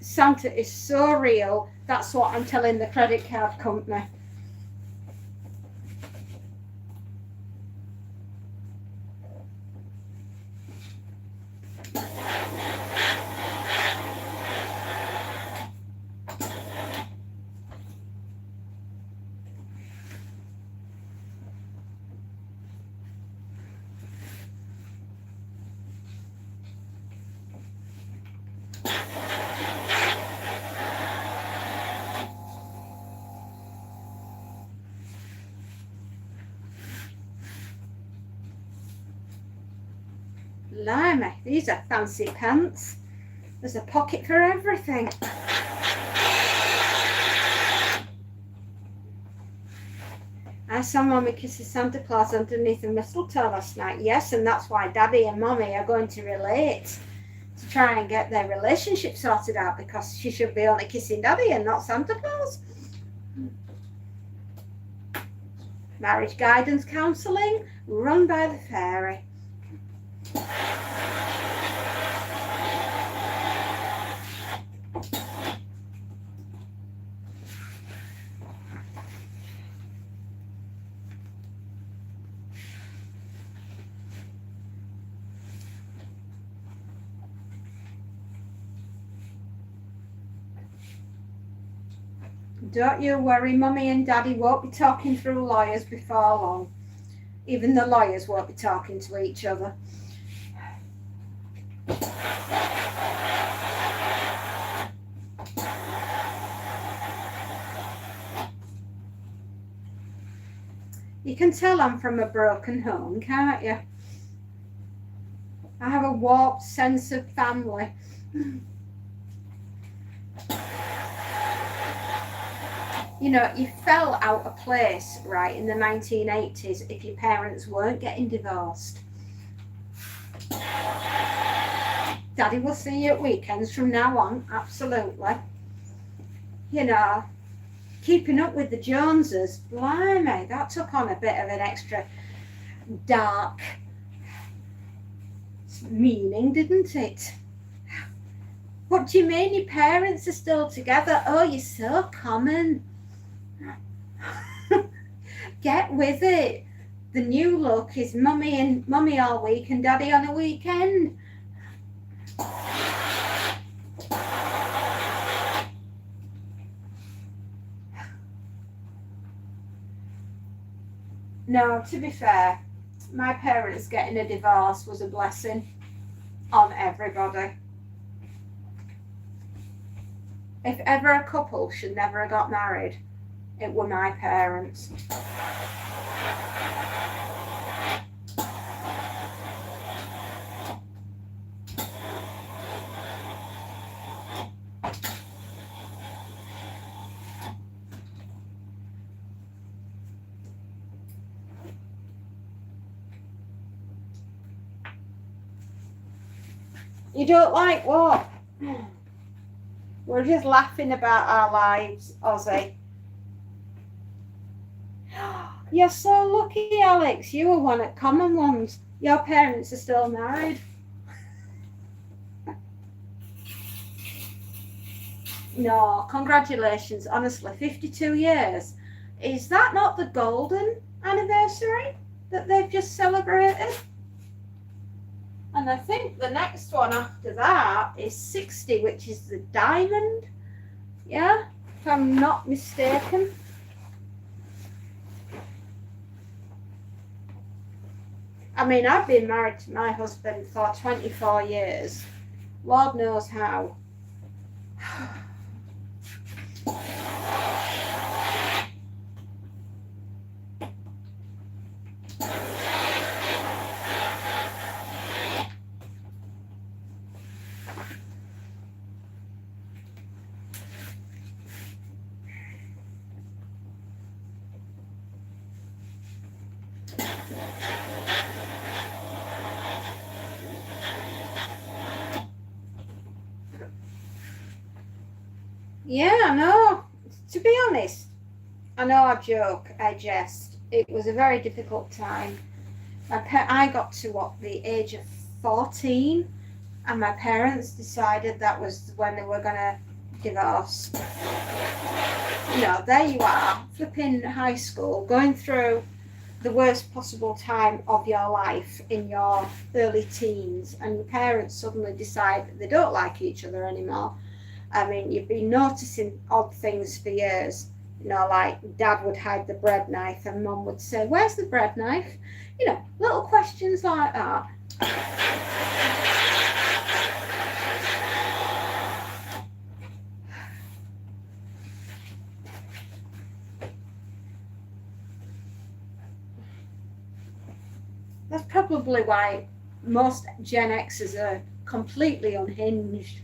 Santa is so real. That's what I'm telling the credit card company. Blimey, these are fancy pants. There's a pocket for everything. I saw Mommy kisses Santa Claus underneath the mistletoe last night. Yes, and that's why Daddy and Mommy are going to relate to try and get their relationship sorted out, because she should be only kissing Daddy and not Santa Claus. Marriage guidance counselling run by the fairy. Don't you worry, Mummy and Daddy won't be talking through lawyers before long. Even the lawyers won't be talking to each other. You can tell I'm from a broken home, can't you? I have a warped sense of family. You know, you fell out of place, right, in the 1980s if your parents weren't getting divorced. Daddy will see you at weekends from now on, absolutely. You know, keeping up with the Joneses, blimey, that took on a bit of an extra dark meaning, didn't it? What do you mean your parents are still together? Oh, you're so common. Get with it. The new look is mummy all week and daddy on a weekend. No, to be fair, my parents getting a divorce was a blessing on everybody. If ever a couple should never have got married, it were my parents. You don't like what? We're just laughing about our lives, Ozzy. You're so lucky, Alex. You were one of common ones. Your parents are still married. No, congratulations. Honestly, 52 years. Is that not the golden anniversary that they've just celebrated? And I think the next one after that is 60, which is the diamond. Yeah, if I'm not mistaken. I mean, I've been married to my husband for 24 years. Lord knows how. Yeah, I know. To be honest, I know I joke, I jest. It was a very difficult time. I got to the age of 14, and my parents decided that was when they were going to divorce. You know, there you are, flipping high school, going through the worst possible time of your life in your early teens, and your parents suddenly decide that they don't like each other anymore. I mean, you've been noticing odd things for years. You know, like dad would hide the bread knife and mum would say, "Where's the bread knife?" You know, little questions like that. That's probably why most Gen Xers are completely unhinged.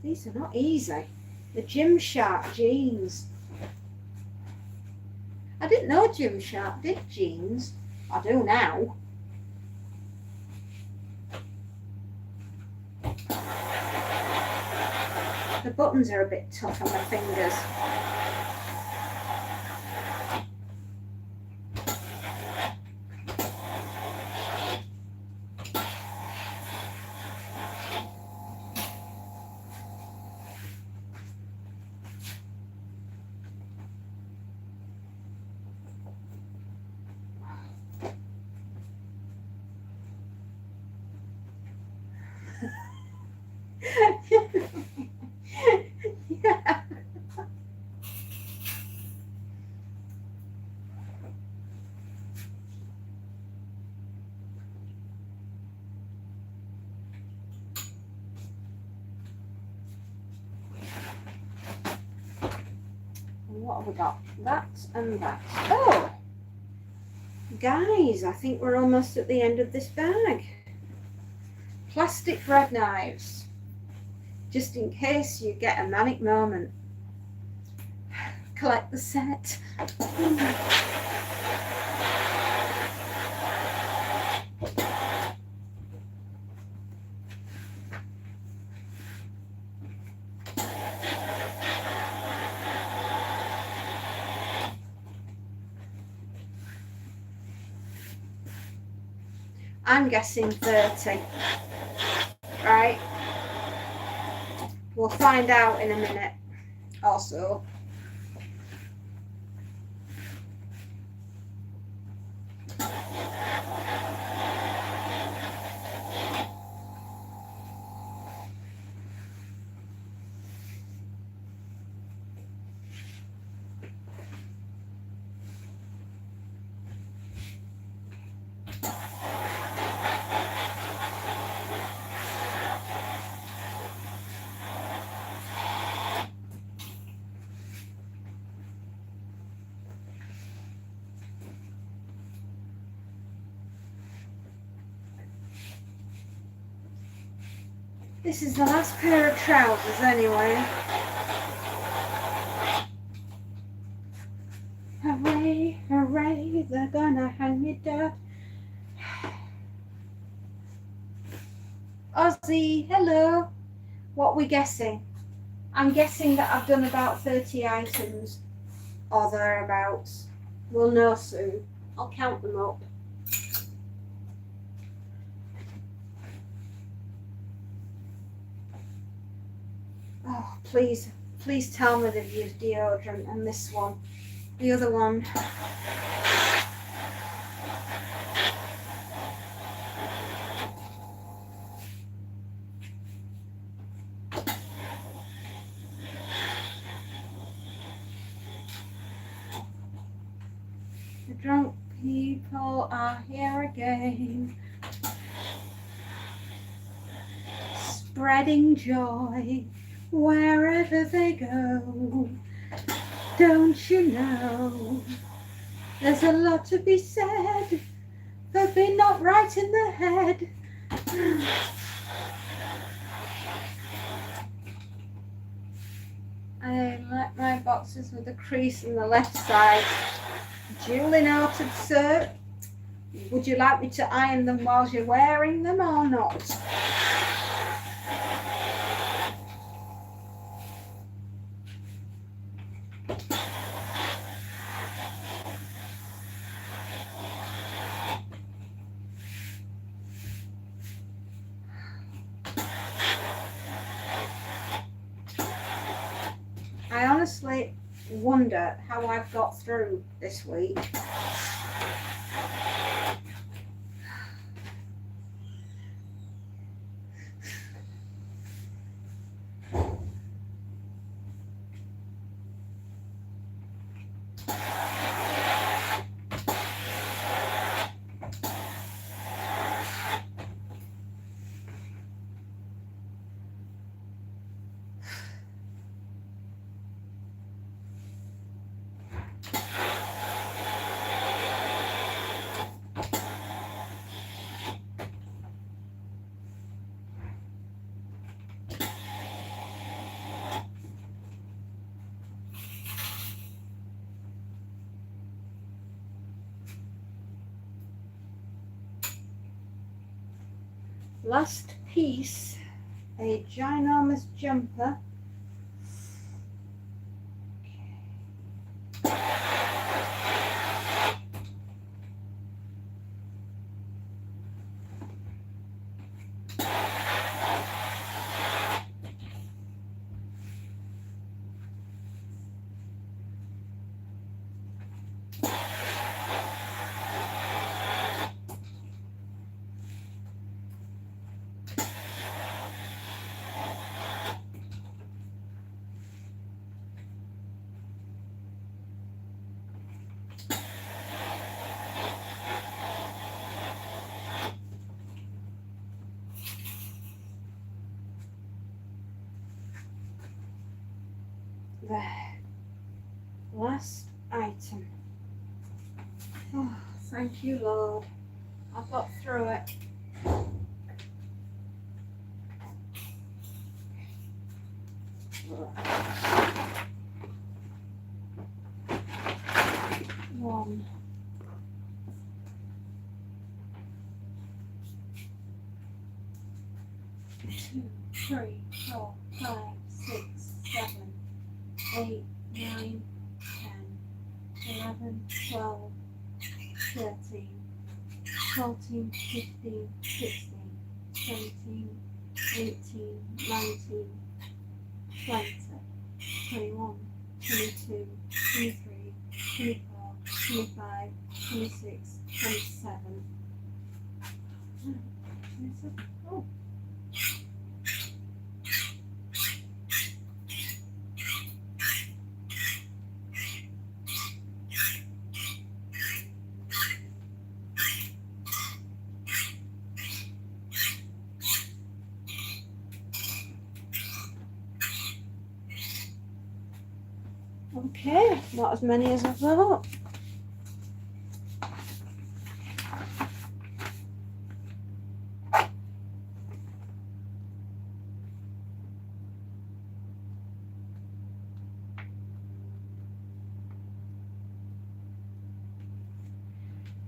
These are not easy. The Gymshark jeans. I didn't know Gymshark did jeans. I do now. The buttons are a bit tough on my fingers. Yeah. What have we got? That and that. Oh, guys, I think we're almost at the end of this bag. Plastic bread knives, just in case you get a manic moment. Collect the set. I'm guessing 30. Right? We'll find out in a minute or so. This is the last pair of trousers anyway. Hooray, hooray, they're gonna hang me down. Ozzy, hello. What are we guessing? I'm guessing that I've done about 30 items or thereabouts. We'll know soon. I'll count them up. Oh, please tell me they've used deodorant and this one. The other one. The drunk people are here again. Spreading joy wherever they go. Don't you know? There's a lot to be said. They've been knocked right in the head. I like my boxes with a crease in the left side. Duly noted, sir. Would you like me to iron them while you're wearing them or not? I honestly wonder how I've got through this week. Last piece, a ginormous jumper. There. Last item. Oh, thank you, Lord. I got through it. One. Two, three, 4, 5, 6, 7, 8, 9, 10, 11, 12, 13, 14, 15, 16, 17, 18, 19, 20, 21, 22, 23, 24, 25, 26, 27. 27. Oh. Okay, not as many as I thought.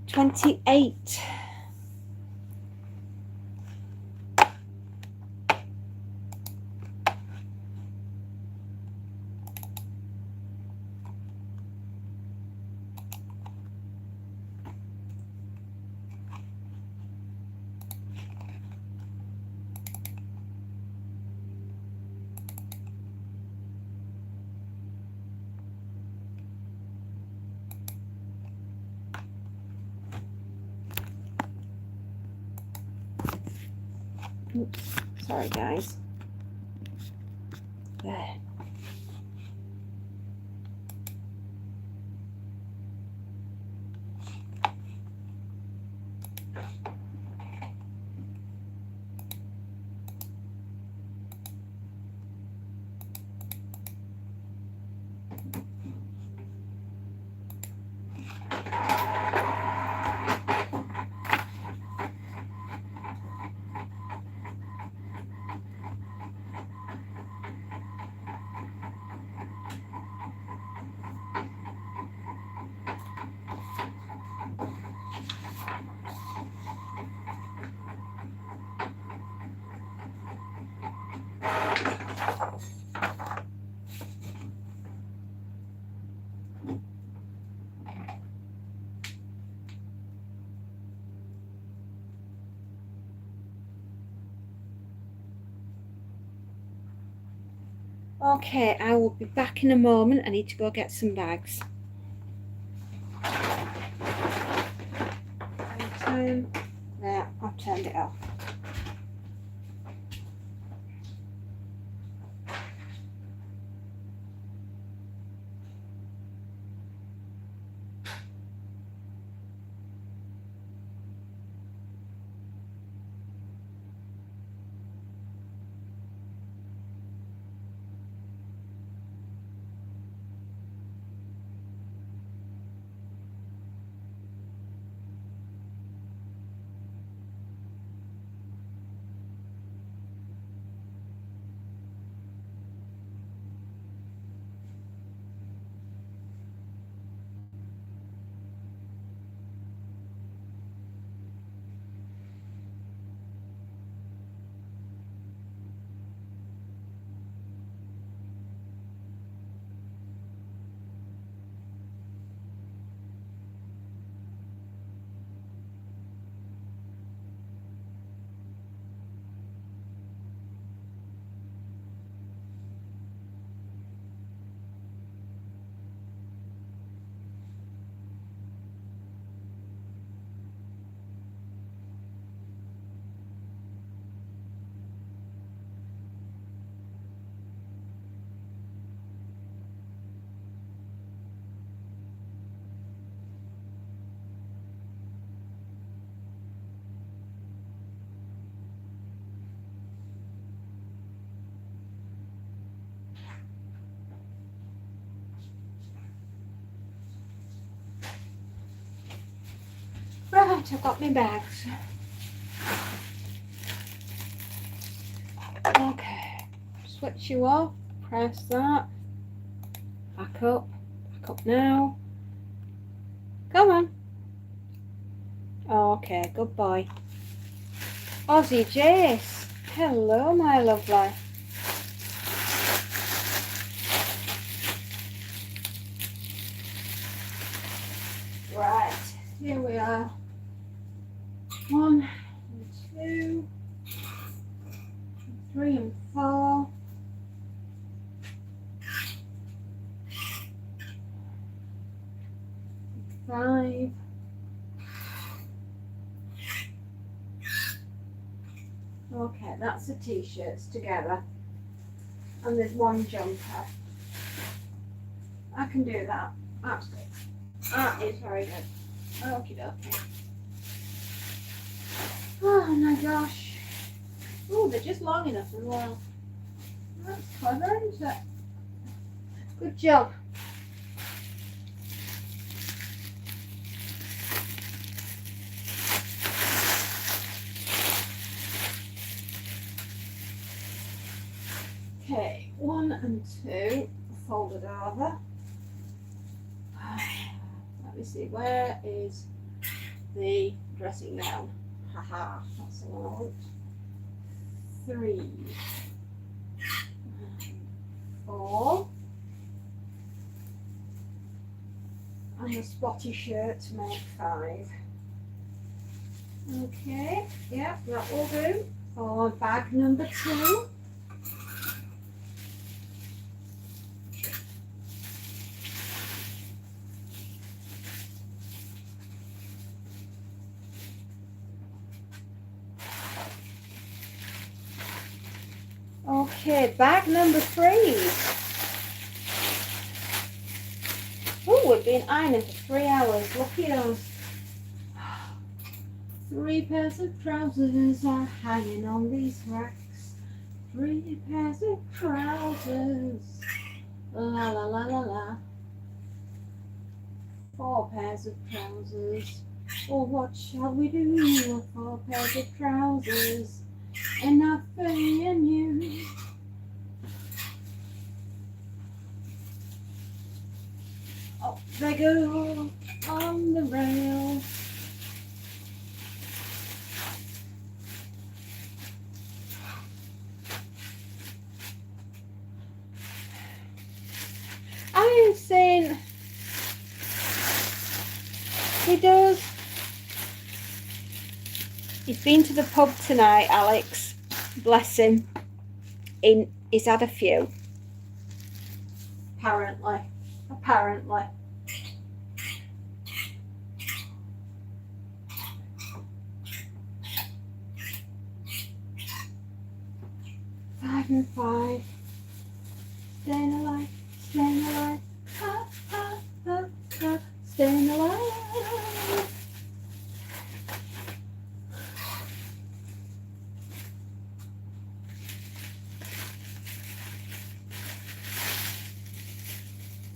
$28. Oops, sorry guys. There. Okay, I will be back in a moment. I need to go get some bags. There, I've turned it off. Right, I've got my bags. Okay, switch you off, press that, back up now. Come on. Okay, good boy. Aussie Jace, hello my lovely. Right, here we are. 1 and 2, 3 and 4, 5, okay, that's the t-shirts together, and there's one jumper. I can do that. That's good. That is very good. Okie dokie. Oh my gosh. Oh, they're just long enough as well. That's clever, isn't it? Good job. Okay, 1 and 2 folded over. Let me see, where is the dressing gown? Haha, that's the one I want. 3, 4, and the spotty shirt to make 5. Okay, yeah, that will do for bag number 2. Okay, bag number 3. Oh, we've been ironing for 3 hours. Look at us. 3 pairs of trousers are hanging on these racks. 3 pairs of trousers. La la la la la. 4 pairs of trousers. Oh, what shall we do with 4 pairs of trousers? Enough for me and you. Up they go on the rail. I am saying he does. He's been to the pub tonight, Alex. Bless him. He's had a few. Apparently. Apparently. Five and 5. Staying alive. Staying alive. Ha, ha, ha, ha. Staying alive.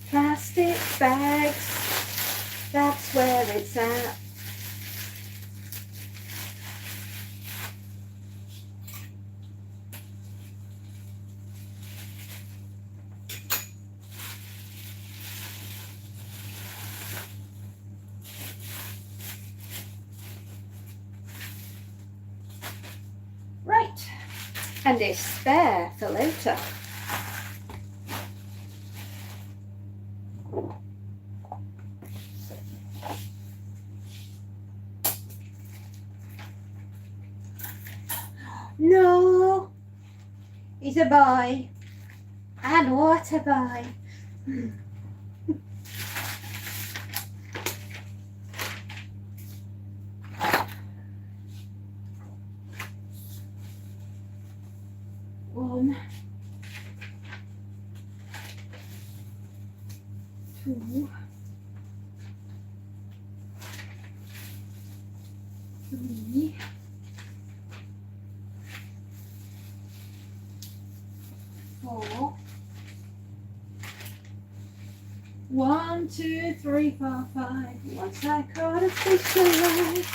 Plastic bags, that's where it's at. Right, and a spare for later. No, he's a boy. And what a boy. One, 2, 3, 4. 1, 2, 3, 4, 5. Once I caught a fish alive.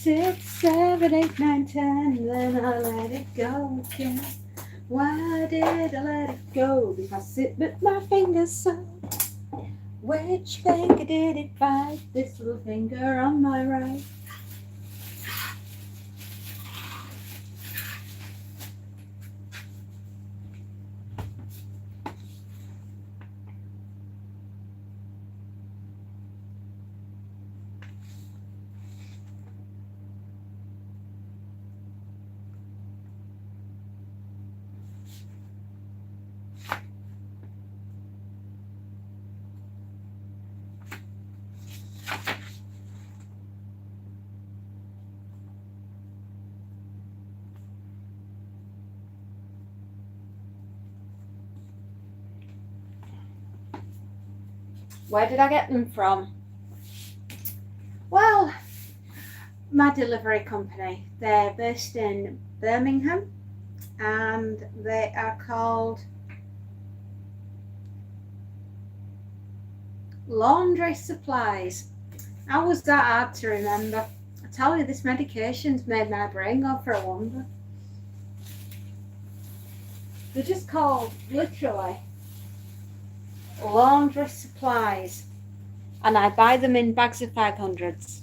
6, 7, 8, 9, 10. Then I let it go again. Why did I let it go? Because it bit my finger so. Which finger did it bite? This little finger on my right. Where did I get them from? Well, my delivery company. They're based in Birmingham and they are called Laundry Supplies. How was that hard to remember? I tell you, this medication's made my brain go for a wonder. They're just called, literally, Laundry Supplies. And I buy them in bags of 500s.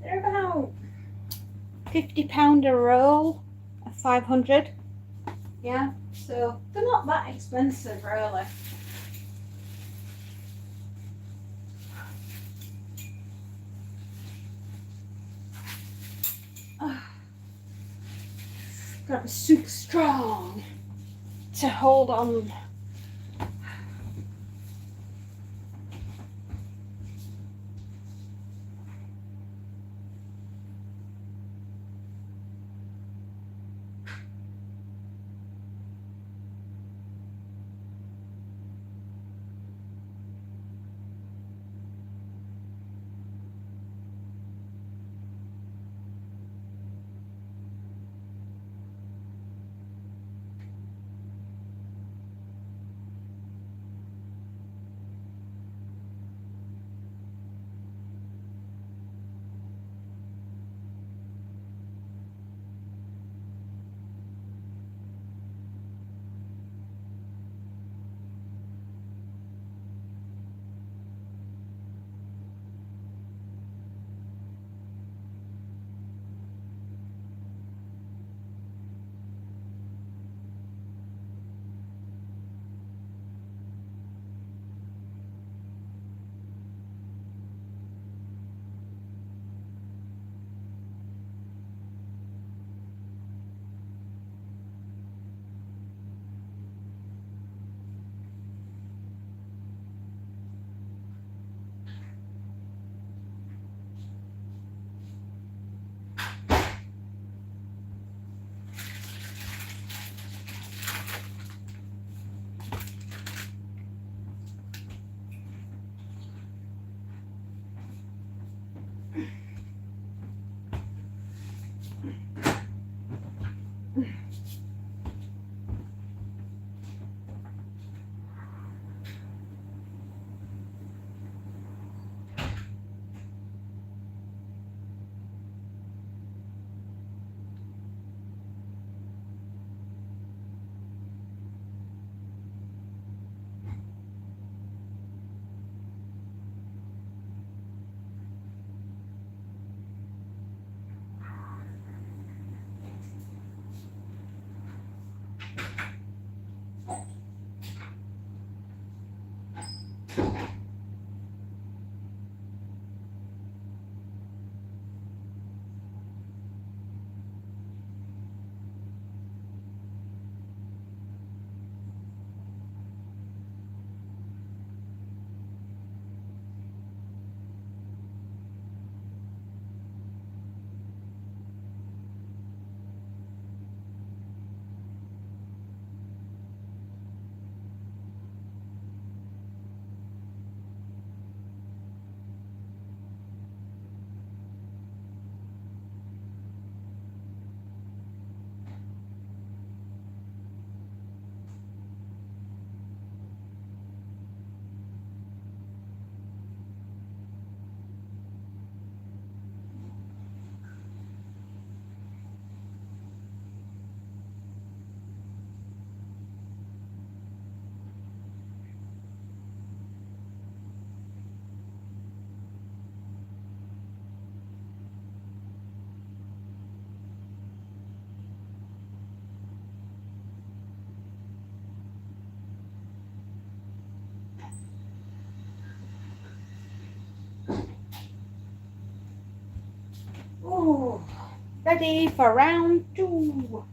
They're about £50 a roll of 500. Yeah, so they're not that expensive, really. Gotta be super strong to hold on. Ready for round 2.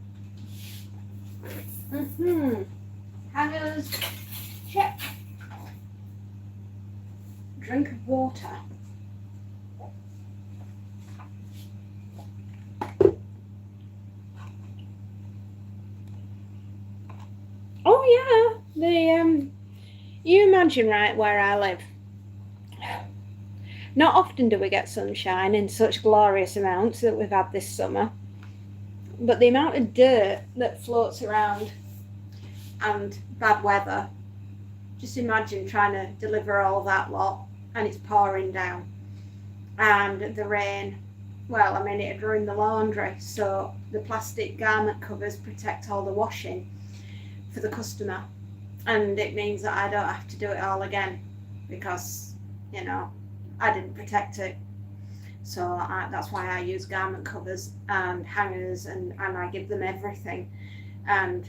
Hangers, check. Drink of water. Oh yeah, you imagine right where I live. Not often do we get sunshine in such glorious amounts that we've had this summer, but the amount of dirt that floats around and bad weather, just imagine trying to deliver all that lot and it's pouring down. And the rain, well, I mean, it'd ruin the laundry, so the plastic garment covers protect all the washing for the customer, and it means that I don't have to do it all again because, you know, I didn't protect it. So that's why I use garment covers and hangers, and I give them everything. And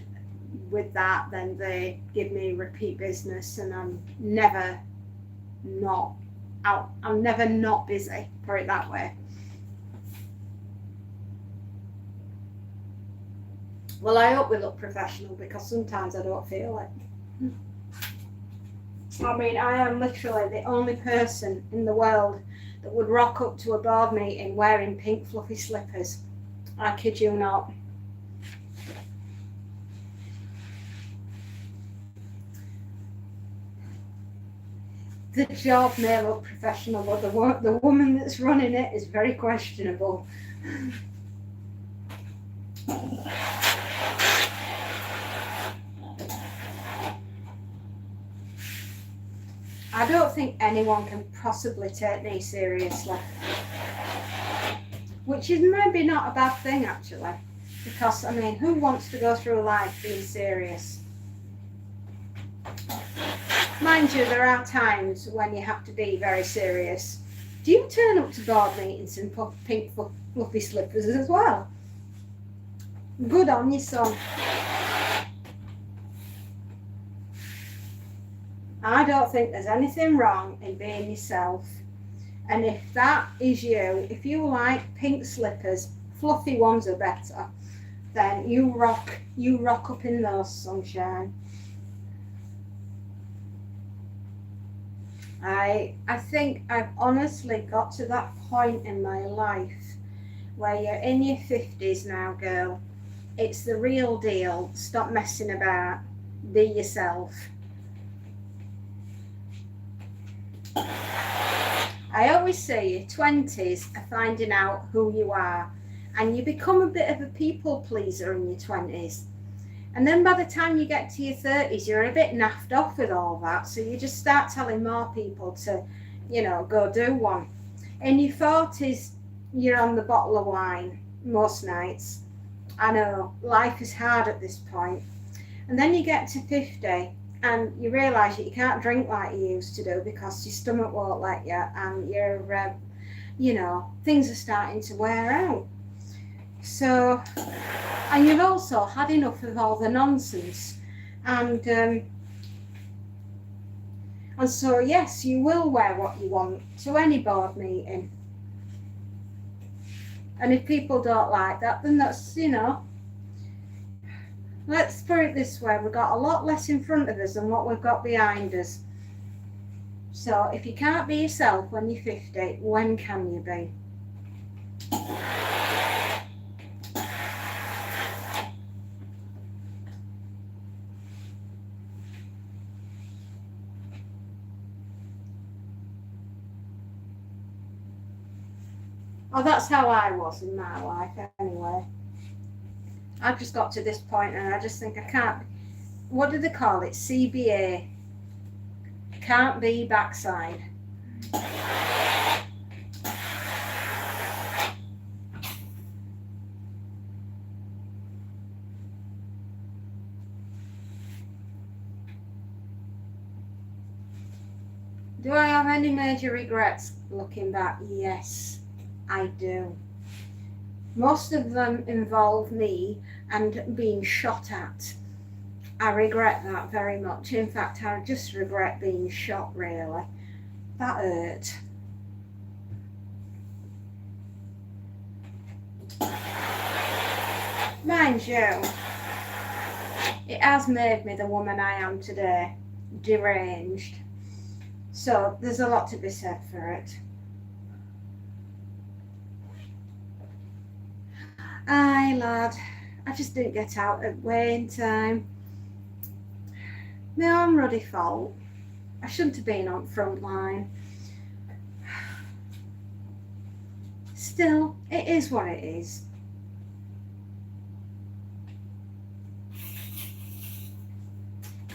with that, then they give me repeat business, and I'm never not out. I'm never not busy, put it that way. Well, I hope we look professional because sometimes I don't feel it. I mean, I am literally the only person in the world that would rock up to a board meeting wearing pink fluffy slippers. I kid you not. The job may look professional, but the woman that's running it is very questionable. I don't think anyone can possibly take me seriously, which is maybe not a bad thing actually, because I mean, who wants to go through life being serious? Mind you, there are times when you have to be very serious. Do you turn up to board meetings in pink fluffy slippers as well? Good on you, son. I don't think there's anything wrong in being yourself. And if that is you, if you like pink slippers, fluffy ones are better, then you rock up in those, sunshine. I think I've honestly got to that point in my life where you're in your 50s now, girl. It's the real deal. Stop messing about. Be yourself. I always say your 20s are finding out who you are, and you become a bit of a people pleaser in your 20s. And then by the time you get to your 30s, you're a bit naffed off with all that. So you just start telling more people to, you know, go do one. In your 40s, you're on the bottle of wine most nights. I know, life is hard at this point. And then you get to 50 and you realise that you can't drink like you used to do because your stomach won't let you, and you're, you know, things are starting to wear out. So, and you've also had enough of all the nonsense, and so yes, you will wear what you want to any board meeting. And if people don't like that, then that's, you know, let's put it this way, we've got a lot less in front of us than what we've got behind us. So if you can't be yourself when you're 50, when can you be? Oh, that's how I was in my life anyway. I just got to this point and I just think I can't, what do they call it? CBA. Can't be backside. Do I have any major regrets looking back? Yes, I do. Most of them involve me and being shot at. I regret that very much. In fact, I just regret being shot, really. That hurt. Mind you, it has made me the woman I am today, deranged. So there's a lot to be said for it. Aye, lad, I just didn't get out at weighing time. My own ruddy fault. I shouldn't have been on front line. Still, it is what it is.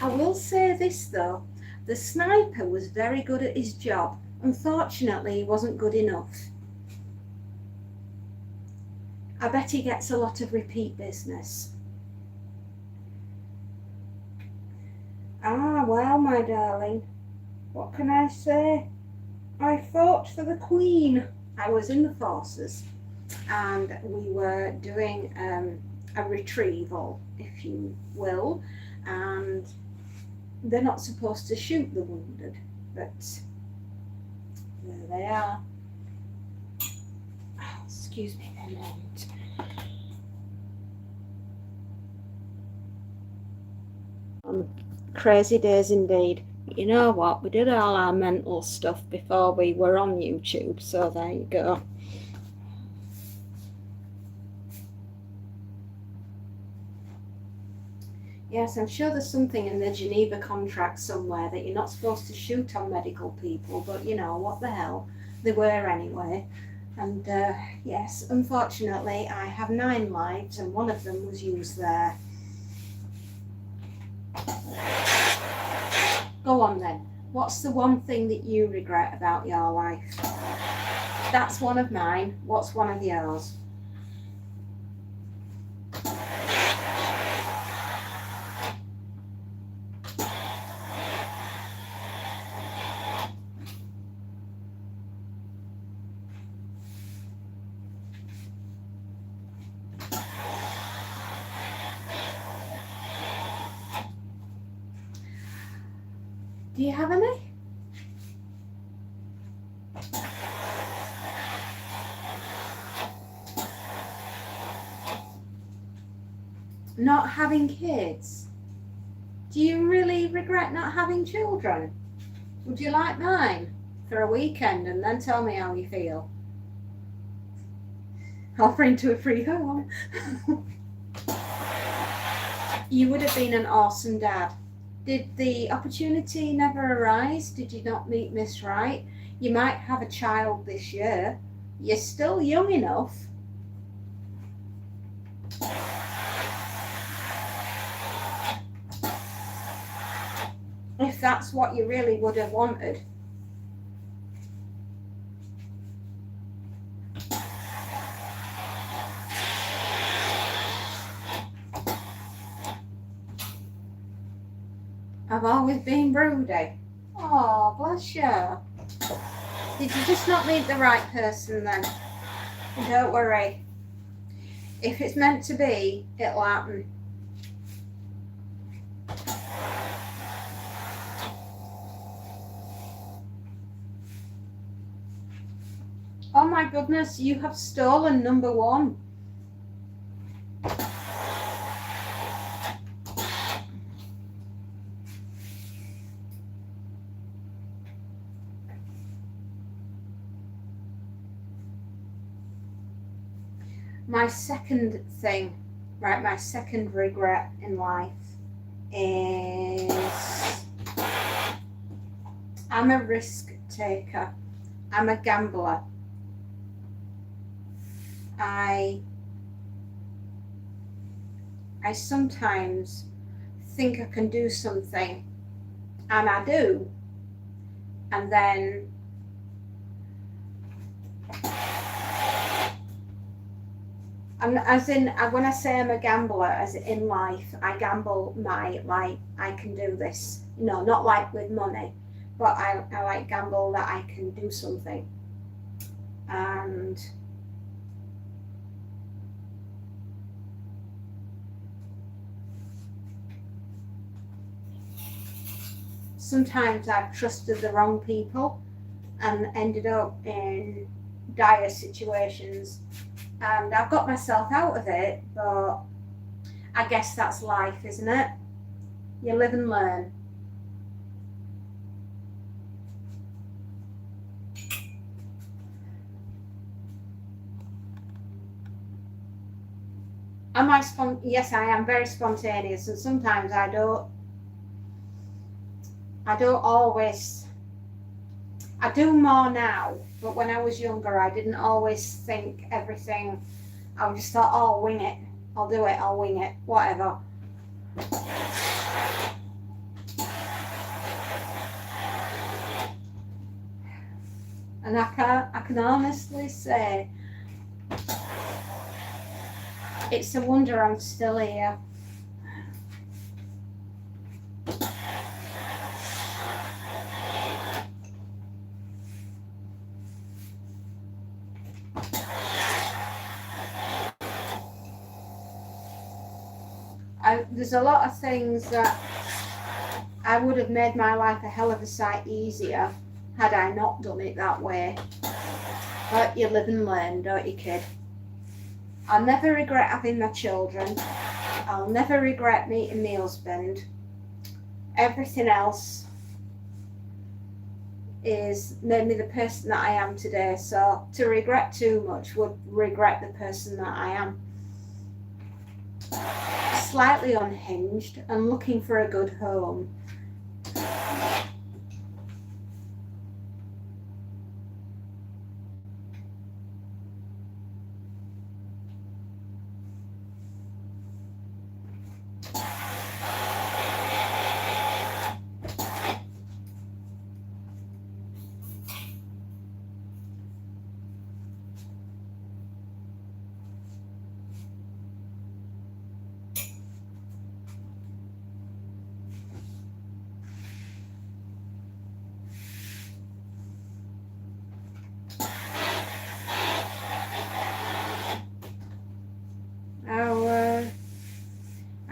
I will say this though, the sniper was very good at his job. Unfortunately, he wasn't good enough. I bet he gets a lot of repeat business. Ah, well, my darling, what can I say? I fought for the Queen. I was in the forces and we were doing a retrieval, if you will, and they're not supposed to shoot the wounded, but there they are. Oh, excuse me a moment. Crazy days indeed. You know what? We did all our mental stuff before we were on YouTube, so there you go. Yes, I'm sure there's something in the Geneva contract somewhere that you're not supposed to shoot on medical people, but you know, what the hell, they were anyway. And yes, unfortunately, I have 9 lives and one of them was used there. Go on then, what's the one thing that you regret about your life? That's one of mine. What's one of yours? Do you have any? Not having kids? Do you really regret not having children? Would you like mine for a weekend and then tell me how you feel? Offering to a free home. You would have been an awesome dad. Did the opportunity never arise? Did you not meet Miss Right? You might have a child this year. You're still young enough. If that's what you really would have wanted. I've always been broody. Oh, bless you. Did you just not meet the right person then? Don't worry. If it's meant to be, it'll happen. Oh my goodness, you have stolen number 1. My second thing, right, my second regret in life is I'm a risk taker. I'm a gambler. I sometimes think I can do something, and I do, and then as in when I say I'm a gambler, as in life, I gamble like I can do this. No, not like with money, but I like gamble that I can do something, and sometimes I've trusted the wrong people and ended up in dire situations and I've got myself out of it, but I guess that's life, isn't it? You live and learn. Yes, I am very spontaneous, and sometimes I don't always. I do more now, but when I was younger, I didn't always think everything. I just thought, oh, I'll wing it. I'll do it. I'll wing it. Whatever. And I can honestly say, it's a wonder I'm still here. There's a lot of things that I would have made my life a hell of a sight easier had I not done it that way. But you live and learn, don't you, kid? I'll never regret having my children. I'll never regret meeting my husband. Everything else is made me the person that I am today. So to regret too much would regret the person that I am. Slightly unhinged and looking for a good home.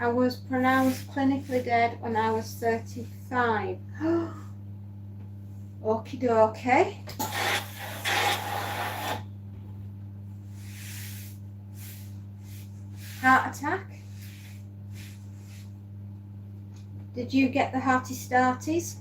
I was pronounced clinically dead when I was 35. Okie dokie. Heart attack? Did you get the hearty starties?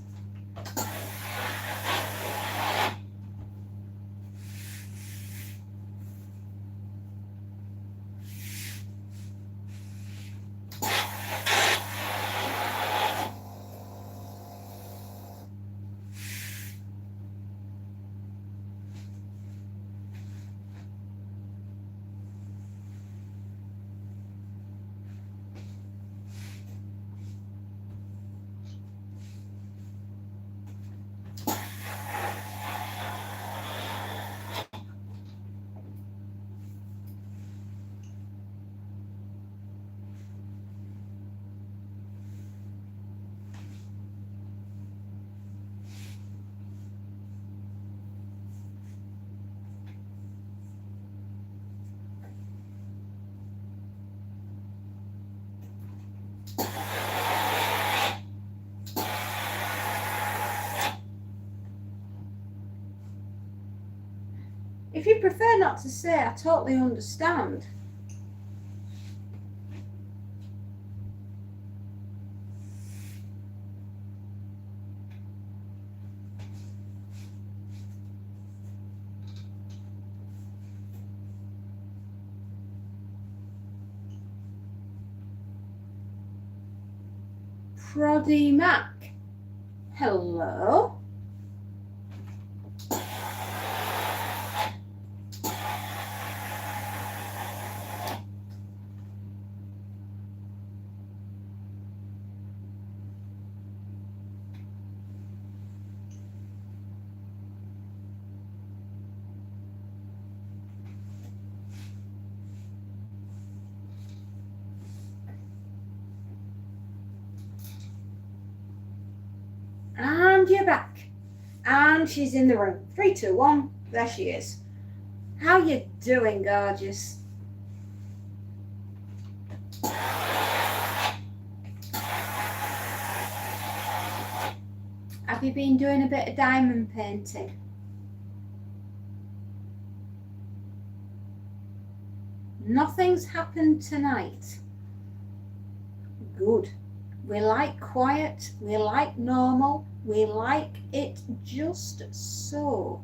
If you prefer not to say, I totally understand. Proddy Mac. Hello. And you're back. And she's in the room. 3, 2, 1. There she is. How you doing, gorgeous? Have you been doing a bit of diamond painting? Nothing's happened tonight. Good. We like quiet, we like normal, we like it just so.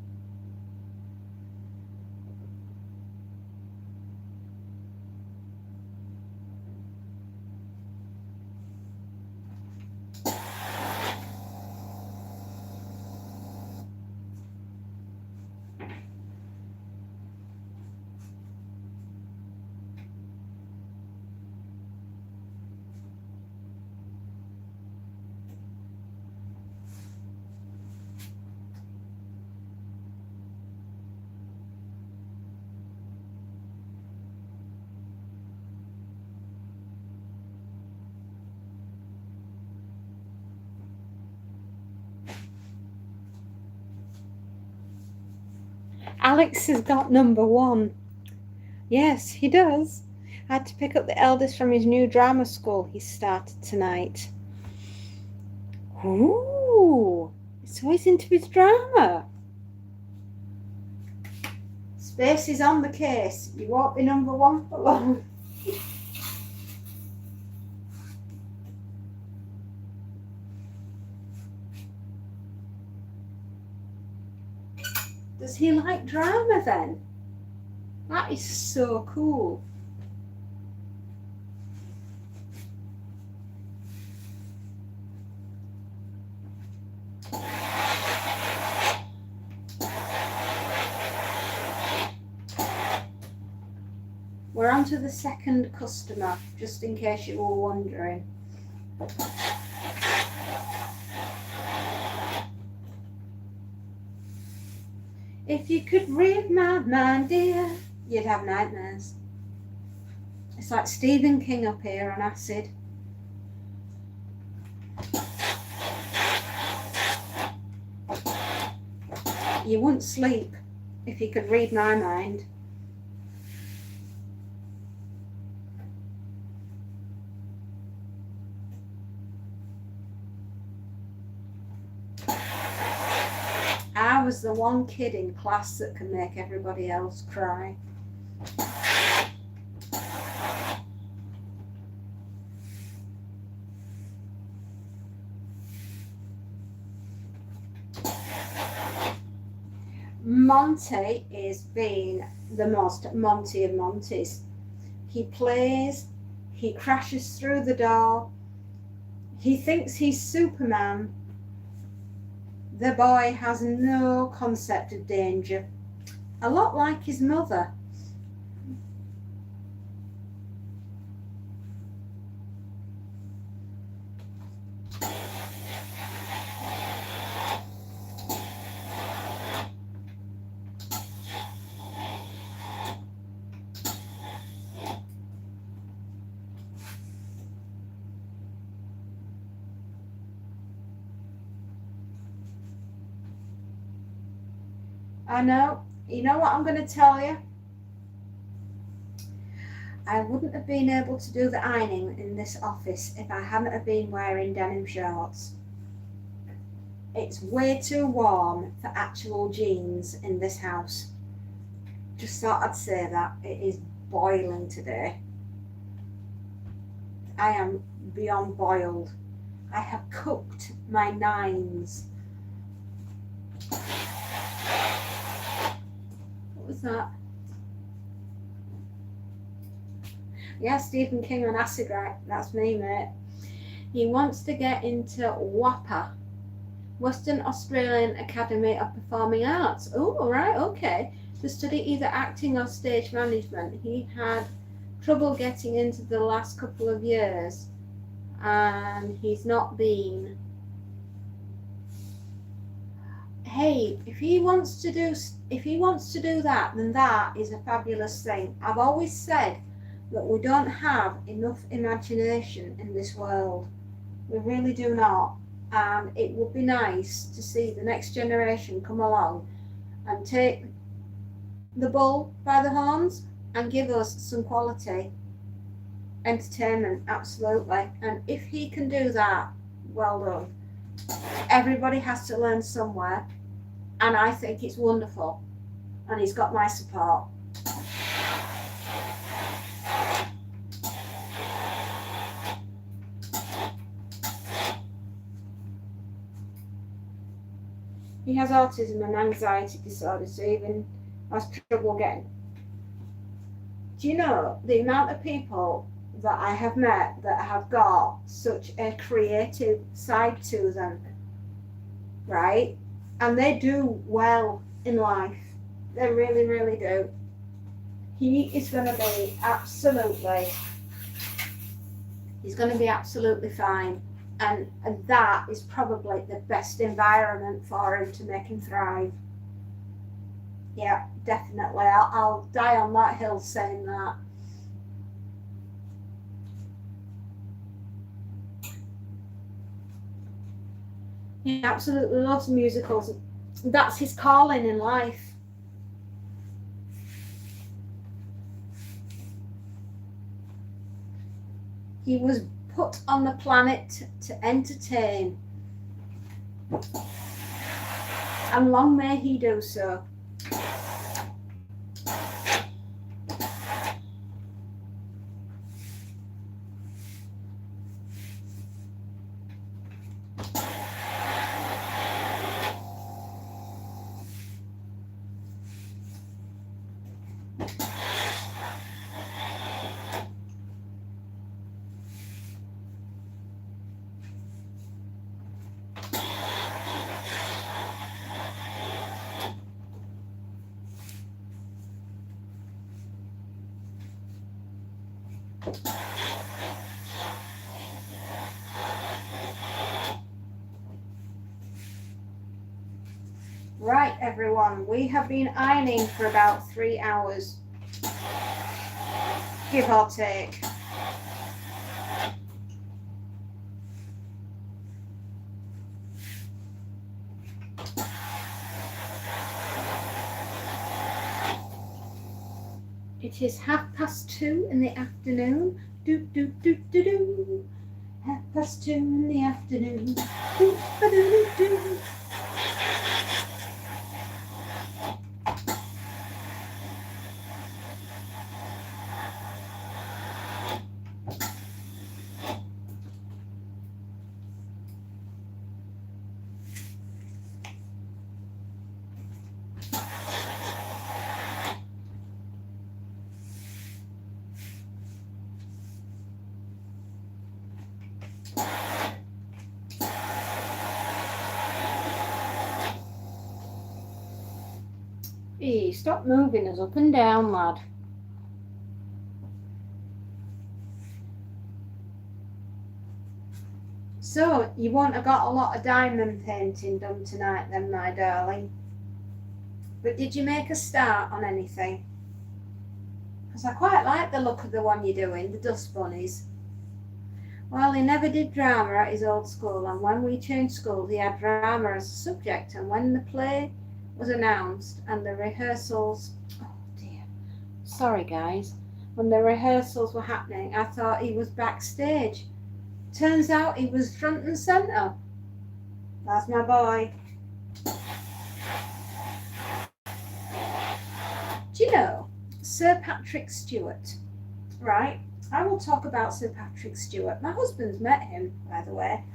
Alex has got number one. Yes, he does. I had to pick up the eldest from his new drama school he started tonight. Ooh, so he's into his drama. Space is on the case. You won't be number one for long. Does he like drama then? That is so cool. We're on to the second customer, just in case you were wondering. If you could read my mind, dear, you'd have nightmares. It's like Stephen King up here on acid. You wouldn't sleep if you could read my mind. I was the one kid in class that can make everybody else cry. Monty is being the most Monty of Monties. He plays, he crashes through the door, he thinks he's Superman. The boy has no concept of danger, a lot like his mother. I know. You know what I'm going to tell you? I wouldn't have been able to do the ironing in this office if I hadn't have been wearing denim shorts. It's way too warm for actual jeans in this house. Just thought I'd say that. It is boiling today. I am beyond boiled. I have cooked my nines. What was that? Yeah, Stephen King on acid, right? That's me, mate. He wants to get into WAAPA, Western Australian Academy of Performing Arts. Oh, right, okay. To study either acting or stage management. He had trouble getting into the last couple of years, and he's not been. Hey, if he wants to do that, then that is a fabulous thing. I've always said that we don't have enough imagination in this world. We really do not. And it would be nice to see the next generation come along and take the bull by the horns and give us some quality entertainment, absolutely. And if he can do that, well done. Everybody has to learn somewhere, and I think it's wonderful, and he's got my support. He has autism and anxiety disorder, so even has trouble getting. Do you know the amount of people that I have met that have got such a creative side to them, right? And they do well in life. They really, really do. He is going to be absolutely, he's going to be absolutely fine. And that is probably the best environment for him to make him thrive. Yeah, definitely. I'll die on that hill saying that. He absolutely loves musicals. That's his calling in life. He was put on the planet to entertain. And long may he do so. Right, everyone, we have been ironing for about 3 hours, give or take. It is 2:30 in the afternoon. Do do do do do. 2:30 in the afternoon. Do do do do. Hey, stop moving us up and down, lad. So, you won't have got a lot of diamond painting done tonight then, my darling. But did you make a start on anything? Because I quite like the look of the one you're doing, the dust bunnies. Well, he never did drama at his old school, and when we changed schools, he had drama as a subject, and when the play was announced and the rehearsals, oh dear, sorry guys, when the rehearsals were happening, I thought he was backstage. Turns out he was front and centre. That's my boy. Do you know Sir Patrick Stewart? Right, I will talk about Sir Patrick Stewart. My husband's met him, by the way.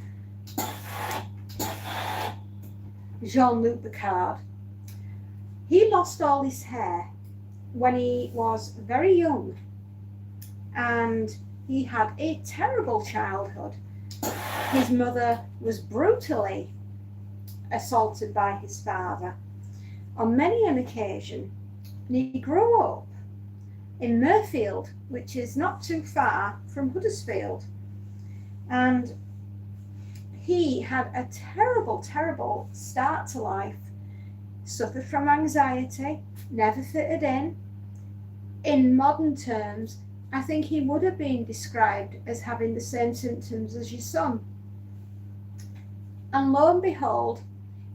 Jean-Luc Picard. He lost all his hair when he was very young, and he had a terrible childhood. His mother was brutally assaulted by his father on many an occasion. And he grew up in Mirfield, which is not too far from Huddersfield. And he had a terrible, terrible start to life. Suffered from anxiety, never fitted in. In modern terms, I think he would have been described as having the same symptoms as your son. And lo and behold,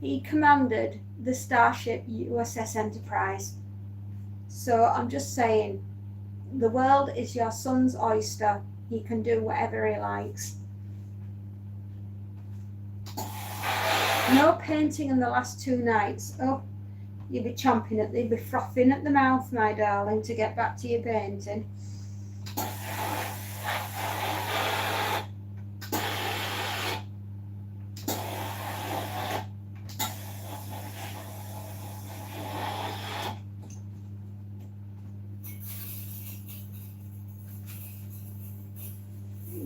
he commanded the starship USS Enterprise. So I'm just saying, the world is your son's oyster. He can do whatever he likes. No painting in the last 2 nights. Oh, you'll be chomping at you'll be frothing at the mouth, my darling, to get back to your painting.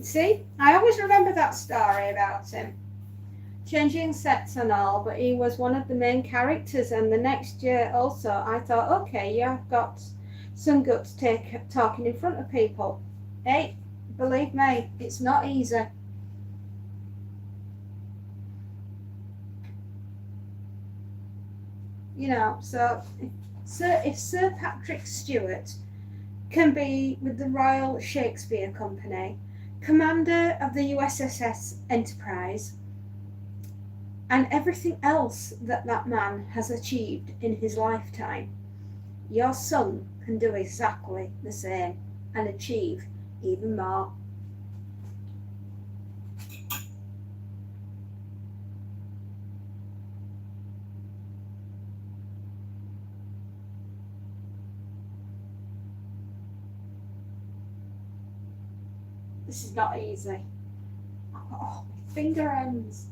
See, I always remember that story about him. Changing sets and all, but he was one of the main characters. And the next year also, I thought, okay, you've got some guts talking in front of people. Hey, believe me, it's not easy. You know, so if Sir Patrick Stewart can be with the Royal Shakespeare Company, commander of the USS Enterprise, and everything else that that man has achieved in his lifetime, your son can do exactly the same and achieve even more. This is not easy. Oh, my finger ends.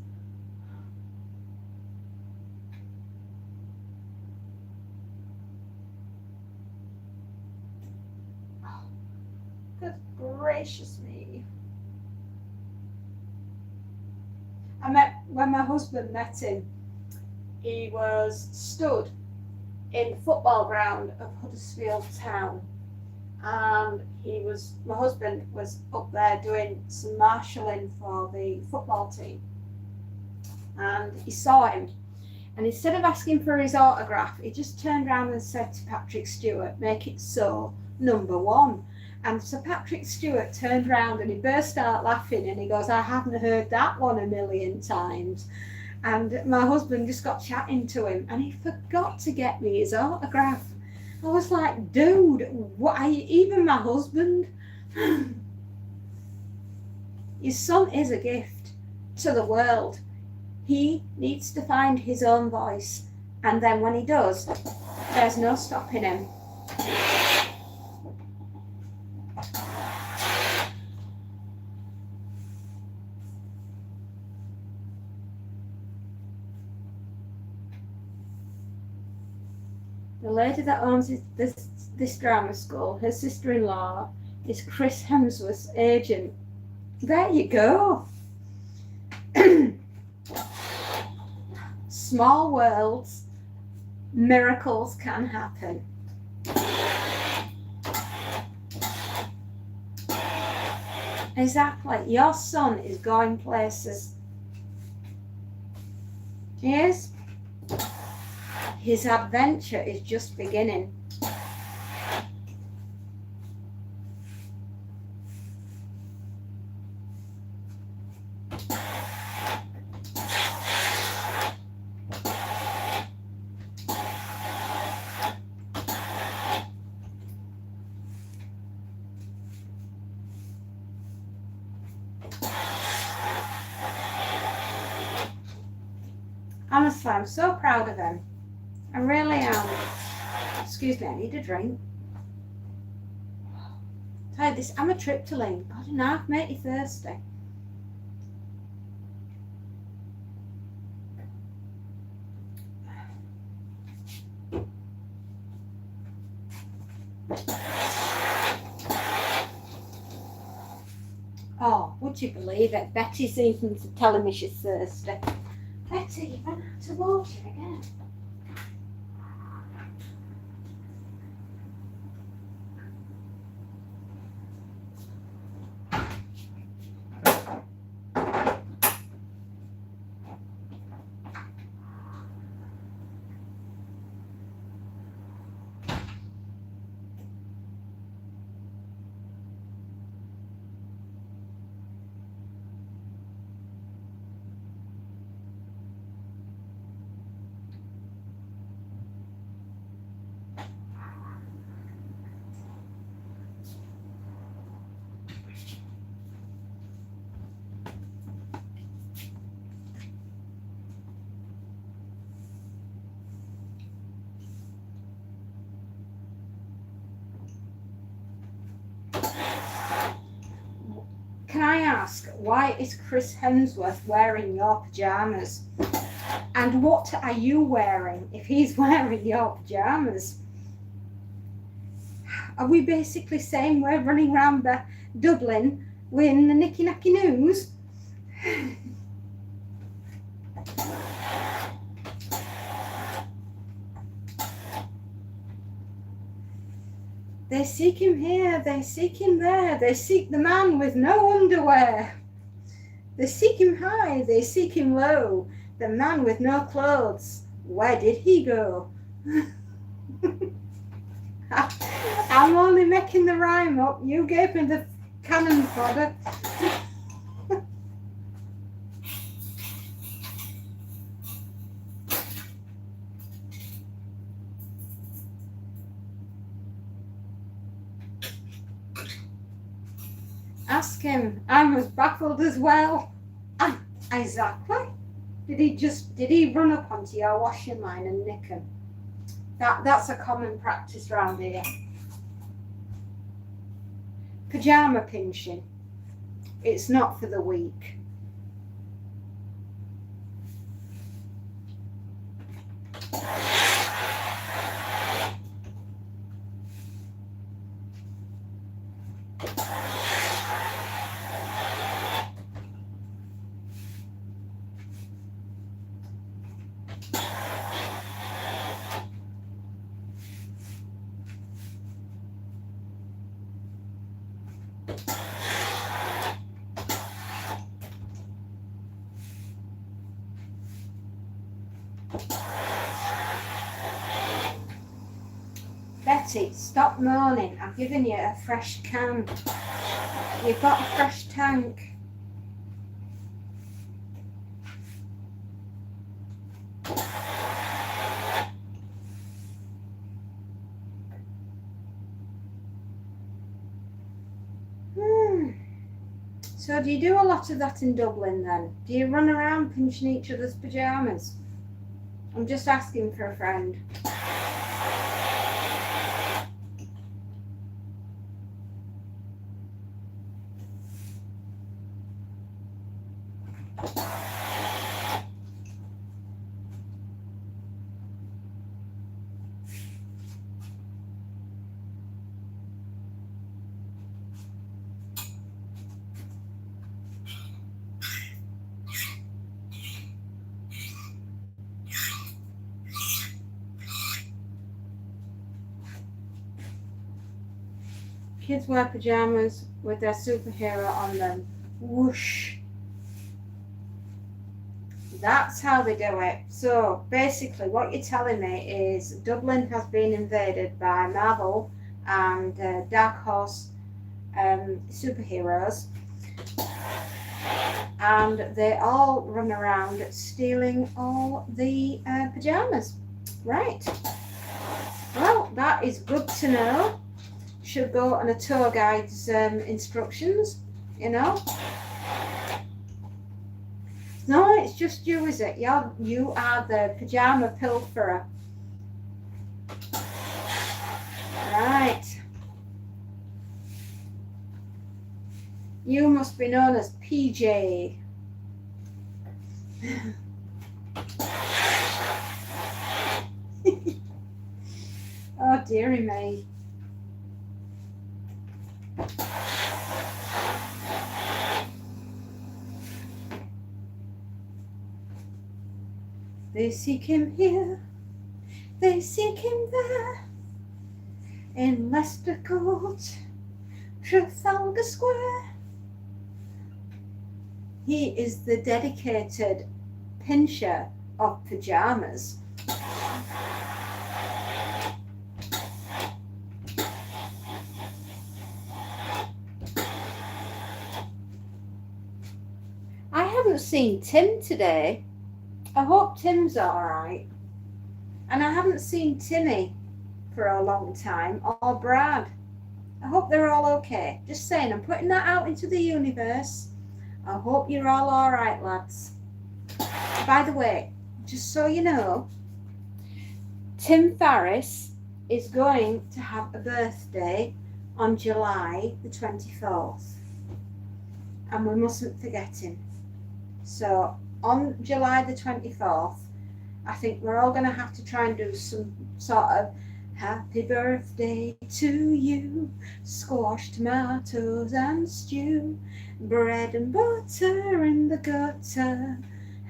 Oh, good gracious me. When my husband met him, he was stood in the football ground of Huddersfield Town, and my husband was up there doing some marshalling for the football team, and he saw him, and instead of asking for his autograph, he just turned around and said to Patrick Stewart, "Make it so, number one." And Sir Patrick Stewart turned around and he burst out laughing, and he goes, "I haven't heard that one a million times." And my husband just got chatting to him, and he forgot to get me his autograph. I was like, dude, what? Even my husband? Your son is a gift to the world. He needs to find his own voice, and then when he does, there's no stopping him. The lady that owns this drama school, her sister-in-law, is Chris Hemsworth's agent. There you go. Small worlds, miracles can happen. Exactly. Your son is going places. He is. His adventure is just beginning. Honestly, I'm so proud of him. I really am. Excuse me, I need a drink. Tell you, this amitriptyline, God enough, make you thirsty. Oh, would you believe it? Betty's even telling me she's thirsty. Betty, you've run out of water again. Can I ask, why is Chris Hemsworth wearing your pajamas? And what are you wearing if he's wearing your pajamas? Are we basically saying we're running around Dublin Win the Nicky Nacky News. They seek him here, they seek him there, they seek the man with no underwear. They seek him high, they seek him low, the man with no clothes, where did he go? I'm only making the rhyme up, you gave me the cannon fodder. Ask him, I was baffled as well. Exactly. Did he run up onto your washing line and nick him? That's a common practice round here. Pyjama pinching. It's not for the weak. Betty, stop moaning. I'm giving you a fresh can. You've got a fresh tank. So do you do a lot of that in Dublin then? Do you run around pinching each other's pyjamas? I'm just asking for a friend. Kids wear pyjamas with their superhero on them. Whoosh. That's how they do it. So basically what you're telling me is Dublin has been invaded by Marvel and Dark Horse superheroes, and they all run around stealing all the pyjamas. Right. Well, that is good to know. Should go on a tour guide's instructions, you know. No, it's just you, is it? You are the pyjama pilferer. Right. You must be known as PJ. Oh, dearie me. They seek him here, they seek him there, in Leicester Court, Trafalgar Square. He is the dedicated pincher of pyjamas. I haven't seen Tim today. I hope Tim's alright. And I haven't seen Timmy for a long time, or Brad. I hope they're all okay. Just saying, I'm putting that out into the universe. I hope you're all alright, lads. By the way, just so you know, Tim Farris is going to have a birthday on July the 24th. And we mustn't forget him. So on July the 24th, I think we're all going to have to try and do some sort of Happy birthday to you. Squash, tomatoes and stew. Bread and butter in the gutter.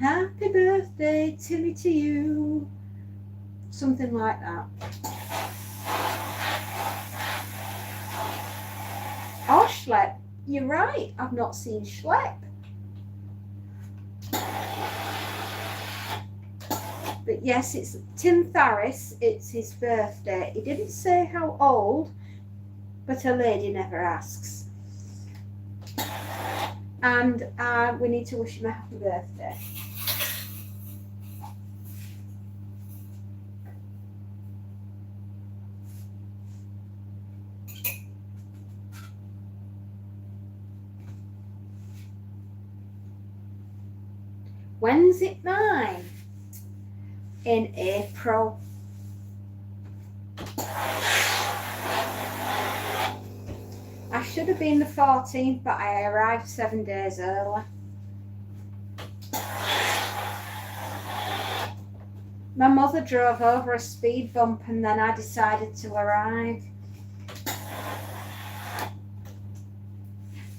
Happy birthday, Timmy, to you. Something like that. Oh, Schlepp. You're right. I've not seen Schlepp. But yes, it's Tim Farriss. It's his birthday. He didn't say how old, but a lady never asks. And we need to wish him a happy birthday. When's it mine? In April. I should have been the 14th, but I arrived 7 days early. My mother drove over a speed bump and then I decided to arrive.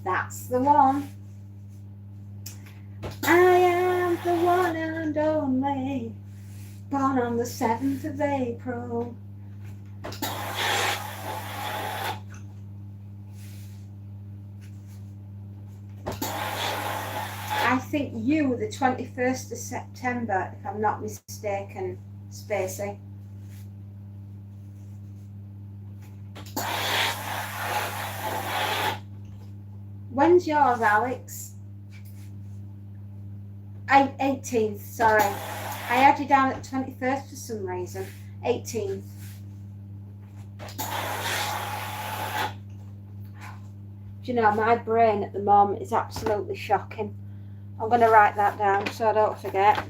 That's the one. I am the one and only, born on the 7th of April. I think you were the 21st of September, if I'm not mistaken, Spacey. When's yours, Alex? 18th, sorry. I had you down at 21st for some reason. 18th. Do you know, my brain at the moment is absolutely shocking. I'm going to write that down so I don't forget.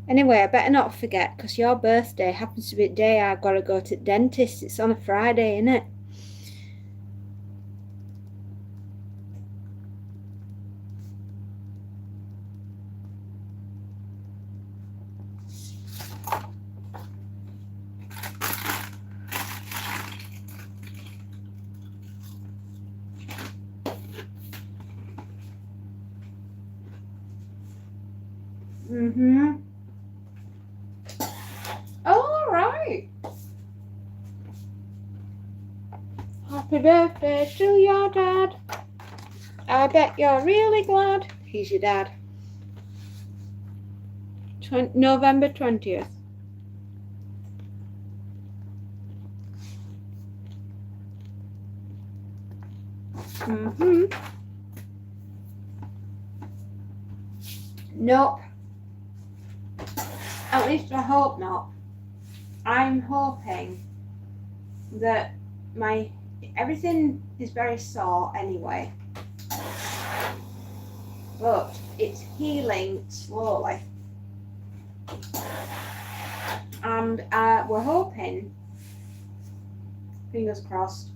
Anyway, I better not forget, because your birthday happens to be the day I've got to go to the dentist. It's on a Friday, innit? All right. Happy birthday to your dad. I bet you're really glad he's your dad. November 20th. Nope. At least I hope not. I'm hoping that everything is very sore anyway, but it's healing slowly, and we're hoping, fingers crossed,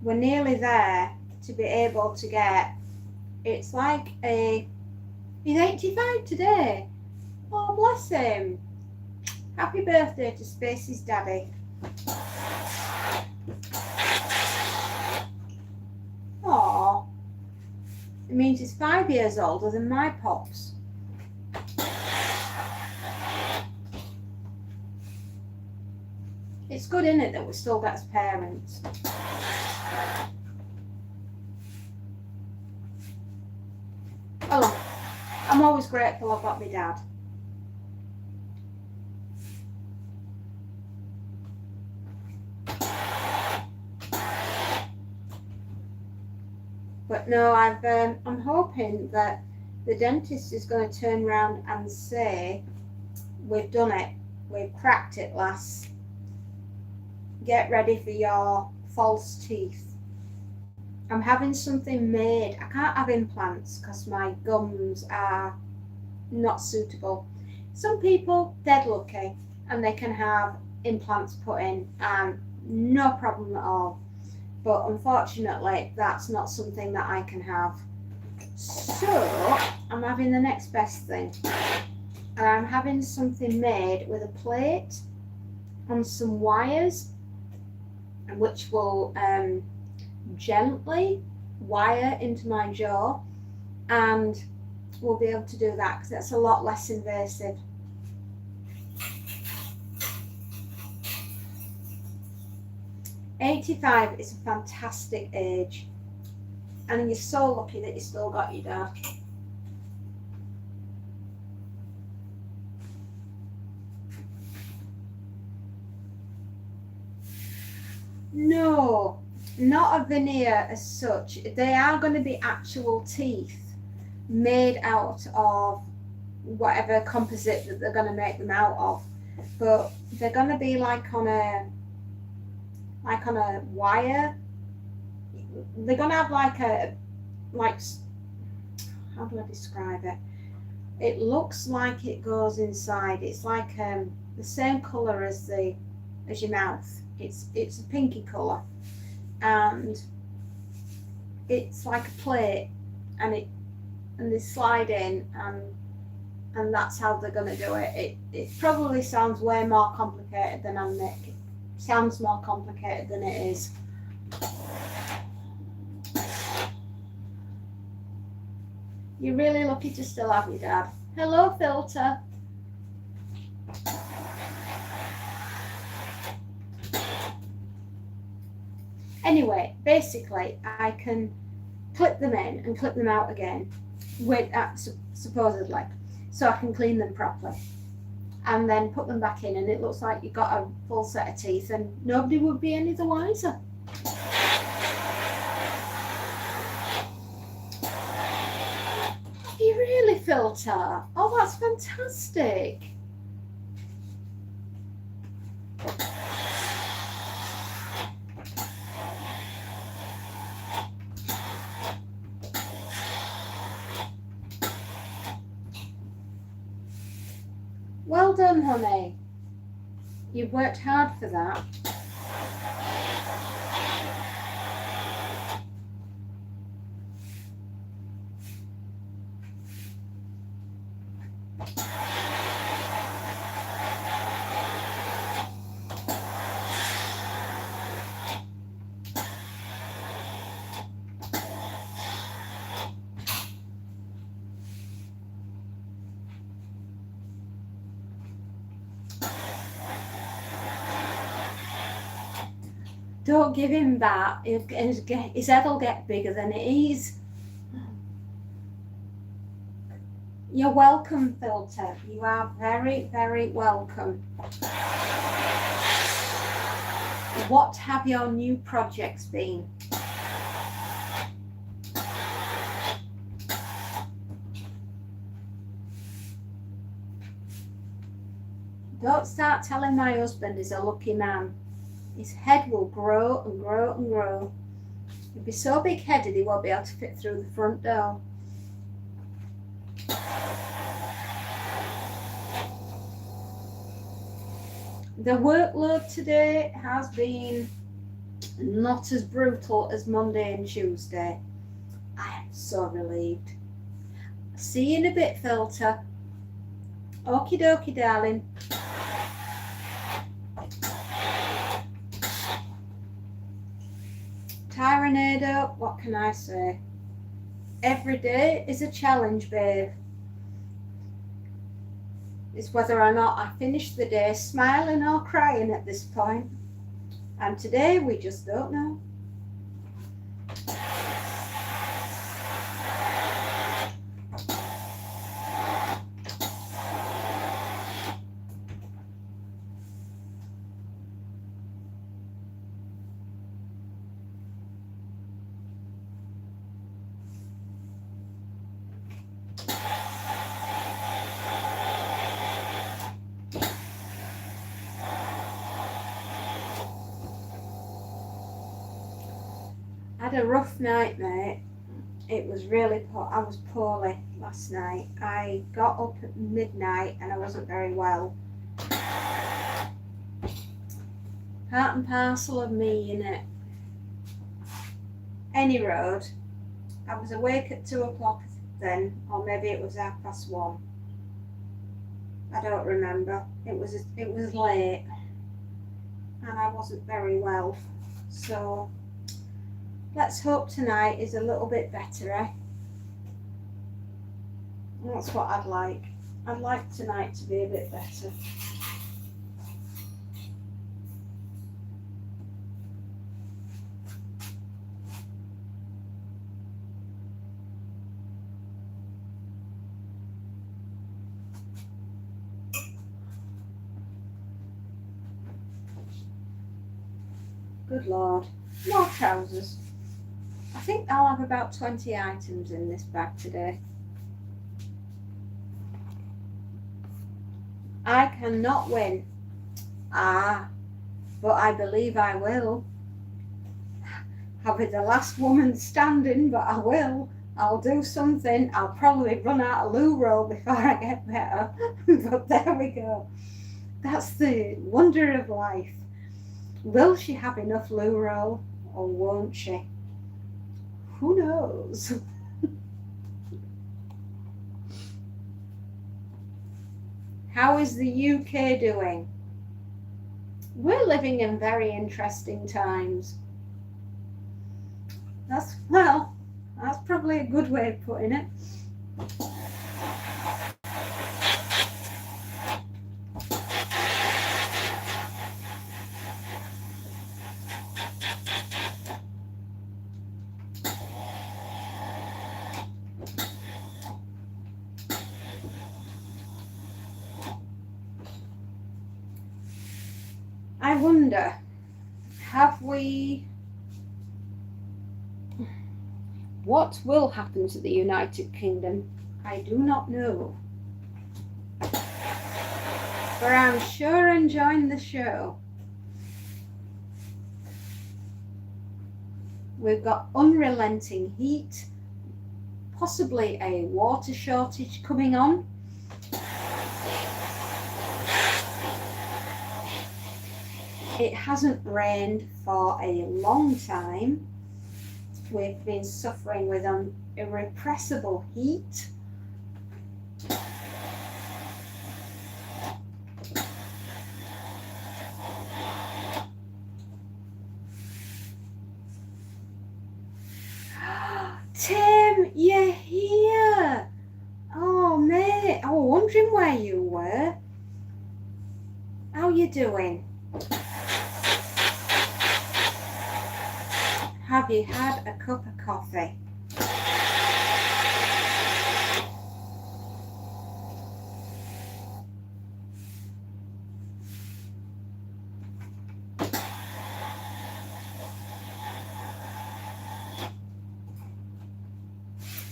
we're nearly there to be able to get, it's like he's 85 today. Oh, bless him. Happy birthday to Spacey's daddy. Aww. It means he's 5 years older than my pops. It's good, isn't it, that we still get as parents? Oh, I'm always grateful I've got my dad. But no, I'm hoping that the dentist is going to turn around and say, we've done it, we've cracked it, lass. Get ready for your false teeth. I'm having something made. I can't have implants because my gums are not suitable. Some people, dead lucky, and they can have implants put in and no problem at all. But unfortunately, that's not something that I can have. So I'm having the next best thing. And I'm having something made with a plate and some wires, which will gently wire into my jaw, and we'll be able to do that because that's a lot less invasive. '85 is a fantastic age, and you're so lucky that you still got your dad. No, not a veneer as such. They are going to be actual teeth made out of whatever composite that they're going to make them out of, but they're going to be like on a wire. They're going to have like how do I describe it? It looks like it goes inside. It's like the same color as your mouth. It's a pinky color, and it's like a plate, and they slide in, and that's how they're going to do it. It probably sounds way more complicated than I'm making. Sounds more complicated than it is. You're really lucky to still have your dad. Hello, Filter. Anyway, basically, I can clip them in and clip them out again, with supposedly, so I can clean them properly, and then put them back in, and it looks like you've got a full set of teeth, and nobody would be any the wiser. You really, Filter? Oh, that's fantastic. Well done, honey. You've worked hard for that. Don't give him that. His head will get bigger than it is. You're welcome, Filter. You are very, very welcome. What have your new projects been? Don't start telling my husband he's a lucky man. His head will grow and grow and grow. He'll be so big-headed he won't be able to fit through the front door. The workload today has been not as brutal as Monday and Tuesday. I am so relieved. See you in a bit, Filter. Okie dokie, darling. Tyranado, what can I say? Every day is a challenge, babe. It's whether or not I finish the day smiling or crying at this point. And today we just don't know. I had a rough night, mate. It was really poor. I was poorly last night. I got up at midnight and I wasn't very well. Part and parcel of me, innit? Any road. I was awake at 2 o'clock then, or maybe it was 1:30. I don't remember. It was late, and I wasn't very well. So let's hope tonight is a little bit better, eh? That's what I'd like. I'd like tonight to be a bit better. Good Lord. More trousers. I think I'll have about 20 items in this bag today. I cannot win. But I believe I will. I'll be the last woman standing, but I will. I'll do something. I'll probably run out of loo roll before I get better. But there we go. That's the wonder of life. Will she have enough loo roll or won't she? Who knows? How is the UK doing? We're living in very interesting times. That's probably a good way of putting it. I wonder, what will happen to the United Kingdom? I do not know. But I'm sure enjoying the show. We've got unrelenting heat, possibly a water shortage coming on. It hasn't rained for a long time. We've been suffering with an irrepressible heat. Tim, you're here. Oh, mate, I was wondering where you were. How you doing? Have you had a cup of coffee?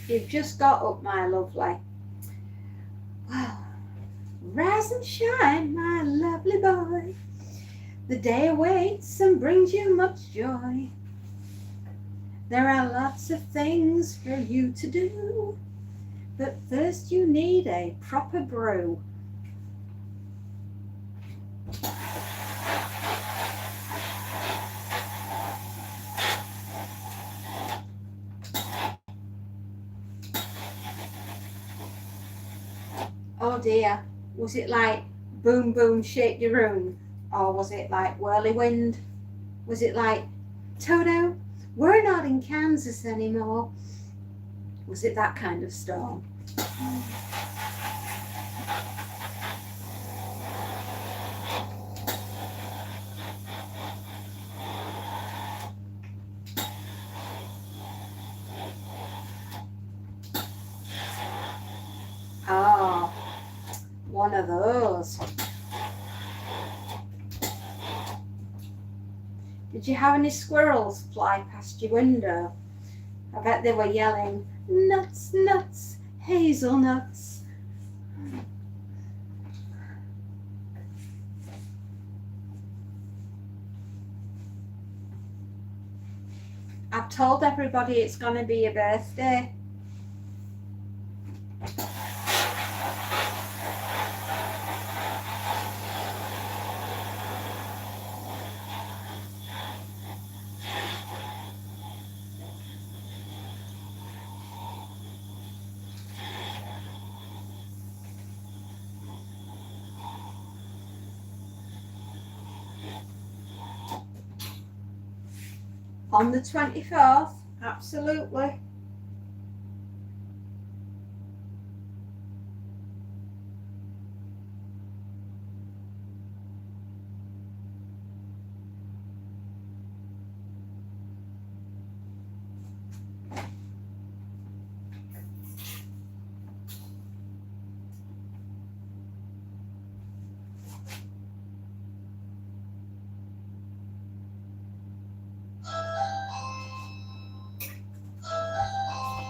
You've just got up, my lovely. Well, rise and shine, my lovely boy. The day awaits and brings you much joy. There are lots of things for you to do, but first you need a proper brew. Oh dear, was it like boom boom shake your room? Or was it like whirlwind? Was it like Toto, we're not in Kansas anymore? Was it that kind of storm? Oh, one of those. Did you have any squirrels fly past your window? I bet they were yelling, nuts, nuts, hazelnuts. I've told everybody it's going to be your birthday. On the 24th, absolutely.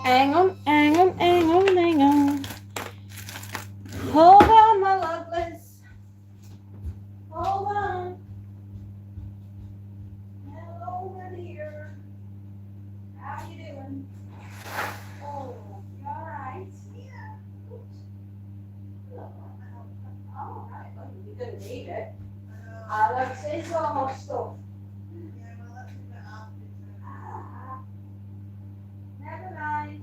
Hang on, hang on, hang on, hang on. Hold on, my lovelies. Hold on. Hello, my dear. How you doing? Oh, you alright? Yeah. All right, well, you're gonna need it. I don't say so much stuff. Yeah, well, that's a bit after. Never mind.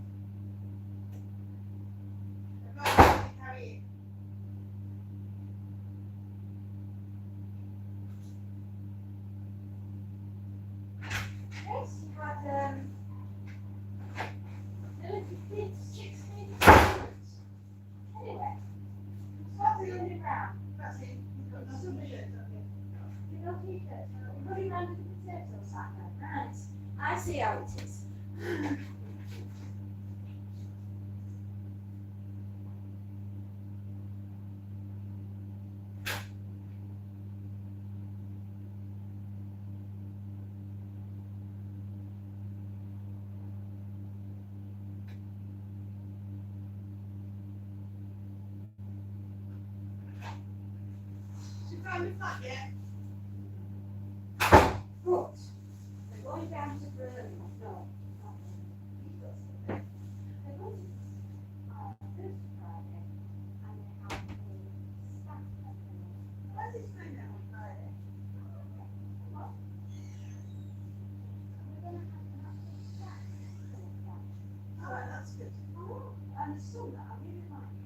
How are you? Yes, you had anyway, what's the underground? That's it. You've got no t-shirts, have you? You've no t-shirts. You're running around with the potatoes like that. Right. I see how it is. Did you find the flat yet? But they're going down to Berlin. No, not Berlin. They're going to this Friday, and they have a staff meeting. What's this thing now on Friday? What? We're going to have an actual staff meeting. Oh, that's good. Oh, and the sun, I really like it.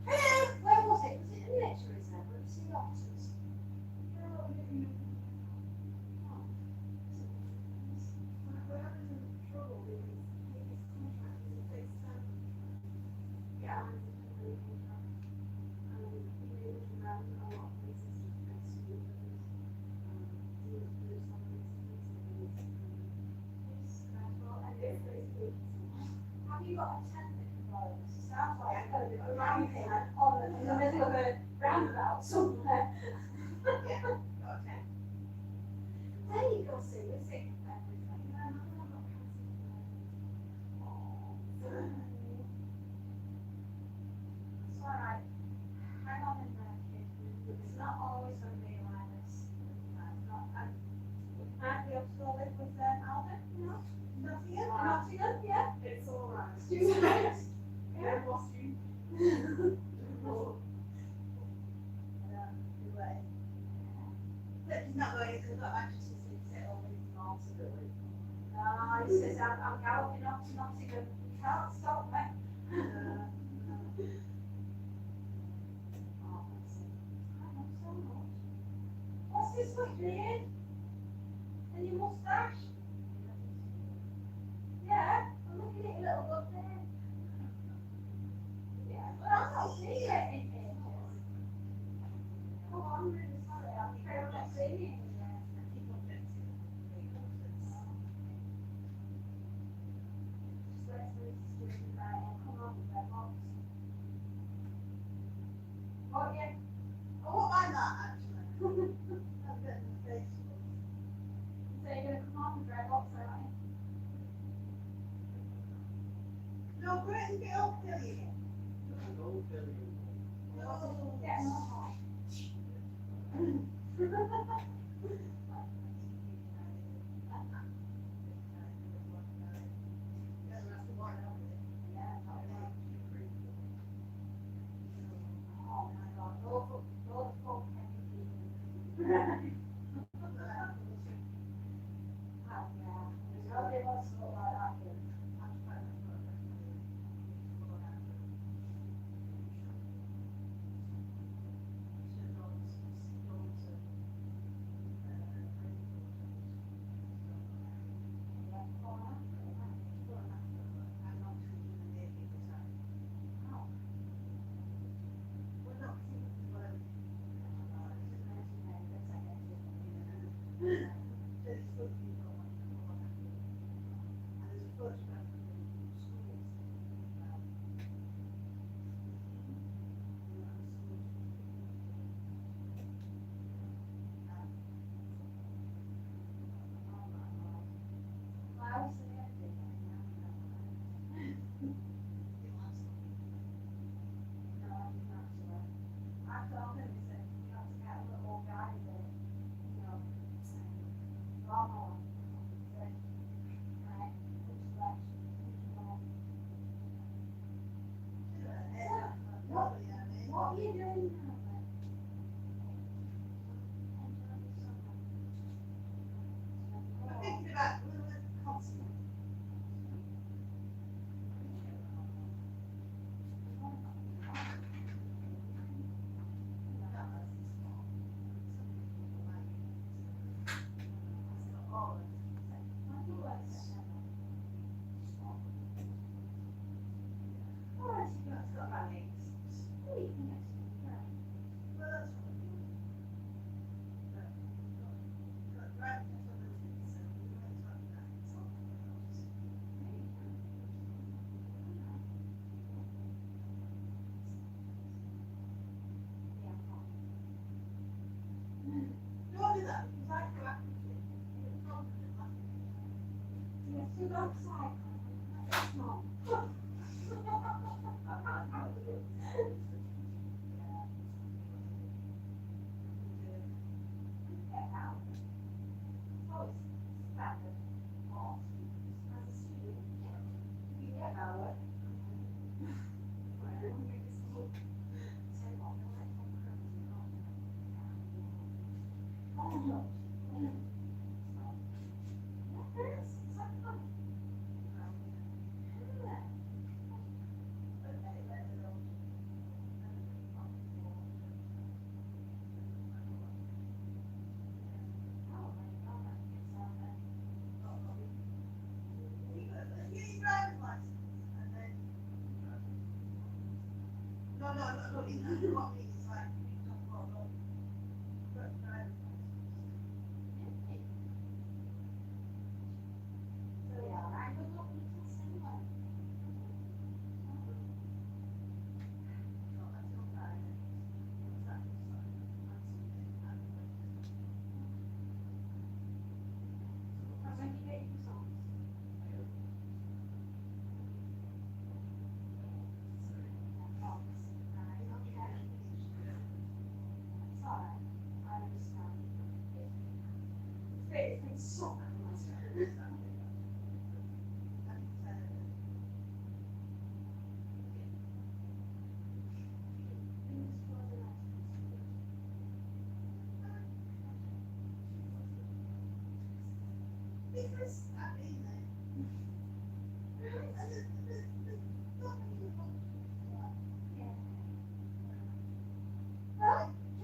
Hello, where was it? Was it in nature reserve or sea otters? No, we didn't know. Oh. We're having trouble because his contract is a fixed term. Yeah. Have you got a tent that can blow? Sounds like I've got a bit of a ramping on in the middle of a roundabout somewhere. Yeah, got a tent. There you go, Sue. We're sick of everything. It's alright. Hang on in there, kid. It's not always going to be like this. It's not. Might be able to go live with Alvin, you know? Nottingham, Nottingham, yeah. It's alright. It's alright. Yeah, what's you? But he's not going to go anxious to sit over his mom to do it. No, he says, I'm galloping up to Nottingham. You can't stop me. What's this with beard? And your moustache? Yeah, I'm looking at your little good there. Yeah, but I'm not seeing it in here. Oh, I'm really sorry. I'm afraid I'm not seeing it in there. Just wait for it to stick in there. I'll come on with that box. Oh, yeah. I won't mind that, actually. That's a bit of a face. So you're going to come on with red box, aren't you? No, Brett, you get off there. No, get more hot.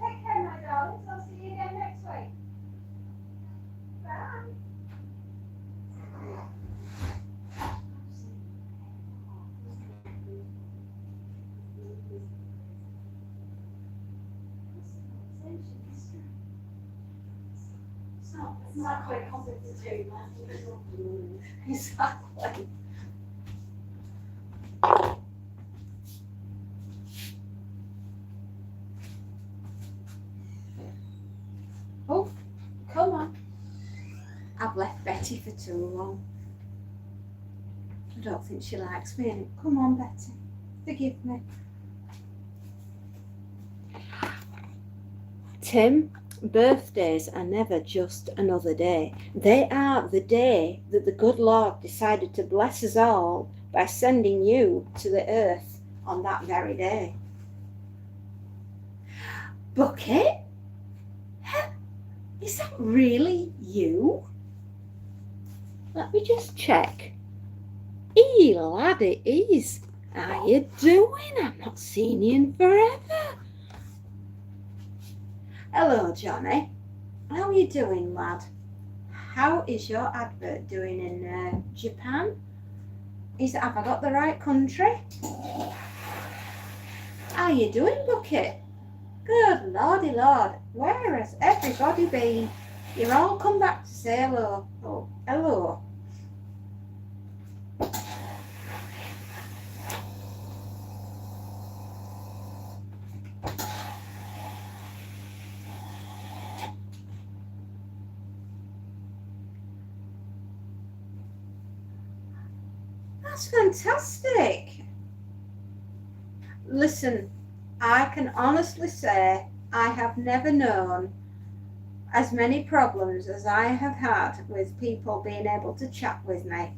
Take care, my darlings. I'll see you again next week. Bye. It's not quite complicated. Exactly. Oh, come on. I've left Betty for too long. I don't think she likes me. Come on, Betty. Forgive me. Tim, birthdays are never just another day. They are the day that the good Lord decided to bless us all by sending you to the earth on that very day. Bucket? Is that really you? Let me just check. Lad, it is. How you doing? I've not seen you in forever. Hello, Johnny. How are you doing, lad? How is your advert doing in Japan? Have I got the right country? How you doing, Bucket? Good lordy lord, where has everybody been? You've all come back to say hello. Oh, hello. That's fantastic. Listen, I can honestly say I have never known as many problems as I have had with people being able to chat with me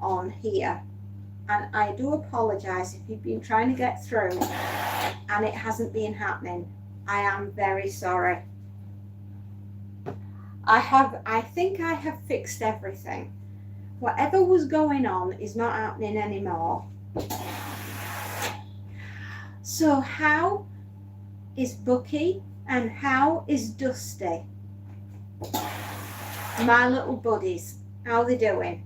on here. And I do apologise if you've been trying to get through and it hasn't been happening. I am very sorry. I think I have fixed everything. Whatever was going on is not happening anymore. So how is Bucky and how is Dusty? My little buddies, how are they doing?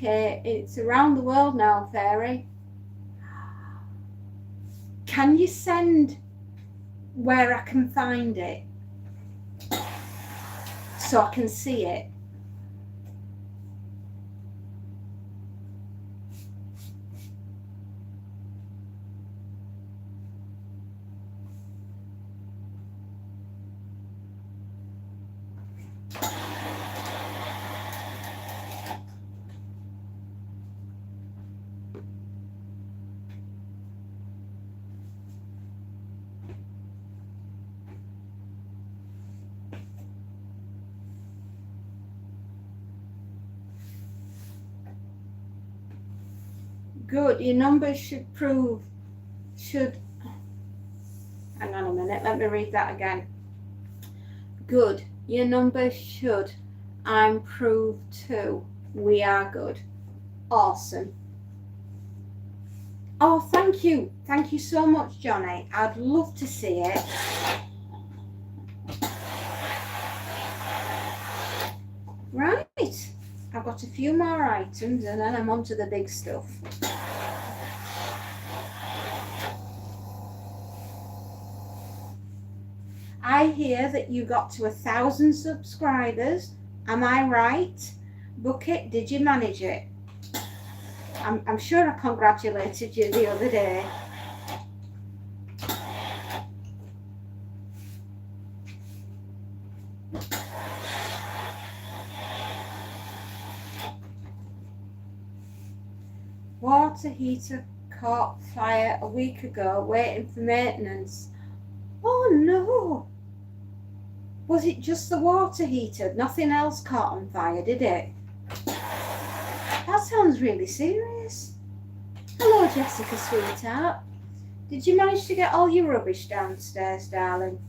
Okay, it's around the world now, Fairy. Can you send where I can find it so I can see it? Good, your numbers should hang on a minute, let me read that again. Good, your numbers should improve too. We are good. Awesome. Oh, thank you. Thank you so much, Johnny. I'd love to see it. Right, I've got a few more items and then I'm on to the big stuff. I hear that you got to 1,000 subscribers. Am I right? Bucket, did you manage it? I'm sure I congratulated you the other day. Water heater caught fire a week ago, waiting for maintenance. Oh no! Was it just the water heater? Nothing else caught on fire, did it? That sounds really serious. Hello, Jessica, sweetheart. Did you manage to get all your rubbish downstairs, darling?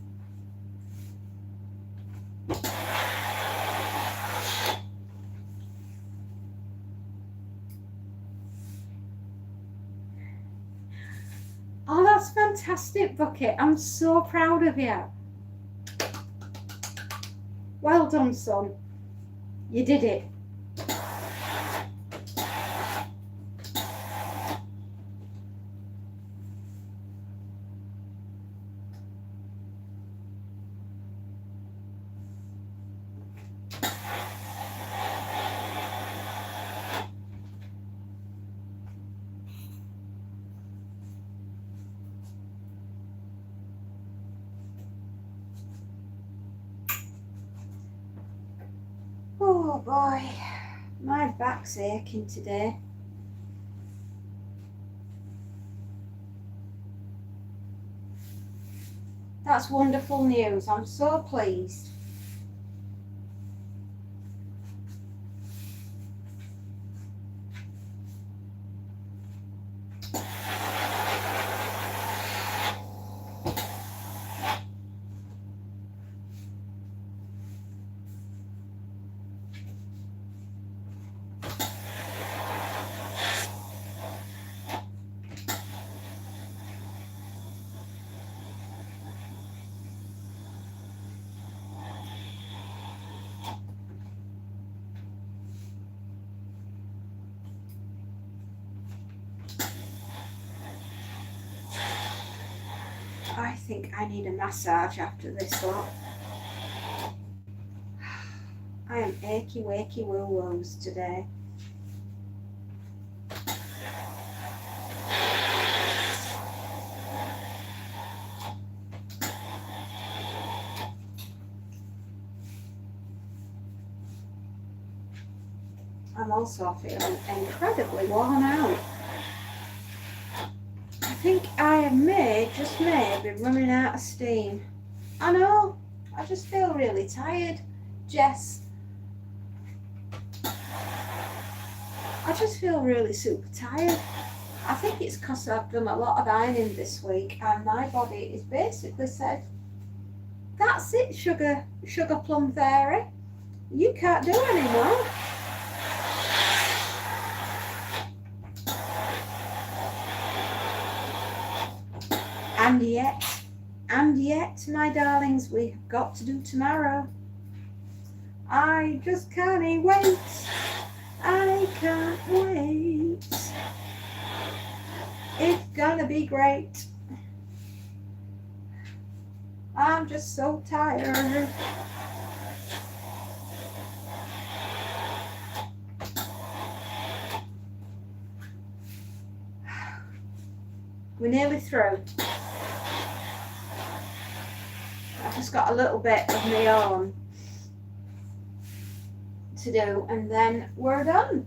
Oh, that's fantastic, Bucket. I'm so proud of you. Well done, son. You did it. Oh boy, my back's aching today. That's wonderful news. I'm so pleased. I think I need a massage after this lot. I am achy wakey woo woos today. I'm also feeling incredibly worn out. I think I just may be running out of steam. I know, I just feel really tired, Jess. I just feel really super tired. I think it's because I've done a lot of ironing this week and my body has basically said, that's it, sugar plum fairy. You can't do anymore. And yet, my darlings, we've got to do tomorrow. I just can't wait. I I can't wait. It's gonna be great. I'm just so tired. We're nearly through. I've just got a little bit of my own to do and then we're done.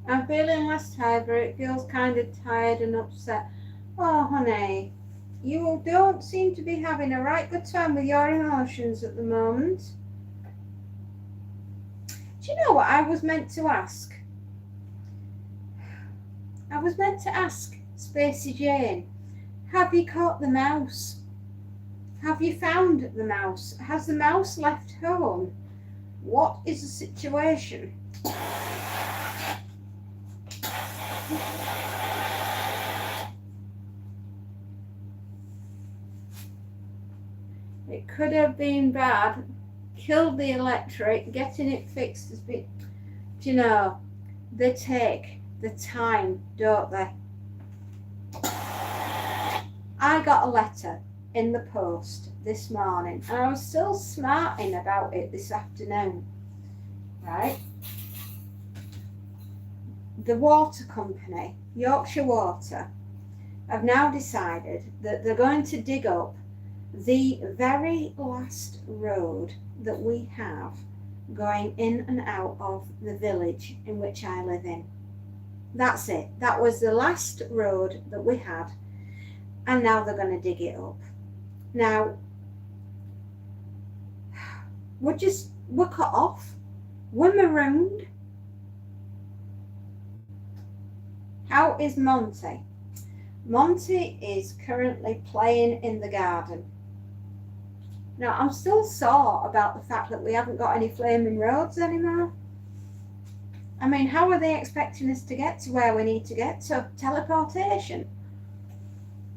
I'm feeling less tired, but it feels kind of tired and upset. Oh, honey, you don't seem to be having a right good time with your emotions at the moment. Do you know what I was meant to ask? I was meant to ask Spacey Jane, have you caught the mouse? Have you found the mouse? Has the mouse left home? What is the situation? It could have been bad. Killed the electric. Getting it fixed has been... Do you know, they take the time, don't they? I got a letter in the post this morning and I was still smarting about it this afternoon, right? The water company, Yorkshire Water, have now decided that they're going to dig up the very last road that we have going in and out of the village in which I live in. That's it. That was the last road that we had, and now they're going to dig it up. Now, we're cut off. We're marooned. How is Monty? Monty is currently playing in the garden. Now, I'm still sore about the fact that we haven't got any flaming roads anymore. I mean, how are they expecting us to get to where we need to get to? Teleportation.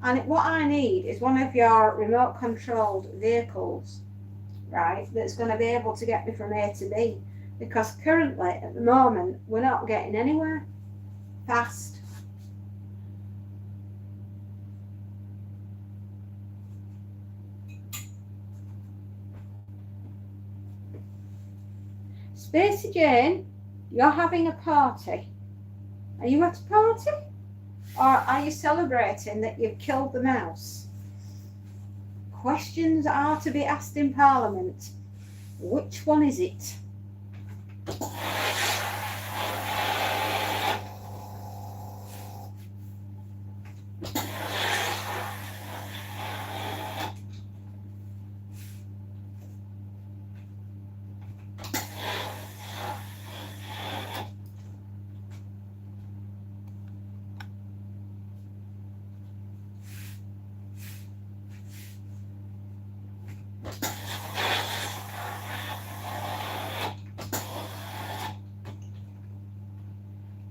And what I need is one of your remote controlled vehicles, right, that's going to be able to get me from A to B. Because currently, at the moment, we're not getting anywhere fast. Spacey Jane, you're having a party. Are you at a party? Or are you celebrating that you've killed the mouse? Questions are to be asked in Parliament. Which one is it?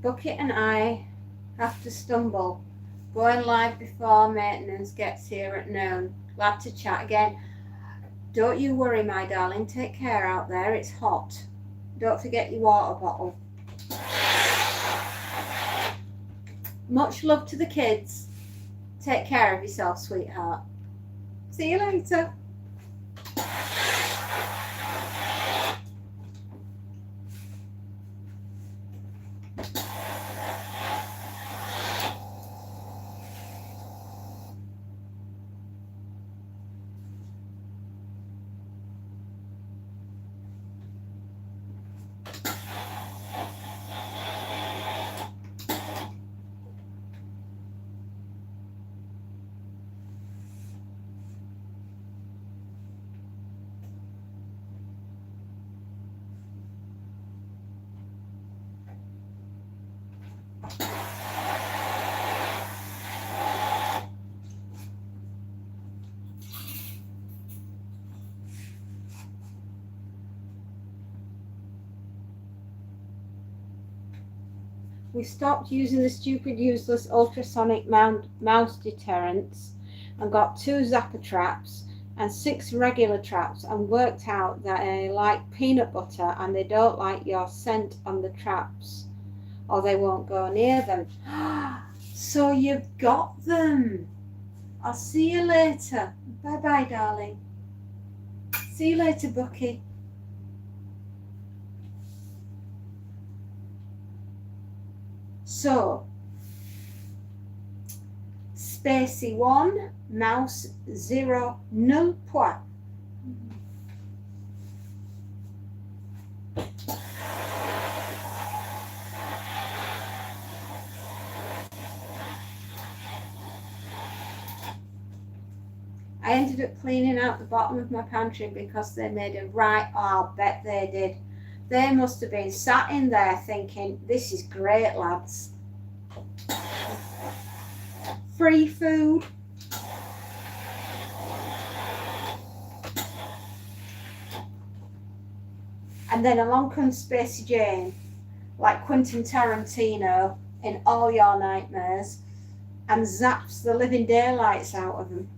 Bucket and I have to stumble. Going live before maintenance gets here at noon. Glad to chat again. Don't you worry, my darling. Take care out there. It's hot. Don't forget your water bottle. Much love to the kids. Take care of yourself, sweetheart. See you later. We stopped using the stupid, useless ultrasonic mouse deterrents and got 2 zapper traps and 6 regular traps and worked out that they like peanut butter and they don't like your scent on the traps or they won't go near them. So you've got them. I'll see you later. Bye bye, darling. See you later, Bucky. So, Spacey 1, mouse 0, nul point. I ended up cleaning out the bottom of my pantry because they made a right, oh, I'll bet they did. They must have been sat in there thinking, this is great, lads. Free food. And then along comes Spacey Jane, like Quentin Tarantino in All Your Nightmares, and zaps the living daylights out of them.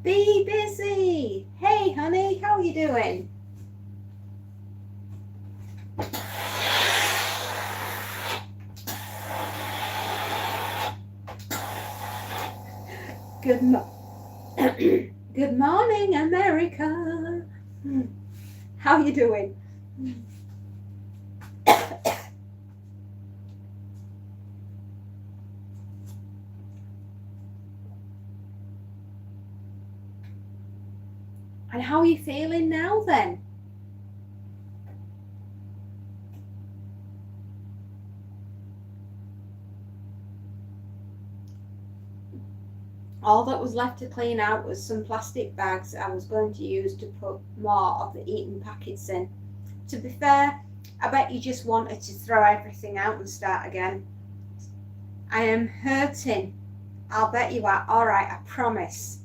Be busy. Hey, honey, how are you doing? Good morning, America. How are you doing? And how are you feeling now then? All that was left to clean out was some plastic bags I was going to use to put more of the eaten packets in. To be fair, I bet you just wanted to throw everything out and start again. I am hurting. I'll bet you are. All right, I promise.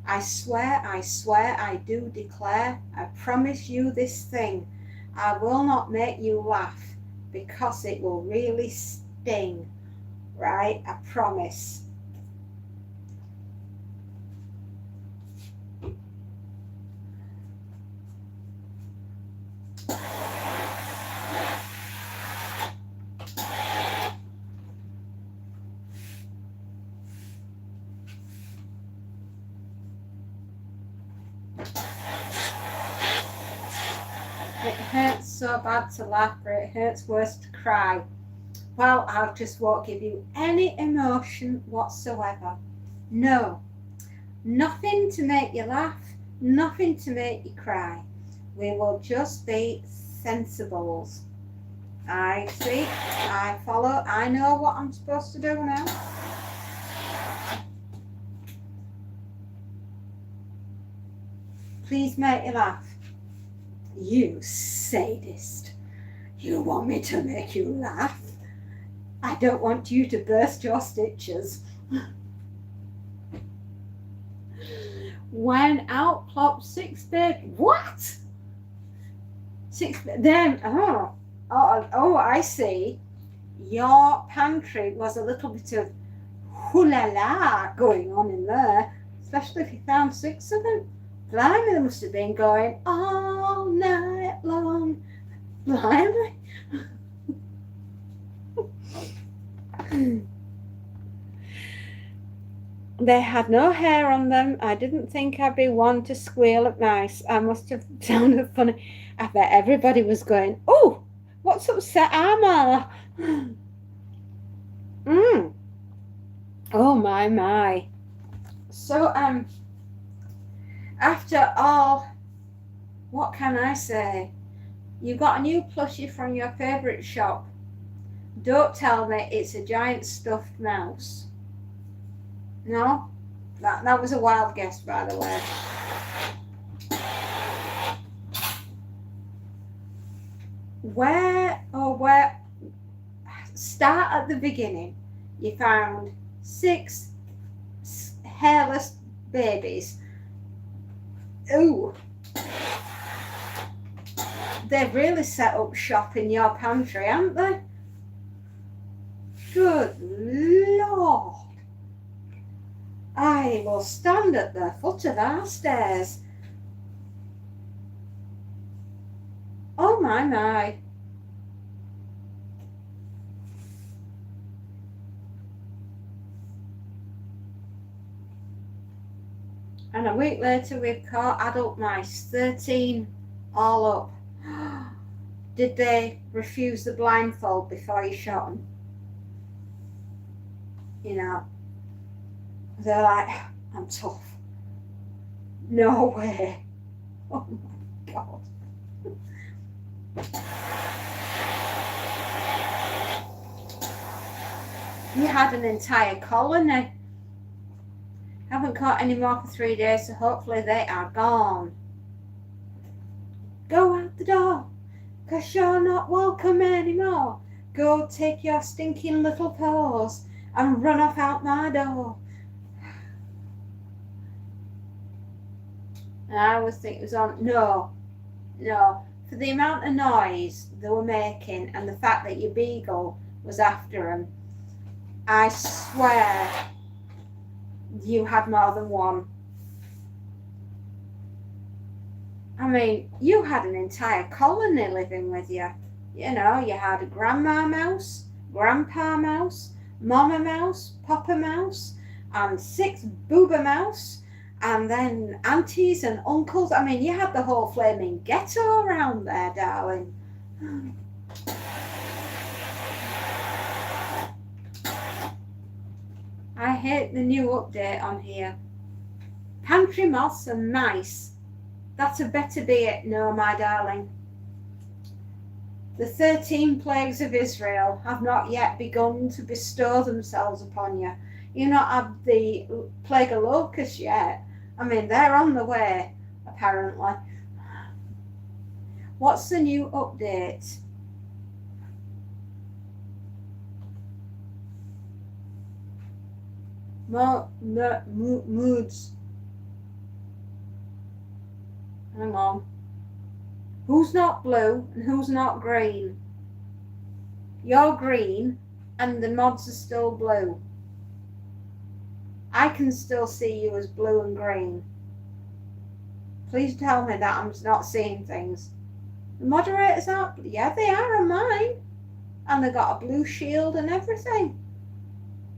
I swear, I do declare, I promise you this thing. I will not make you laugh because it will really sting. Right? I promise. It hurts so bad to laugh, or it hurts worse to cry. Well, I just won't give you any emotion whatsoever. No, nothing to make you laugh, nothing to make you cry. We will just be sensibles. I see, I follow, I know what I'm supposed to do now. Please make you laugh. You sadist. You want me to make you laugh? I don't want you to burst your stitches. When out plopped 6 baby. What? 6 then oh, I see. Your pantry was a little bit of hoo-la-la going on in there, especially if you found 6 of them. Blimey, they must have been going all night long. Blimey. They had no hair on them. I didn't think I'd be one to squeal at mice. I must have sounded funny. I bet everybody was going, oh, what's upset Amma? Oh, my. So, after all, what can I say? You got a new plushie from your favourite shop. Don't tell me it's a giant stuffed mouse. No? That was a wild guess, by the way. Where, start at the beginning. You found 6 hairless babies. Ooh. They've really set up shop in your pantry, haven't they? Good Lord. I will stand at the foot of our stairs. Oh my. And a week later we've caught adult mice, 13 all up. Did they refuse the blindfold before you shot them? You know, they're like, I'm tough. No way. Oh my God. You had an entire colony. Haven't caught any more for 3 days, so hopefully they are gone. Go out the door, 'cause you're not welcome anymore. Go take your stinking little paws and run off out my door. And I always think it was on, no, for the amount of noise they were making and the fact that your beagle was after them, I swear you had more than one. I mean, you had an entire colony living with you. You know, you had a grandma mouse, grandpa mouse, mama mouse, papa mouse, and 6 booba mouse, and then aunties and uncles. I mean, you had the whole flaming ghetto around there, darling. I hate the new update on here. Pantry moths and mice. That had better be it, no, my darling. The 13 plagues of Israel have not yet begun to bestow themselves upon you. You not have the plague of locusts yet. I mean, they're on the way, apparently. What's the new update? Moods. Hang on. Who's not blue and who's not green? You're green and the mods are still blue. I can still see you as blue and green. Please tell me that I'm not seeing things. The moderators aren't. Yeah, they are on mine. And they got a blue shield and everything.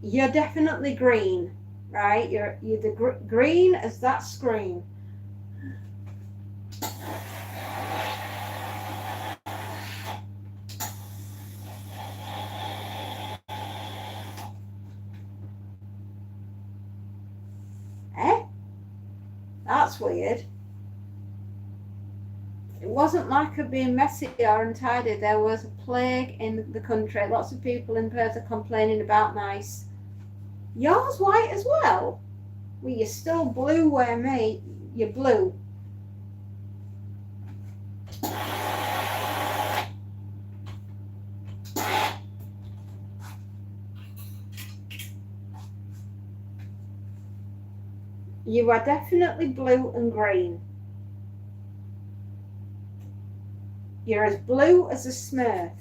You're definitely green, right? You're the green as that screen. That's weird. It wasn't like it being messy or untidy. There was a plague in the country. Lots of people in Perth are complaining about mice. Yours white as well? Well, you're still blue where me. You're blue. You are definitely blue and green. You're as blue as a Smurf.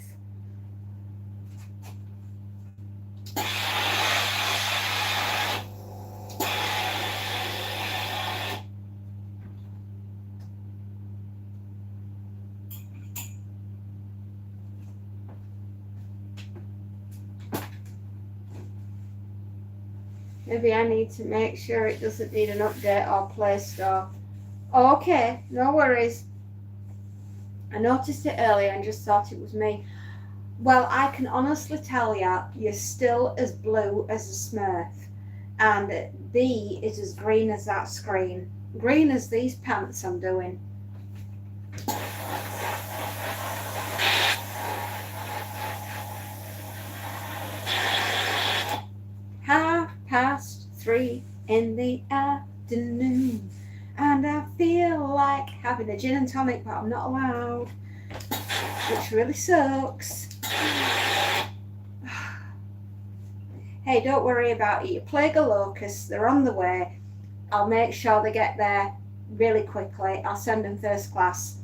Maybe I need to make sure it doesn't need an update or Play Store. Okay, no worries. I noticed it earlier and just thought it was me. Well, I can honestly tell you, you're still as blue as a Smurf. And B is as green as that screen. Green as these pants I'm doing. in the afternoon. And I feel like having a gin and tonic, but I'm not allowed, which really sucks. Hey, don't worry about it. Your plague of locusts, they're on the way. I'll make sure they get there really quickly. I'll send them first class.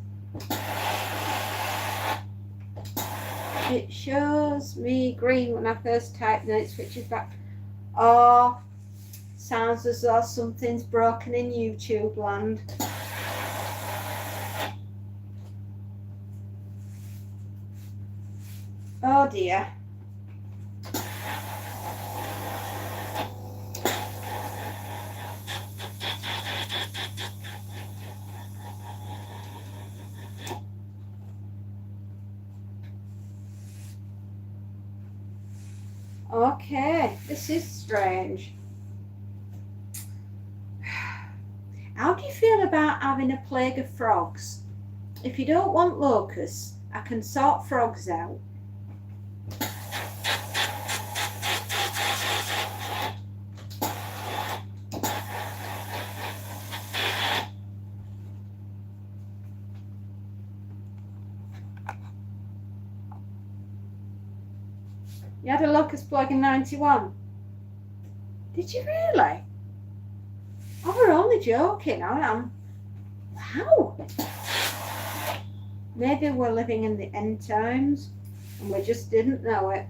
It shows me green when I first type, then it switches back. Oh, sounds as though something's broken in YouTube land. Oh dear. Okay, this is strange. How do you feel about having a plague of frogs? If you don't want locusts, I can sort frogs out. You had a locust plague in 91? Did you really? Oh, we're only joking. I am. Wow. Maybe we're living in the end times and we just didn't know it.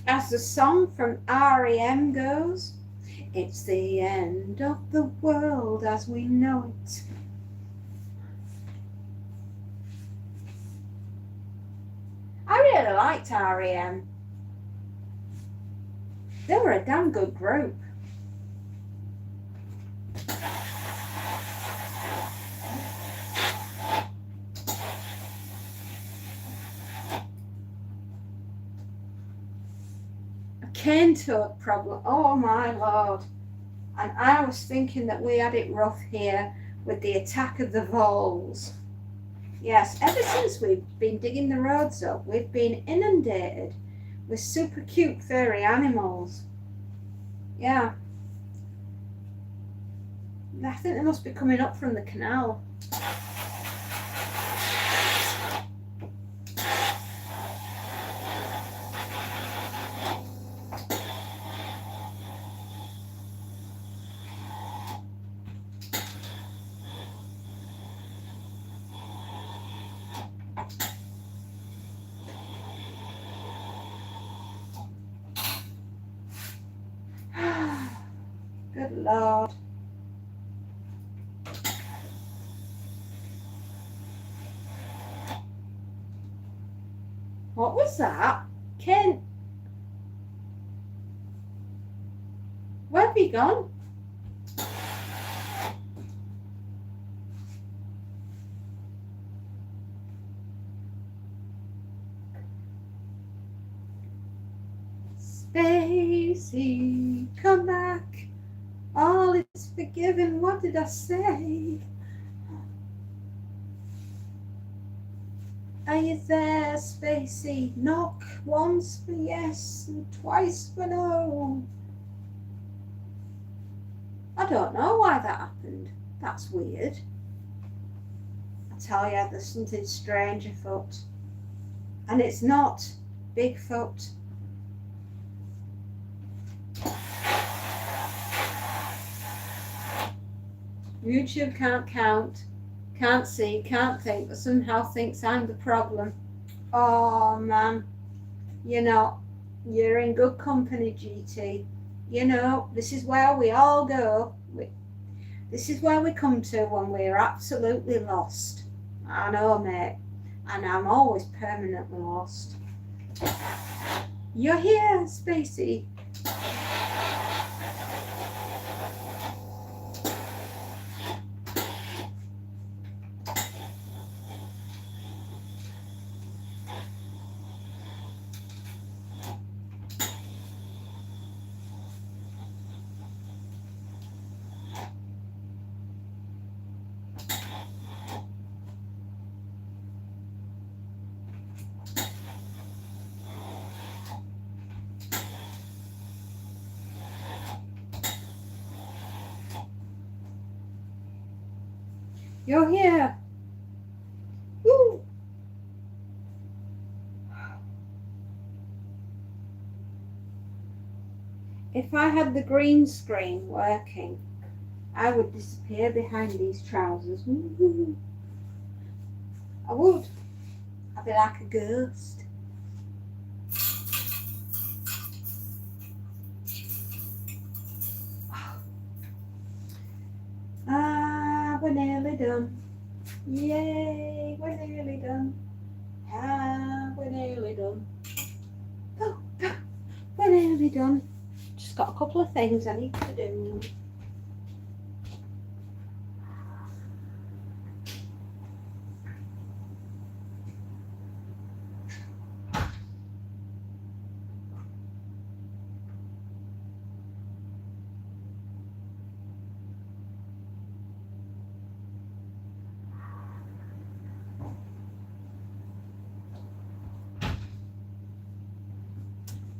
As the song from REM goes, it's the end of the world as we know it. I really liked REM. They were a damn good group. Cane toad problem. Oh my lord. And I was thinking that we had it rough here with the attack of the voles. Yes, ever since we've been digging the roads up, we've been inundated with super cute furry animals. Yeah. I think they must be coming up from the canal. Good lord. What was that? Ken, where have you gone? Spacey, come back. All is forgiven. What did I say? Are you there, Spacey? Knock once for yes and twice for no. I don't know why that happened. That's weird. I tell you, there's something strange afoot. And it's not Bigfoot. YouTube can't count, can't see, can't think, but somehow thinks I'm the problem. Oh man, you know, you're in good company, GT. You know, this is where we all go. This is where we come to when we're absolutely lost. I know, mate, and I'm always permanently lost. You're here, Spacey. You're here. Woo! If I had the green screen working, I would disappear behind these trousers. Woo-hoo. I would. I'd be like a ghost. Ah, we're nearly done. Yay, we're nearly done. Ah, we're nearly done. Oh, we're nearly done. Just got a couple of things I need to do.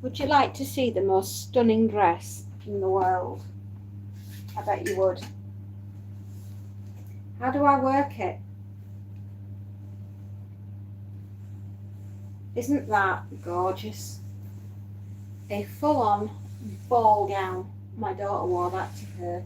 Would you like to see the most stunning dress in the world? I bet you would. How do I work it? Isn't that gorgeous? A full-on ball gown. My daughter wore that to her.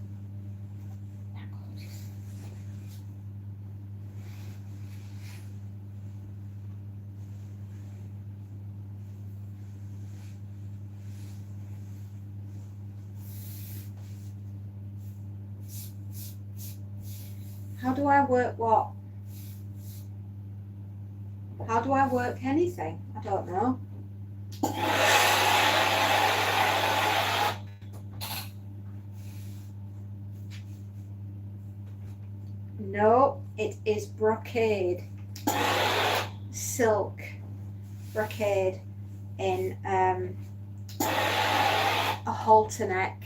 How do I work what? How do I work anything? I don't know. No, it is brocade. Silk brocade in a halter neck.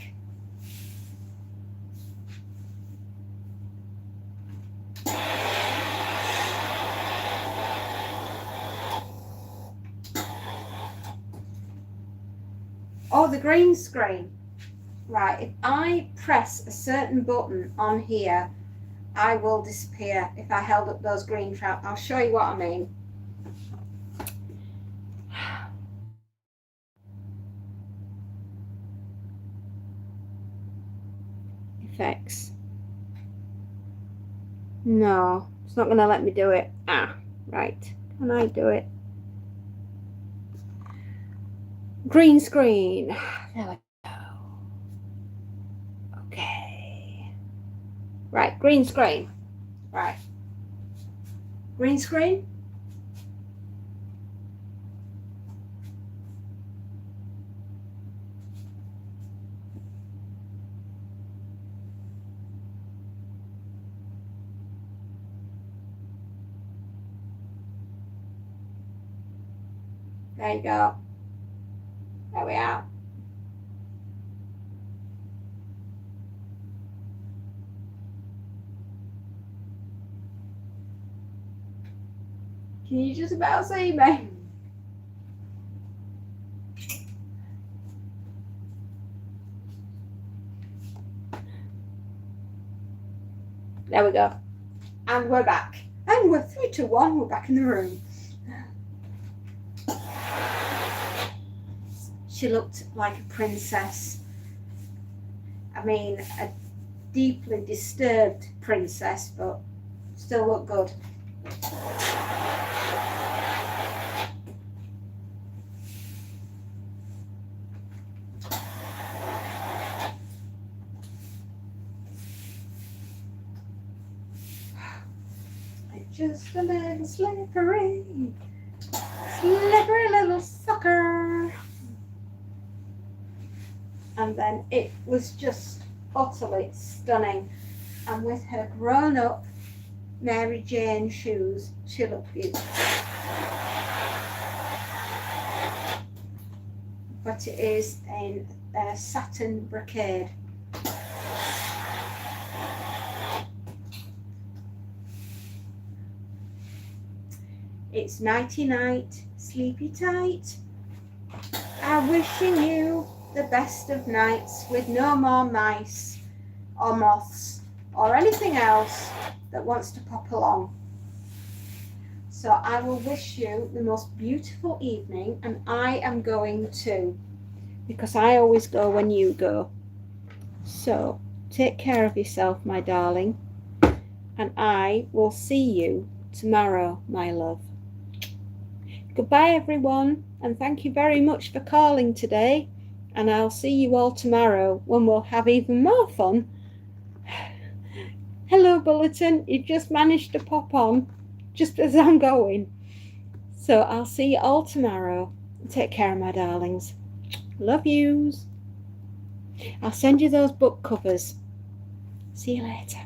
Oh, the green screen. Right, if I press a certain button on here, I will disappear if I held up those green trousers. I'll show you what I mean. Effects. No, it's not going to let me do it. Ah, right. Can I do it? Green screen. There we go. Okay. Right, green screen. Right. Green screen. There you go. There we are. Can you just about see me? There we go. And we're back. And we're 3 to 1. We're back in the room. She looked like a princess. I mean, a deeply disturbed princess, but still looked good. Just a little slippery little sucker. And then it was just utterly stunning. And with her grown up Mary Jane shoes, she looked beautiful. But it is in satin brocade. It's nighty night, sleepy tight. I'm wishing you the best of nights with no more mice or moths or anything else that wants to pop along. So I will wish you the most beautiful evening, and I am going too, because I always go when you go. So take care of yourself, my darling, and I will see you tomorrow, my love. Goodbye, everyone, and thank you very much for calling today, and I'll see you all tomorrow when we'll have even more fun. Hello, Bulletin. You just managed to pop on just as I'm going. So I'll see you all tomorrow. Take care, my darlings. Love yous. I'll send you those book covers. See you later.